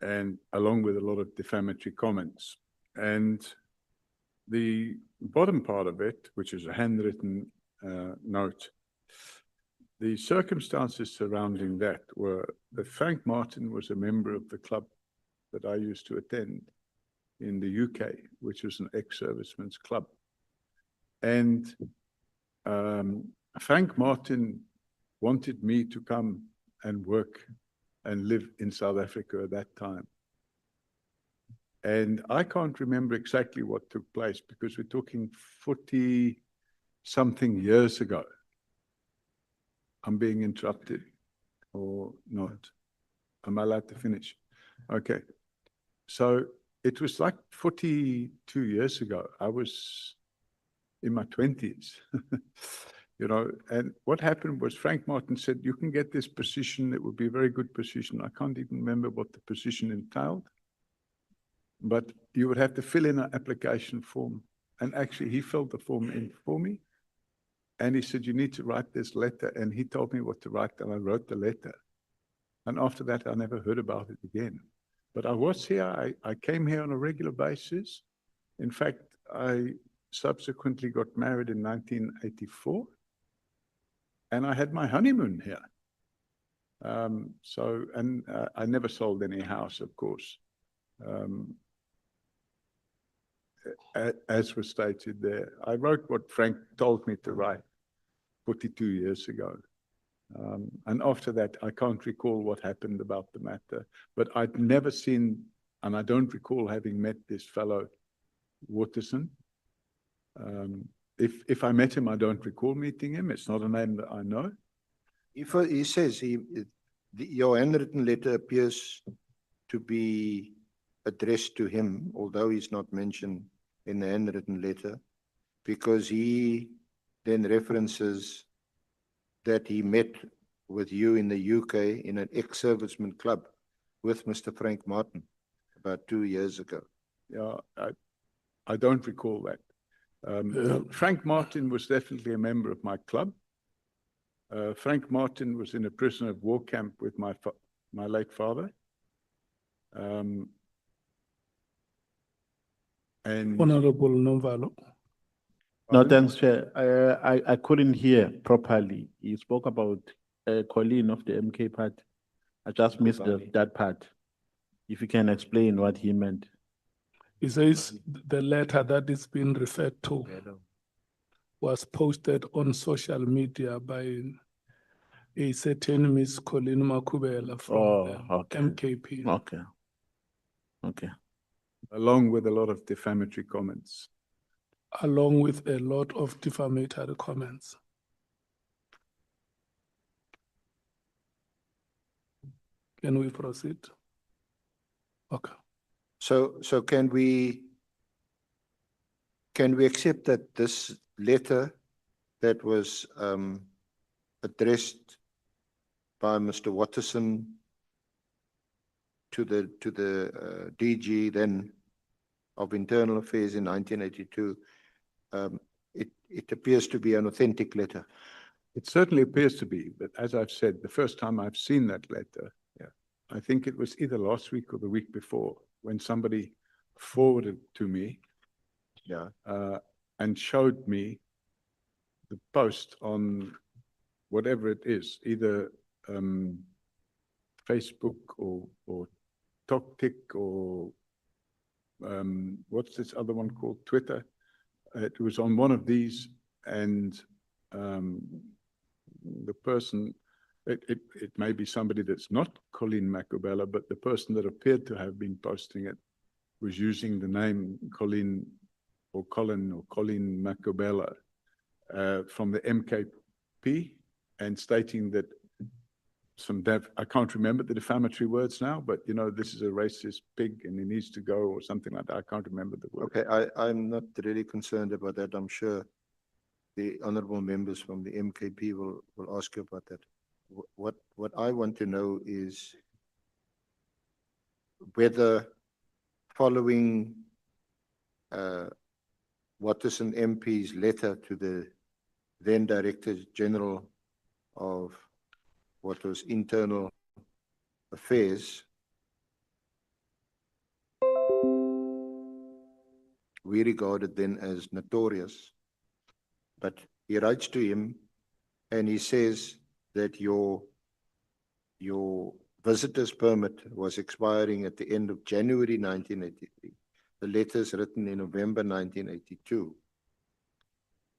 and along with a lot of defamatory comments. And the bottom part of it, which is a handwritten note, the circumstances surrounding that were that Frank Martin was a member of the club that I used to attend in the UK, which was an ex-servicemen's club. And Frank Martin wanted me to come and work and live in South Africa at that time. And I can't remember exactly what took place because we're talking 40-something years ago. I'm being interrupted or not? Am I allowed to finish? Okay. So it was like 42 years ago. I was in my 20s, you know, and what happened was Frank Martin said, you can get this position. It would be a very good position. I can't even remember what the position entailed, but you would have to fill in an application form. And actually he filled the form in for me. And he said, you need to write this letter. And he told me what to write, and I wrote the letter. And after that, I never heard about it again. But I was here. I came here on a regular basis. In fact, I subsequently got married in 1984. And I had my honeymoon here. I never sold any house, of course. As was stated there, I wrote what Frank told me to write 42 years ago. And after that, I can't recall what happened about the matter, but I'd never seen, and I don't recall having met this fellow Waterson. If I met him, I don't recall meeting him. It's not a name that I know. If he says your handwritten letter appears to be addressed to him, although he's not mentioned in the handwritten letter, because he then references that he met with you in the UK in an ex-serviceman club with Mr. Frank Martin about 2 years ago. Yeah, I don't recall that. Frank Martin was definitely a member of my club. Frank Martin was in a prisoner of war camp with my late father. And Honorable Novalo. No, Pardon? thanks, Chair. I couldn't hear properly. You spoke about Colleen of the MK party. I just missed that part. If you can explain what he meant. He says the letter that is being referred to was posted on social media by a certain Miss Colleen Makubela from the Okay. MKP. Okay. Okay. Along with a lot of defamatory comments. Along with a lot of defamatory comments. Can we proceed? Okay. So can we accept that this letter that was addressed by Mr. Watterson to the DG then of Internal Affairs in 1982, it appears to be an authentic letter? It certainly appears to be, but as I've said, the first time I've seen that letter, I think it was either last week or the week before, when somebody forwarded to me and showed me the post on whatever it is, either Facebook or TokTik or what's this other one called, Twitter. It was on one of these, and the person, it may be somebody that's not Colleen Makubela, but the person that appeared to have been posting it was using the name Colleen or Colin or Colleen Makubela from the MKP, and stating that I can't remember the defamatory words now, but you know, this is a racist pig and he needs to go or something like that. I can't remember the word. Okay, I'm not really concerned about that. I'm sure the honorable members from the MKP will ask you about that. What I want to know is whether following Watterson MP's letter to the then Director General of what was Internal Affairs, we regarded then as notorious, but he writes to him and he says that your visitor's permit was expiring at the end of January 1983. The letter is written in November 1982,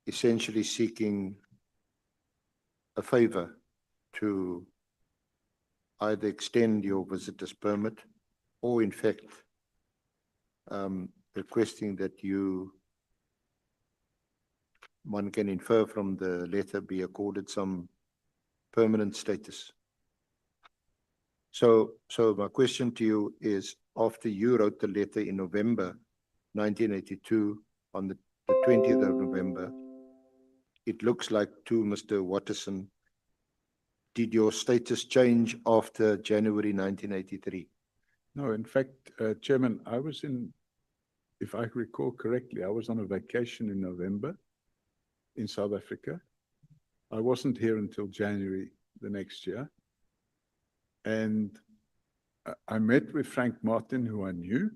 essentially seeking a favor to either extend your visitor's permit or in fact requesting that one can infer from the letter be accorded some permanent status. So my question to you is, after you wrote the letter in November 1982, on the 20th of November, it looks like to Mr. Watterson, did your status change after January 1983? No, in fact, Chairman, I was if I recall correctly, I was on a vacation in November in South Africa. I wasn't here until January the next year. And I met with Frank Martin, who I knew,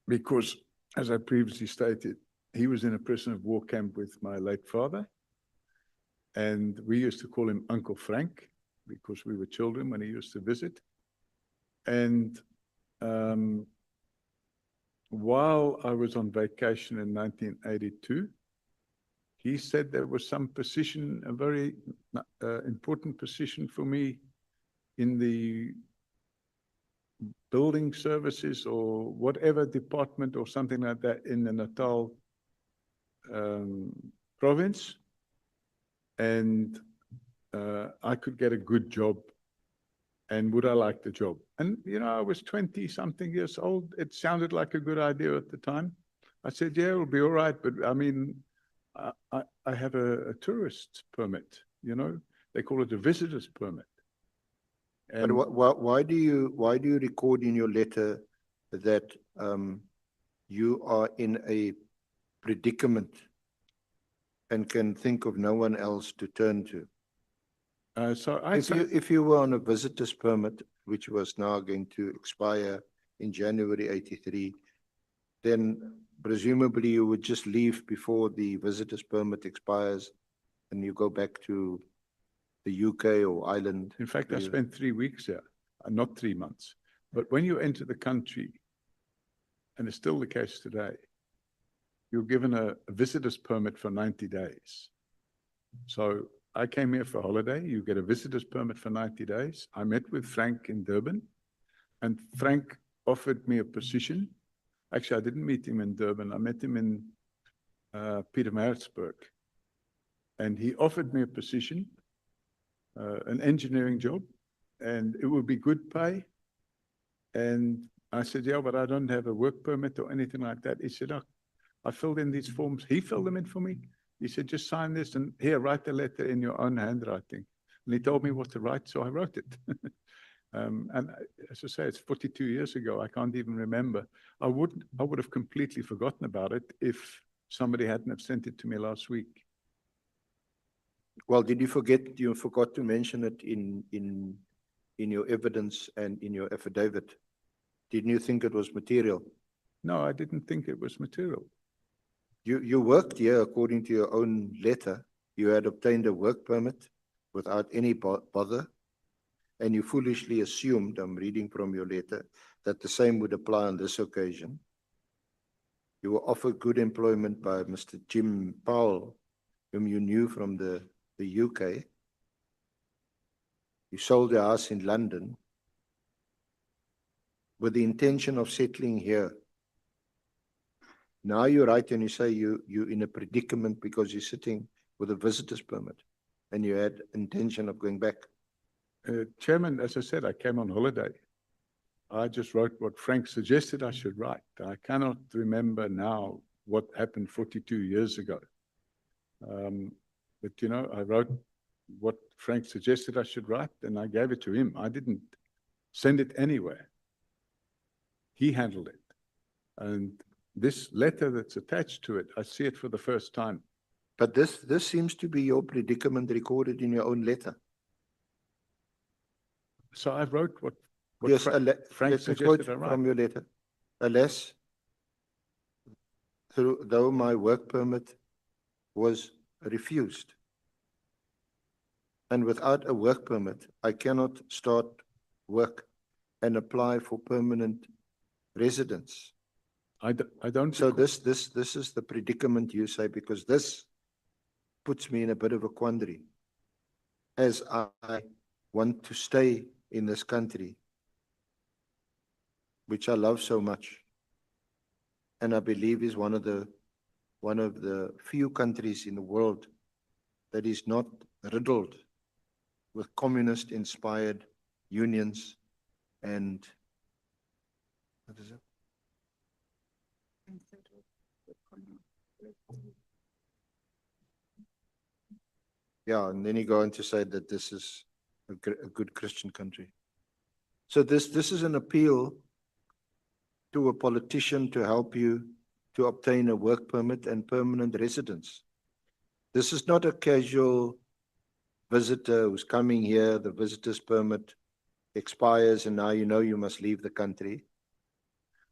because, as I previously stated, he was in a prisoner of war camp with my late father. And we used to call him Uncle Frank because we were children when he used to visit. And while I was on vacation in 1982, he said there was some position, a very important position for me in the building services or whatever department or something like that in the Natal province. And I could get a good job. And would I like the job? And, you know, I was 20 something years old. It sounded like a good idea at the time. I said, yeah, it'll be all right. But I mean, I have a tourist permit, you know, they call it a visitor's permit. But And why do you record in your letter that you are in a predicament and can think of no one else to turn to? so If you were on a visitor's permit, which was now going to expire in January 83, then presumably you would just leave before the visitor's permit expires and you go back to the UK or Ireland. in fact, I spent 3 weeks there, not 3 months. But when you enter the country, and it's still the case today, you're given a visitor's permit for 90 days. So I came here for holiday. You get a visitor's permit for 90 days. I met with Frank in Durban, and Frank offered me a position. Actually, I didn't meet him in Durban. I met him in Pietermaritzburg. And he offered me a position, an engineering job, and it would be good pay. And I said, yeah, but I don't have a work permit or anything like that. He said, oh, I filled in these forms. He filled them in for me. He said, just sign this and here, write the letter in your own handwriting. And he told me what to write, so I wrote it. And as I say, it's 42 years ago. I can't even remember. I would have completely forgotten about it if somebody hadn't have sent it to me last week. Well, did you forget? You forgot to mention it in your evidence and in your affidavit. Didn't you think it was material? No, I didn't think it was material. You worked here according to your own letter. You had obtained a work permit without any bother, and you foolishly assumed, I'm reading from your letter, that the same would apply on this occasion. You were offered good employment by Mr. Jim Powell, whom you knew from the UK. You sold your house in London with the intention of settling here. Now you write and you say you're in a predicament because you're sitting with a visitor's permit and you had intention of going back. Chairman, as I said, I came on holiday. I just wrote what Frank suggested I should write. I cannot remember now what happened 42 years ago. But, you know, I wrote what Frank suggested I should write and I gave it to him. I didn't send it anywhere. He handled it. And this letter that's attached to it, I see it for the first time. But this seems to be your predicament recorded in your own letter. So I wrote what Yes, Frank let me quote suggested I write. from your letter. Alas, though my work permit was refused, and without a work permit, I cannot start work and apply for permanent residence. I don't. So this is the predicament you say, because this puts me in a bit of a quandary, as I want to stay in this country, which I love so much, and I believe is one of the few countries in the world that is not riddled with communist-inspired unions and what is it? Yeah, and then you go on to say that this is a good Christian country. So this is an appeal to a politician to help you to obtain a work permit and permanent residence. This is not a casual visitor who's coming here, the visitor's permit expires and now you know you must leave the country.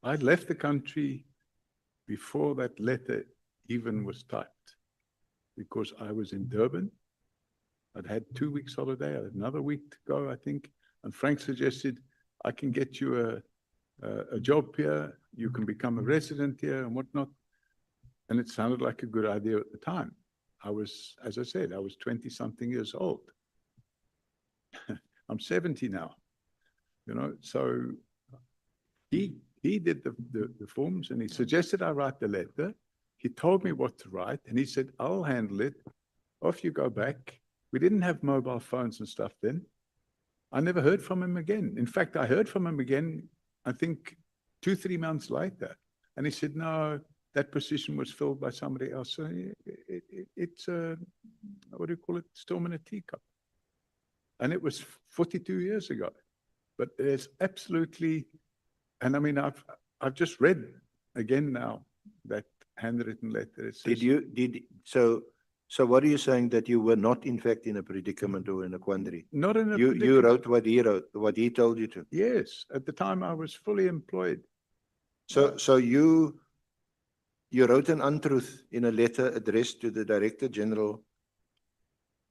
I left the country before that letter even was typed, because I was in Durban. I'd had 2 weeks holiday. I had another week to go, I think. And Frank suggested, I can get you a job here. You can become a resident here and whatnot. And it sounded like a good idea at the time. as I said, I was 20-something years old. I'm 70 now, you know, so he did the forms and he suggested I write the letter. He told me what to write and he said, I'll handle it. Off you go back. We didn't have mobile phones and stuff then. I never heard from him again. In fact, I heard from him again, I think 2-3 months later. And he said, no, that position was filled by somebody else. So it's a, what do you call it? Storm in a teacup. And it was 42 years ago. But there's absolutely, and I mean, I've just read again now that handwritten letter. It says, So what are you saying, that you were not in fact in a predicament or in a quandary? not in a You predicament. wrote what he told you to. Yes, at the time I was fully employed. So you wrote an untruth in a letter addressed to the Director General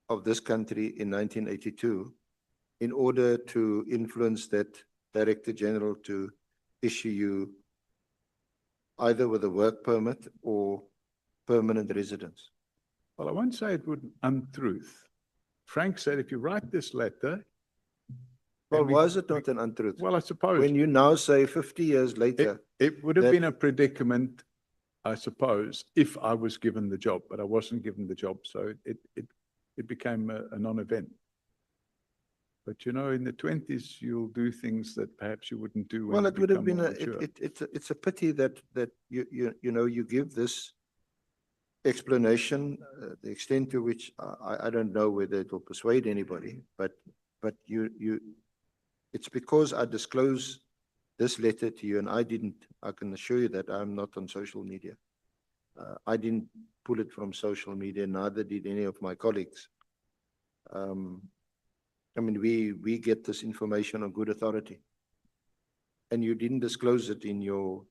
of this country in 1982 in order to influence that Director General to issue you either with a work permit or permanent residence. Well, I won't say it would untruth. Frank said, if you write this letter. Well, and we- why is it not an untruth? Well, I suppose. When you now say 50 years later, It would have that- been a predicament, I suppose, if I was given the job, but I wasn't given the job, so it became a non-event. But you know, in the 20s, you'll do things that perhaps you wouldn't do when well, you it would have become been more mature. it's a pity that you know, you give this explanation, the extent to which I don't know whether it will persuade anybody, but it's because I disclose this letter to you, and I can assure you that I'm not on social media. I didn't pull it from social media, neither did any of my colleagues. I mean, we get this information on good authority, and you didn't disclose it in your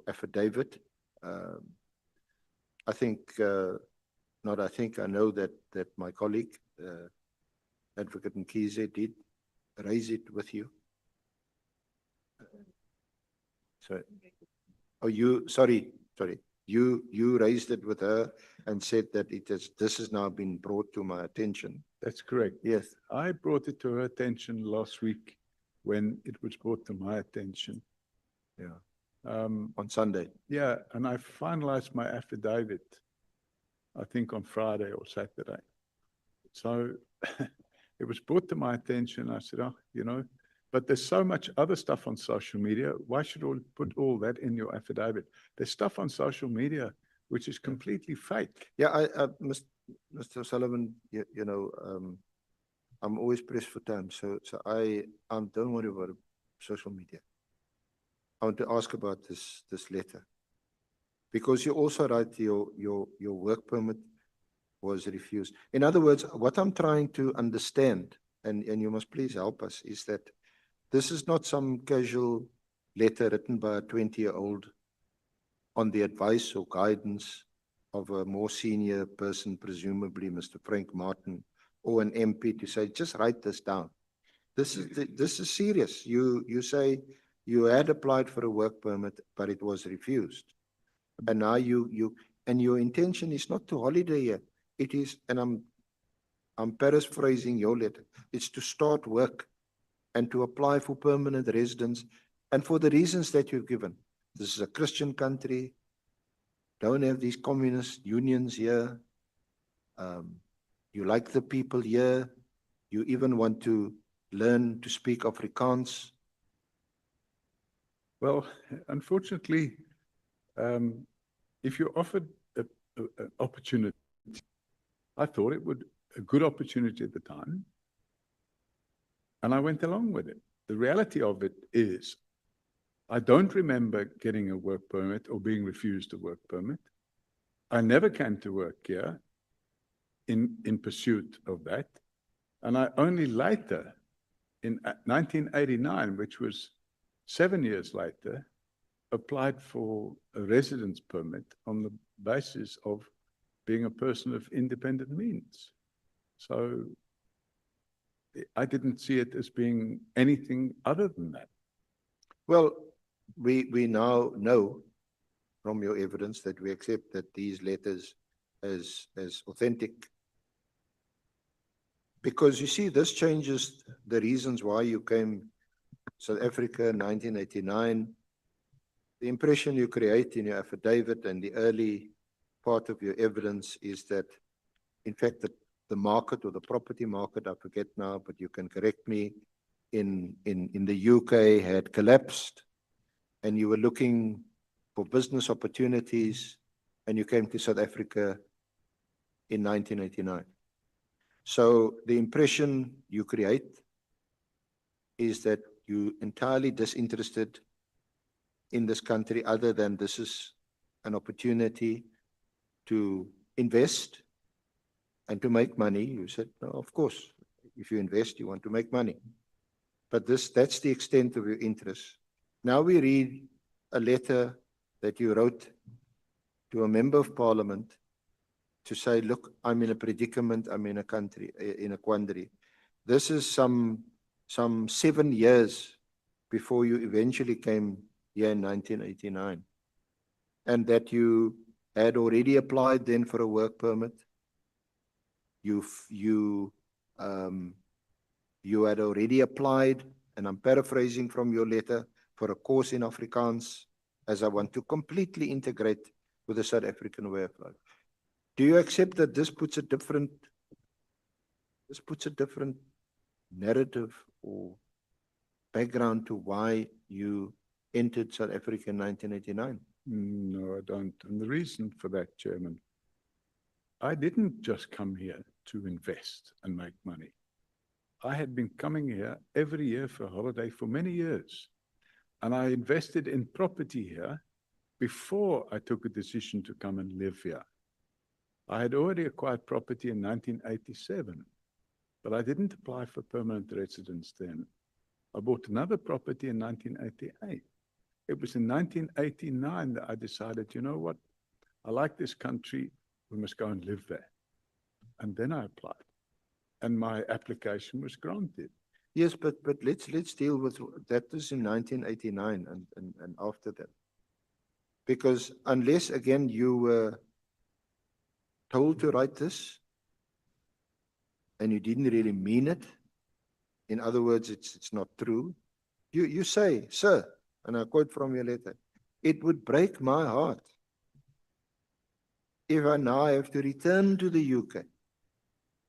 affidavit. I know that my colleague, Advocate Mkhwanazi, did raise it with you. You raised it with her and said that this has now been brought to my attention. That's correct. Yes. I brought it to her attention last week when it was brought to my attention. Yeah. On Sunday. Yeah, and I finalized my affidavit, I think on Friday or Saturday. So it was brought to my attention. I said, oh, you know, but there's so much other stuff on social media. Why should we put all that in your affidavit? There's stuff on social media which is completely fake. Yeah, Mr. Sullivan, you know, I'm always pressed for time, so I don't worry about social media. I want to ask about this letter, because you also write your work permit was refused. In other words, what I'm trying to understand, and you must please help us, is that this is not some casual letter written by a 20-year-old on the advice or guidance of a more senior person, presumably Mr. Frank Martin, or an MP, to say, just write this down. This is serious. You say you had applied for a work permit, but it was refused. And now and your intention is not to holiday here. It is, and I'm paraphrasing your letter, it's to start work and to apply for permanent residence, and for the reasons that you've given. This is a Christian country, don't have these communist unions here. You like the people here. You even want to learn to speak Afrikaans. Well, unfortunately, if you're offered an opportunity, I thought it would a good opportunity at the time, and I went along with it. The reality of it is, I don't remember getting a work permit or being refused a work permit. I never came to work here in pursuit of that. And I only later, in 1989, which was 7 years later, applied for a residence permit on the basis of being a person of independent means. So I didn't see it as being anything other than that. Well, we now know from your evidence that we accept that these letters as authentic. Because you see, this changes the reasons why you came South Africa in 1989. The impression you create in your affidavit and the early part of your evidence is that, in fact, the market or the property market, I forget now, but you can correct me, in the UK had collapsed, and you were looking for business opportunities, and you came to South Africa in 1989. So the impression you create is that you're entirely disinterested in this country, other than this is an opportunity to invest and to make money. You said, no, of course, if you invest, you want to make money. But that's the extent of your interest. Now we read a letter that you wrote to a member of parliament to say, look, I'm in a predicament, I'm in a quandary. This is some 7 years before you eventually came here in 1989. And that you had already applied then for a work permit. You had already applied, and I'm paraphrasing from your letter, for a course in Afrikaans, as I want to completely integrate with the South African way of life. Do you accept that this puts a different narrative or background to why you entered South Africa in 1989? No, I don't. And the reason for that, Chairman, I didn't just come here to invest and make money. I had been coming here every year for a holiday for many years. And I invested in property here before I took a decision to come and live here. I had already acquired property in 1987, but I didn't apply for permanent residence then. I bought another property in 1988. It was in 1989 that I decided, you know what, I like this country, we must go and live there. And then I applied, and my application was granted. Yes, but let's deal with that. Was in 1989 and after that. Because unless, again, you were told to write this and you didn't really mean it, in other words, it's not true, you say, sir, and I quote from your letter, it would break my heart if I now have to return to the UK.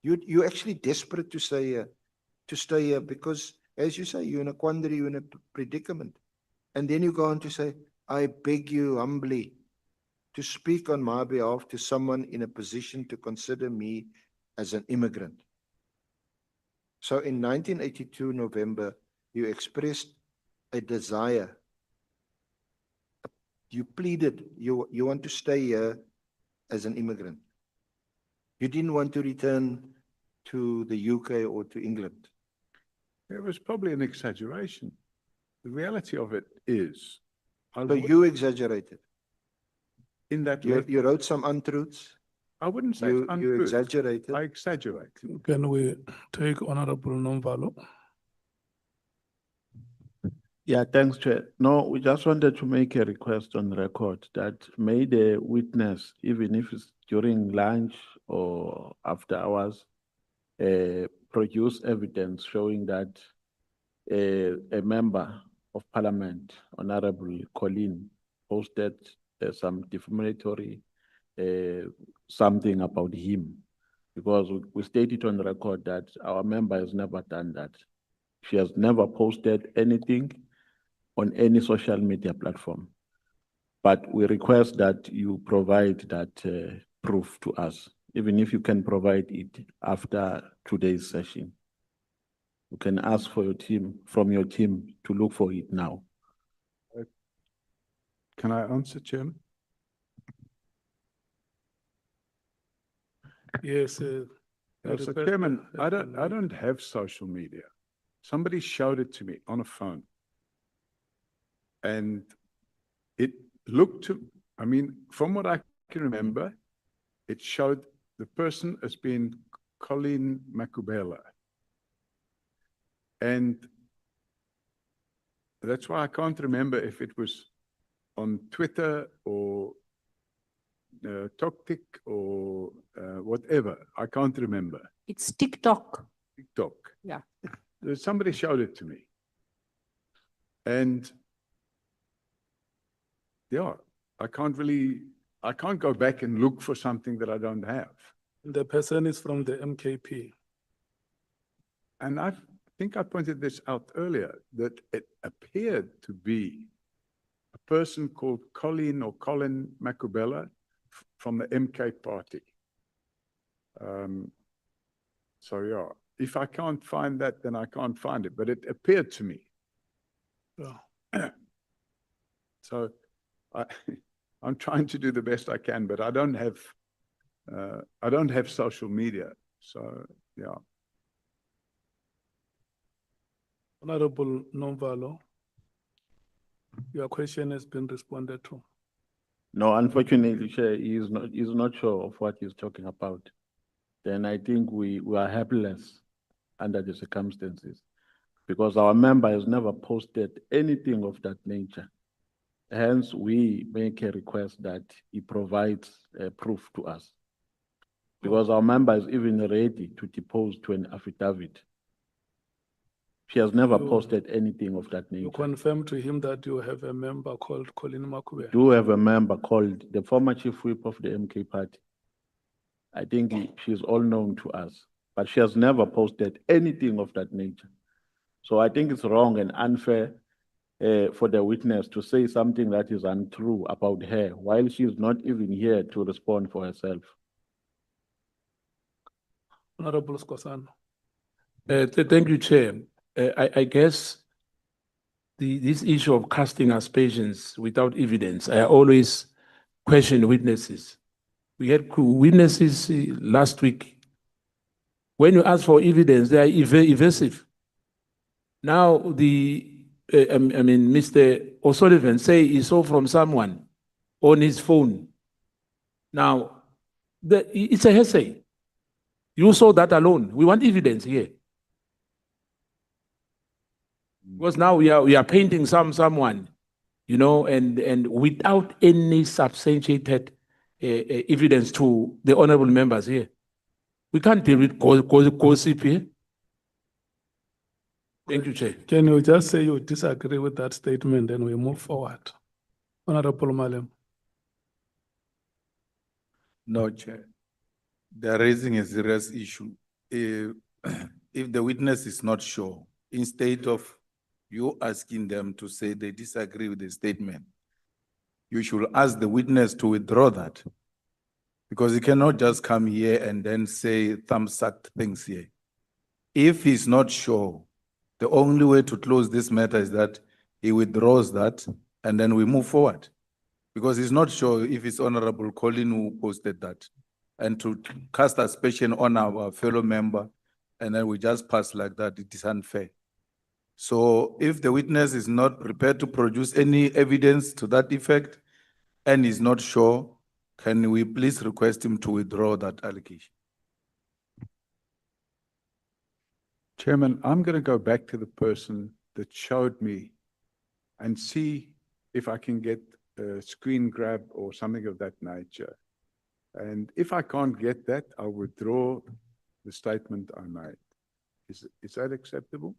You're actually desperate to stay here because, as you say, you're in a quandary, you're in a predicament. And then you go on to say, I beg you humbly to speak on my behalf to someone in a position to consider me as an immigrant. So in 1982, November, you expressed a desire. You pleaded, you want to stay here as an immigrant. You didn't want to return to the UK or to England. It was probably an exaggeration. The reality of it is, So you exaggerated. In that you wrote some untruths. I wouldn't say you untruths. exaggerated. I exaggerate. Can we take Honorable Nomvalo? Yeah, thanks, Chair. No, we just wanted to make a request on record that may the witness, even if it's during lunch or after hours, produce evidence showing that a member of parliament, Honorable Colleen, posted some defamatory something about him, because we stated on record that our member has never done that. She has never posted anything on any social media platform. But we request that you provide that proof to us, even if you can provide it after today's session. You can ask for your team, from your team, to look for it now. Can I answer, Chairman? Yes, So, Chairman, I don't have social media. Somebody showed it to me on a phone. And it looked to, I mean, from what I can remember, it showed the person as being Colleen Mkhwanazi. And that's why I can't remember if it was on Twitter or TokTik or whatever. I can't remember. It's TikTok. TikTok. Yeah. Somebody showed it to me. And yeah, I can't go back and look for something that I don't have. The person is from the MKP. And I think I pointed this out earlier, that it appeared to be a person called Colin Makubela from the MK party. So yeah, if I can't find that, then I can't find it, but it appeared to me. Yeah. So I'm trying to do the best I can, but I don't have social media. So yeah. Honorable Novalo, your question has been responded to. No, unfortunately, Chair, he is not sure of what he's talking about. Then I think we are helpless under the circumstances because our member has never posted anything of that nature. Hence, we make a request that he provides proof to us. Because our member is even ready to depose to an affidavit. She has never posted anything of that nature. You confirm to him that you have a member called Colin Makube. Do have a member called the former chief whip of the MK party. I think she's all known to us, but she has never posted anything of that nature. So I think it's wrong and unfair for the witness to say something that is untrue about her while she is not even here to respond for herself. Honorable Skosana. Thank you, Chair. I guess this issue of casting aspersions without evidence, I always question witnesses. We had witnesses last week. When you ask for evidence, they are evasive. Now, Mr. O'Sullivan say he saw from someone on his phone. Now, it's a hearsay. You saw that alone. We want evidence here. Because now we are painting someone, you know, and without any substantiated evidence to the honorable members here. We can't deal with gossip here. Thank you, Chair. Can you just say you disagree with that statement and we move forward? Honorable Malem. No, Chair. They're raising a serious issue. If the witness is not sure, instead of you asking them to say they disagree with the statement, you should ask the witness to withdraw that. Because he cannot just come here and then say thumbsuck things here. If he's not sure, the only way to close this matter is that he withdraws that and then we move forward. Because he's not sure if it's Honorable Colin who posted that. And to cast aspersion on our fellow member and then we just pass like that, it is unfair. So if the witness is not prepared to produce any evidence to that effect and is not sure, can we please request him to withdraw that allegation? Chairman, I'm going to go back to the person that showed me and see if I can get a screen grab or something of that nature. And if I can't get that, I'll withdraw the statement I made. Is that acceptable?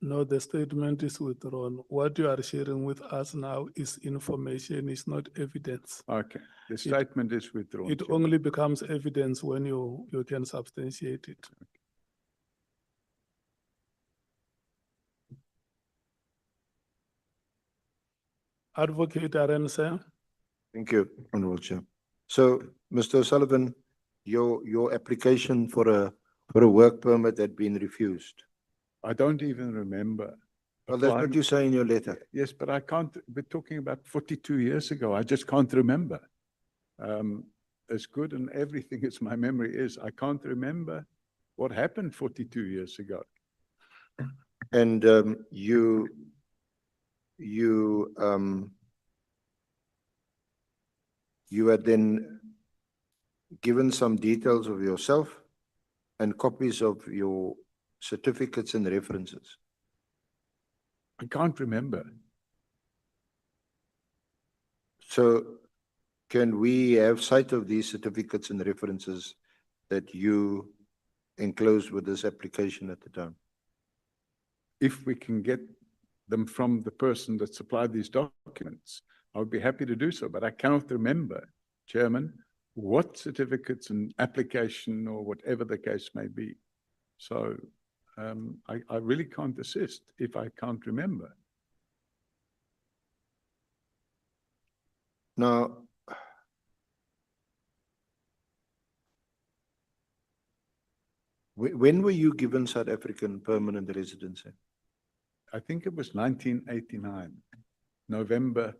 No, the statement is withdrawn. What you are sharing with us now is information, it's not evidence. Okay, the statement is withdrawn. It Chairman. only becomes evidence when you can substantiate it. Advocate Arense. Thank you, Honorable Chair. So, Mr. O'Sullivan, your application for a work permit had been refused. I don't even remember. Well, that's what you say in your letter. Yes, but I can't, we're talking about 42 years ago. I just can't remember. As good and everything as my memory is, I can't remember what happened 42 years ago. And you had then given some details of yourself and copies of your certificates and references. I can't remember. So can we have sight of these certificates and references that you enclosed with this application at the time? If we can get them from the person that supplied these documents, I would be happy to do so, but I cannot remember, Chairman, what certificates and application or whatever the case may be. So I really can't assist if I can't remember. Now, when were you given South African permanent residency? I think it was 1989, November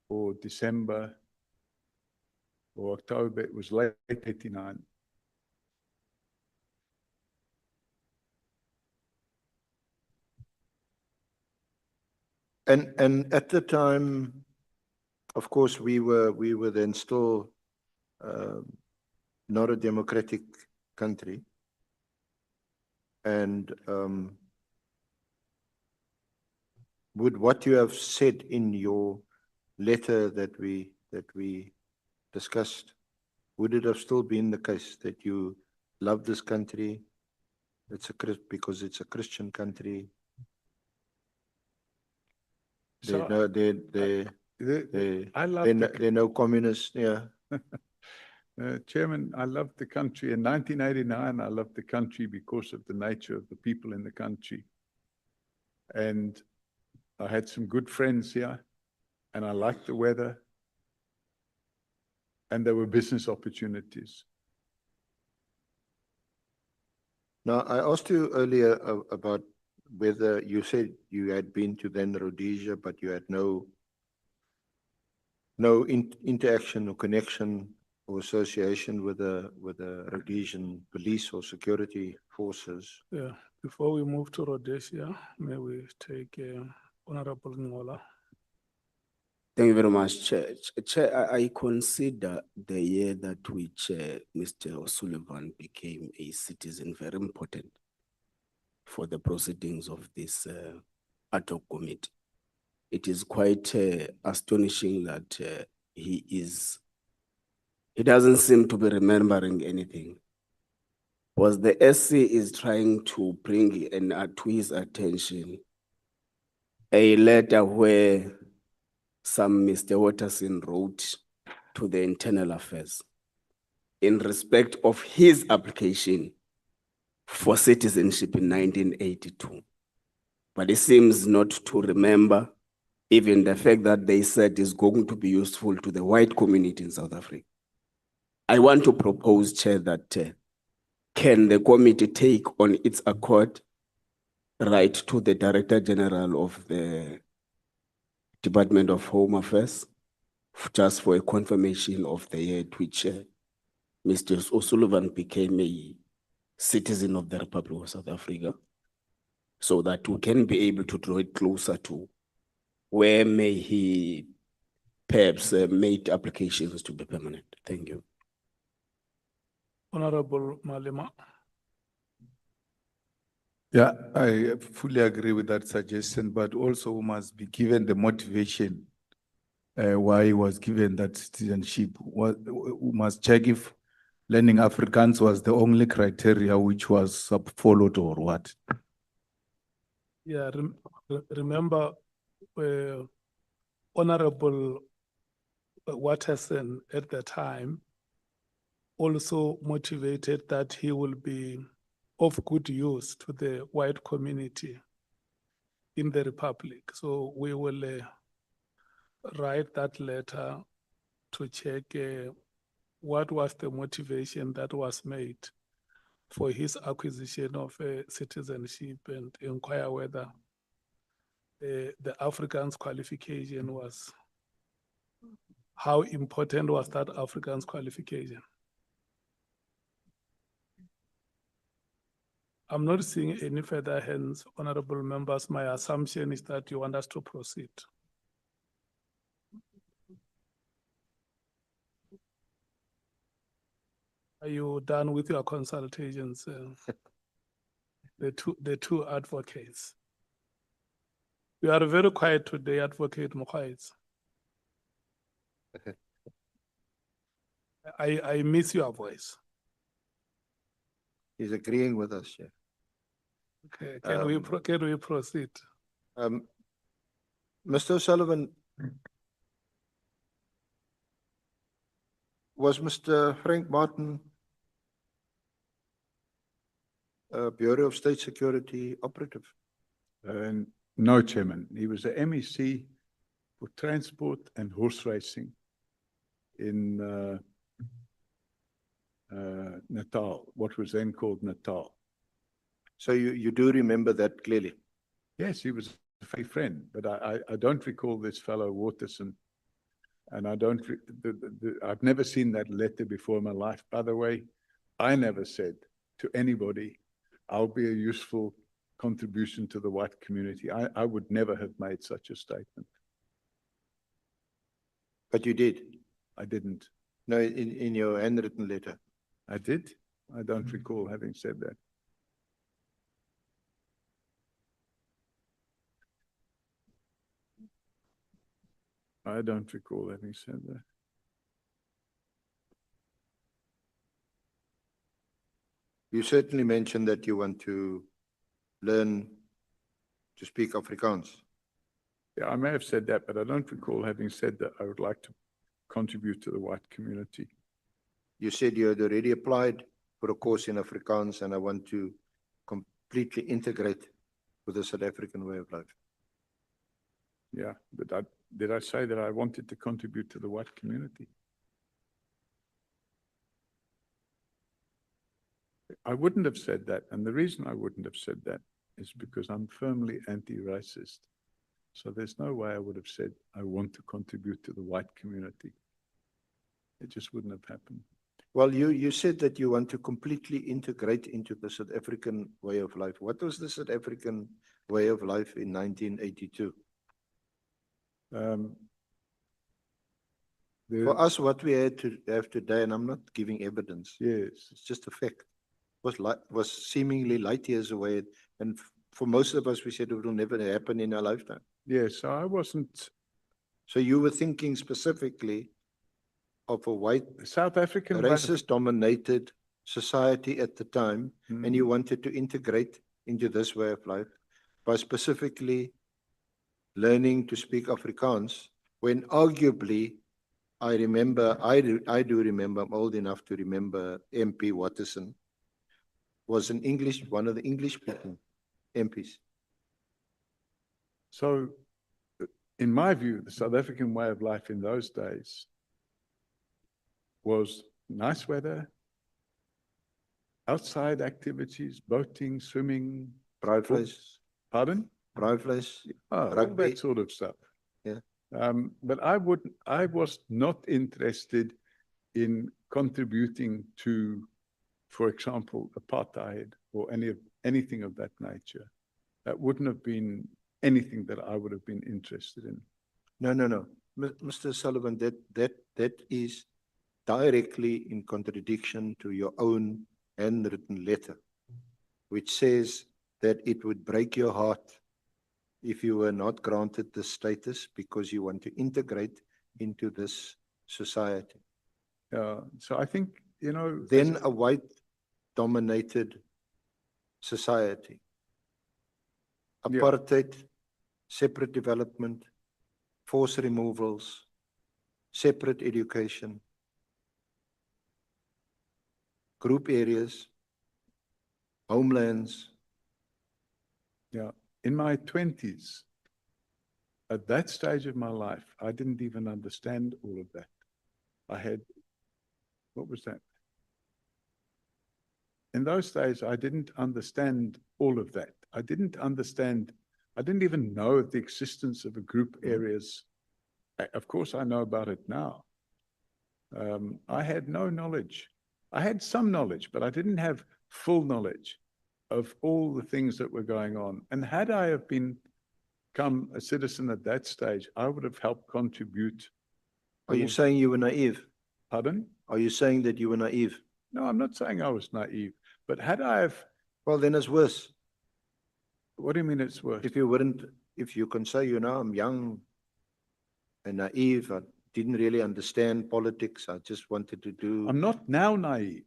or December or October. It was late 89. And at the time, of course, we were then still not a democratic country, and would what you have said in your letter that we discussed, would it have still been the case that you love this country? Because it's a Christian country. So They're no communists. Yeah. Chairman, I love the country. In 1989, I loved the country because of the nature of the people in the country. And I had some good friends here, and I liked the weather, and there were business opportunities. Now, I asked you earlier about whether you said you had been to then Rhodesia, but you had no interaction or connection or association with the Rhodesian police or security forces. Yeah, before we move to Rhodesia, may we take Honorable Ngola. Thank you very much, Chair. Chair, I consider the year that which Mr. O'Sullivan became a citizen very important for the proceedings of this ad hoc committee. It is quite astonishing that he doesn't seem to be remembering anything. Was the SC is trying to bring to his attention a letter where some Mr. Watterson wrote to the Internal Affairs in respect of his application for citizenship in 1982. But he seems not to remember even the fact that they said is going to be useful to the white community in South Africa. I want to propose, Chair, that can the committee take on its accord right to the Director General of the Department of Home Affairs, just for a confirmation of the year at which Mr. O'Sullivan became a citizen of the Republic of South Africa, so that we can be able to draw it closer to where may he perhaps made applications to be permanent. Thank you. Honorable Malema. Yeah, I fully agree with that suggestion, but also we must be given the motivation why he was given that citizenship. We must check if learning Afrikaans was the only criteria which was followed or what. Yeah, remember Honorable Watterson at the time also motivated that he will be of good use to the white community in the Republic. So we will write that letter to check what was the motivation that was made for his acquisition of citizenship and inquire whether the Afrikaans qualification was, how important was that Afrikaans qualification? I'm not seeing any further hands, honorable members. My assumption is that you want us to proceed. Are you done with your consultations? The two advocates. You are very quiet today, Advocate Mkhwanazi. I miss your voice. He's agreeing with us, yeah. Okay, can we proceed? Mr. O'Sullivan, was Mr. Frank Martin Bureau of State Security operative? No, Chairman. He was a MEC for transport and horse racing in Natal, what was then called Natal. So you do remember that clearly? Yes, he was a very friend, but I don't recall this fellow Waterson. And I don't, I've never seen that letter before in my life. By the way, I never said to anybody, I'll be a useful contribution to the white community. I would never have made such a statement. But you did? I didn't. No, in your handwritten letter. I did? I don't recall having said that. I don't recall having said that. You certainly mentioned that you want to learn to speak Afrikaans. Yeah, I may have said that, but I don't recall having said that I would like to contribute to the white community. You said you had already applied for a course in Afrikaans and I want to completely integrate with the South African way of life. Yeah, but did I say that I wanted to contribute to the white community? I wouldn't have said that. And the reason I wouldn't have said that is because I'm firmly anti-racist. So there's no way I would have said, I want to contribute to the white community. It just wouldn't have happened. Well, you said that you want to completely integrate into the South African way of life. What was the South African way of life in 1982? For us, what we had to have today, and I'm not giving evidence. Yes, it's just a fact. Was seemingly light years away, and for most of us, we said it will never happen in our lifetime. Yes, I wasn't. So you were thinking specifically of a white South African racist-dominated society at the time, and you wanted to integrate into this way of life by specifically learning to speak Afrikaans, when arguably, I do remember, I'm old enough to remember MP Watterson was one of the English-speaking MPs. So, in my view, the South African way of life in those days was nice weather, outside activities, boating, swimming. Braaivleis. Pardon? Braaivleis. Oh, all that sort of stuff. Yeah. But I was not interested in contributing to, for example, apartheid or anything of that nature. That wouldn't have been anything that I would have been interested in. No. Mr. Sullivan, that is directly in contradiction to your own handwritten letter, which says that it would break your heart if you were not granted this status because you want to integrate into this society. So I think, you know... Then a white-dominated society. Apartheid, separate development, forced removals, separate education, group areas, homelands. Yeah, in my 20s, at that stage of my life, I didn't even understand all of that. I had, what was that? In those days, I didn't understand all of that. I didn't even know the existence of a group areas. Of course, I know about it now. I had no knowledge. I had some knowledge, but I didn't have full knowledge of all the things that were going on. And had I have become a citizen at that stage, I would have helped contribute. Are you saying you were naive? Pardon? Are you saying that you were naive? No, I'm not saying I was naive, but had I have... Well, then it's worse. What do you mean it's worse? If you can say, I'm young and naive, I didn't really understand politics. I just wanted to do. I'm not now naive.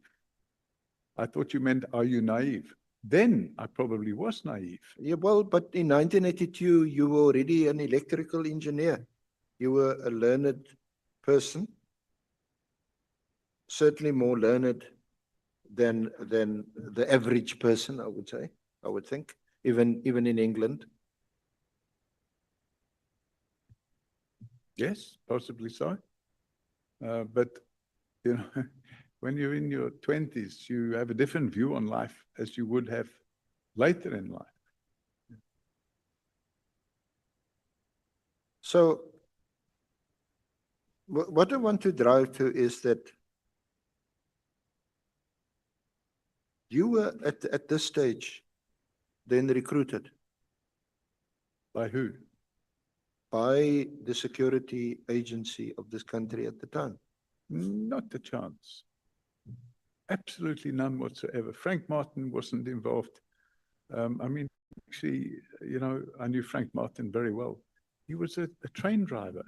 I thought you meant, are you naive? Then I probably was naive. Yeah, well, but in 1982, you were already an electrical engineer. You were a learned person, certainly more learned than the average person, I would say, I would think, even in England. Yes, possibly so. But, you know, when you're in your 20s, you have a different view on life as you would have later in life. So what I want to drive to is that you were at this stage then recruited. By who? By the security agency of this country at the time. Not a chance. Absolutely none whatsoever. Frank Martin wasn't involved. I mean, actually, you know, I knew Frank Martin very well. He was a train driver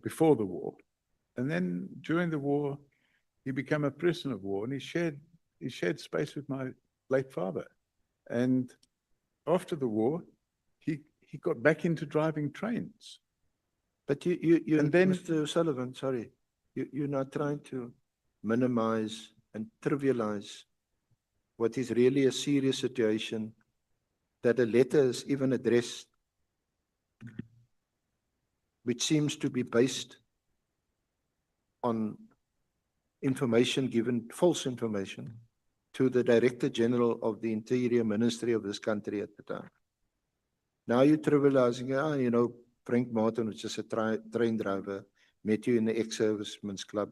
before the war. And then during the war, he became a prisoner of war, and he shared space with my late father. And after the war, he got back into driving trains. But you And then, Mr. Sullivan, sorry, you're not trying to minimize and trivialize what is really a serious situation, that a letter is even addressed, which seems to be based on information given, false information, to the Director General of the Interior Ministry of this country at the time. Now you're trivializing, you know, Frank Martin was just a train driver, met you in the ex-servicemen's club,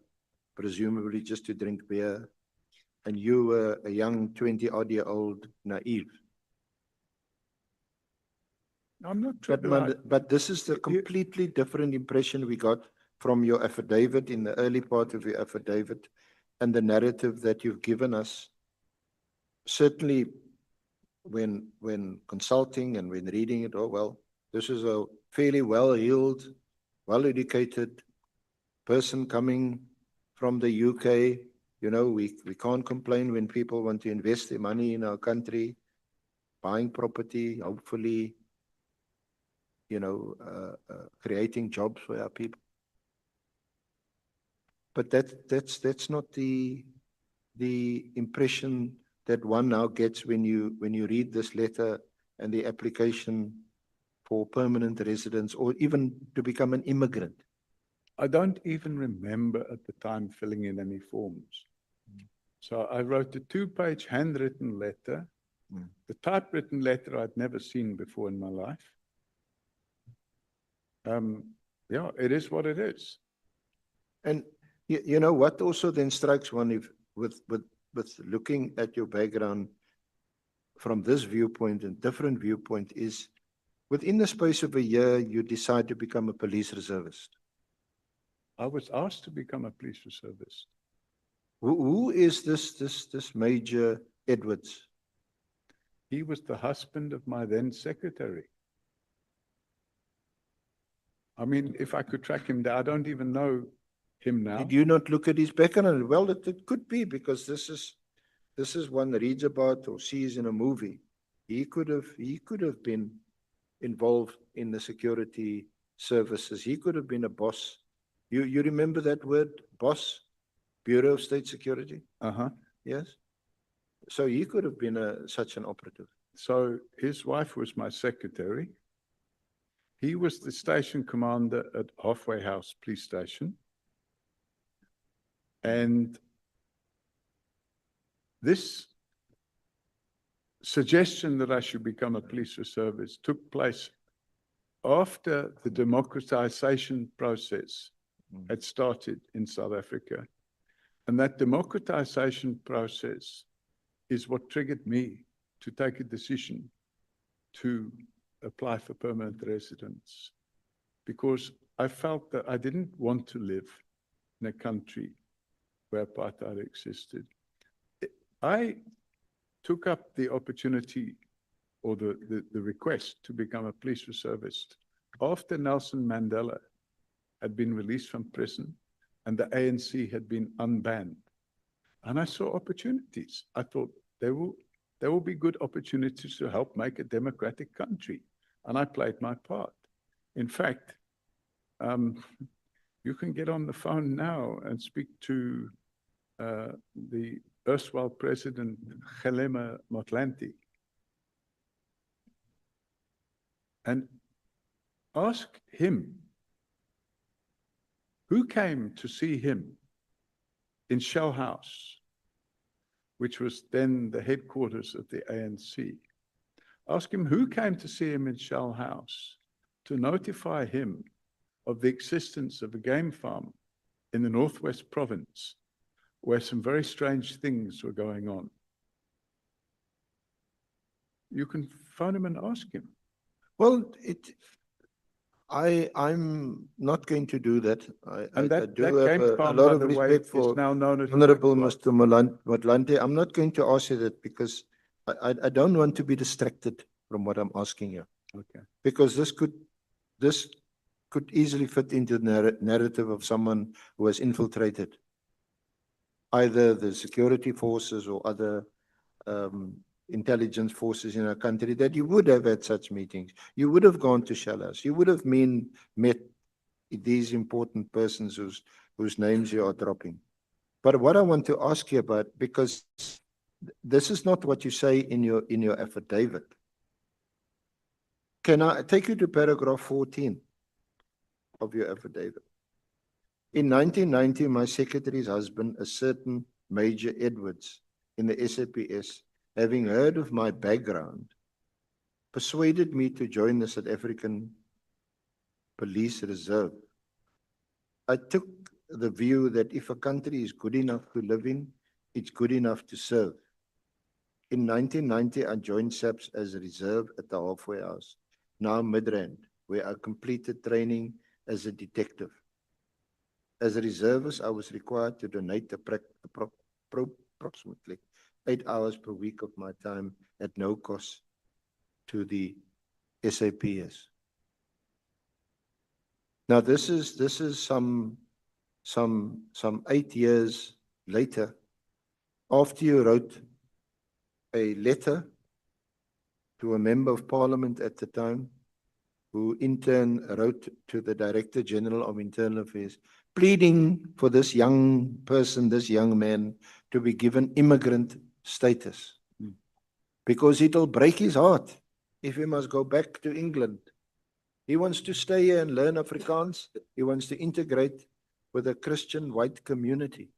presumably just to drink beer, and you were a young 20-odd-year-old naive. I'm not trivializing. But this is the completely different impression we got from your affidavit, in the early part of your affidavit, and the narrative that you've given us. Certainly, when consulting and when reading it, oh, well, this is a fairly well-heeled, well-educated person coming from the UK. You know, we can't complain when people want to invest their money in our country, buying property, hopefully, you know, creating jobs for our people. But that's not the impression that one now gets when you read this letter and the application for permanent residence or even to become an immigrant. I don't even remember at the time filling in any forms. So I wrote a 2-page handwritten letter. The typewritten letter I'd never seen before in my life. Yeah, it is what it is. And you know what also then strikes one, if with looking at your background from this viewpoint and different viewpoint, is within the space of a year you decide to become a police reservist. I was asked to become a police reservist. Who is this Major Edwards? He was the husband of my then secretary. I mean, if I could track him down, I don't even know him now. Did you not look at his background? Well, it could be, because this is one reads about or sees in a movie. He could have been involved in the security services. He could have been a boss. You remember that word, boss? Bureau of State Security? Yes. So he could have been such an operative. So his wife was my secretary. He was the station commander at Halfway House Police Station. And this suggestion that I should become a police reservist took place after the democratization process had started in South Africa. And that democratization process is what triggered me to take a decision to apply for permanent residence, because I felt that I didn't want to live in a country where apartheid existed. I took up the opportunity or the request to become a police reservist after Nelson Mandela had been released from prison and the ANC had been unbanned. And I saw opportunities. I thought there will be good opportunities to help make a democratic country. And I played my part. In fact, you can get on the phone now and speak to the erstwhile president, Mkhwanazi, and ask him who came to see him in Shell House, which was then the headquarters of the ANC. Ask him who came to see him in Shell House to notify him of the existence of a game farm in the Northwest Province where some very strange things were going on. You can phone him and ask him. Well, I'm not going to do that. And I that do have game a farm, lot by of the way, respect is for now known as Honorable Black Mr. Motlanthe. I'm not going to ask you that because I don't want to be distracted from what I'm asking you. Okay. Because this could easily fit into the narrative of someone who has infiltrated either the security forces or other intelligence forces in our country, that you would have had such meetings. You would have gone to Shell House. You would have met these important persons whose names you are dropping. But what I want to ask you about, because this is not what you say in your affidavit. Can I take you to paragraph 14 of your affidavit? In 1990, my secretary's husband, a certain Major Edwards in the SAPS, having heard of my background, persuaded me to join the South African Police Reserve. I took the view that if a country is good enough to live in, it's good enough to serve. In 1990, I joined SAPS as a reserve at the halfway house, now Midrand, where I completed training as a detective. As a reservist, I was required to donate approximately 8 hours per week of my time at no cost to the SAPS. Now, this is some 8 years later, after you wrote a letter to a member of parliament at the time, who in turn wrote to the Director General of Internal Affairs, pleading for this young person, this young man, to be given immigrant status. Because it'll break his heart if he must go back to England. He wants to stay here and learn Afrikaans. He wants to integrate with a Christian white community.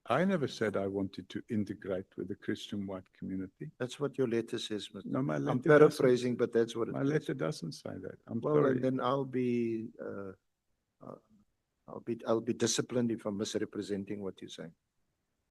I never said I wanted to integrate with the Christian white community. That's what your letter says, Mr. No, my letter I'm paraphrasing, but that's what it my says. letter doesn't say that. I'm Well, sorry. and then I'll be disciplined if I'm misrepresenting what you're saying.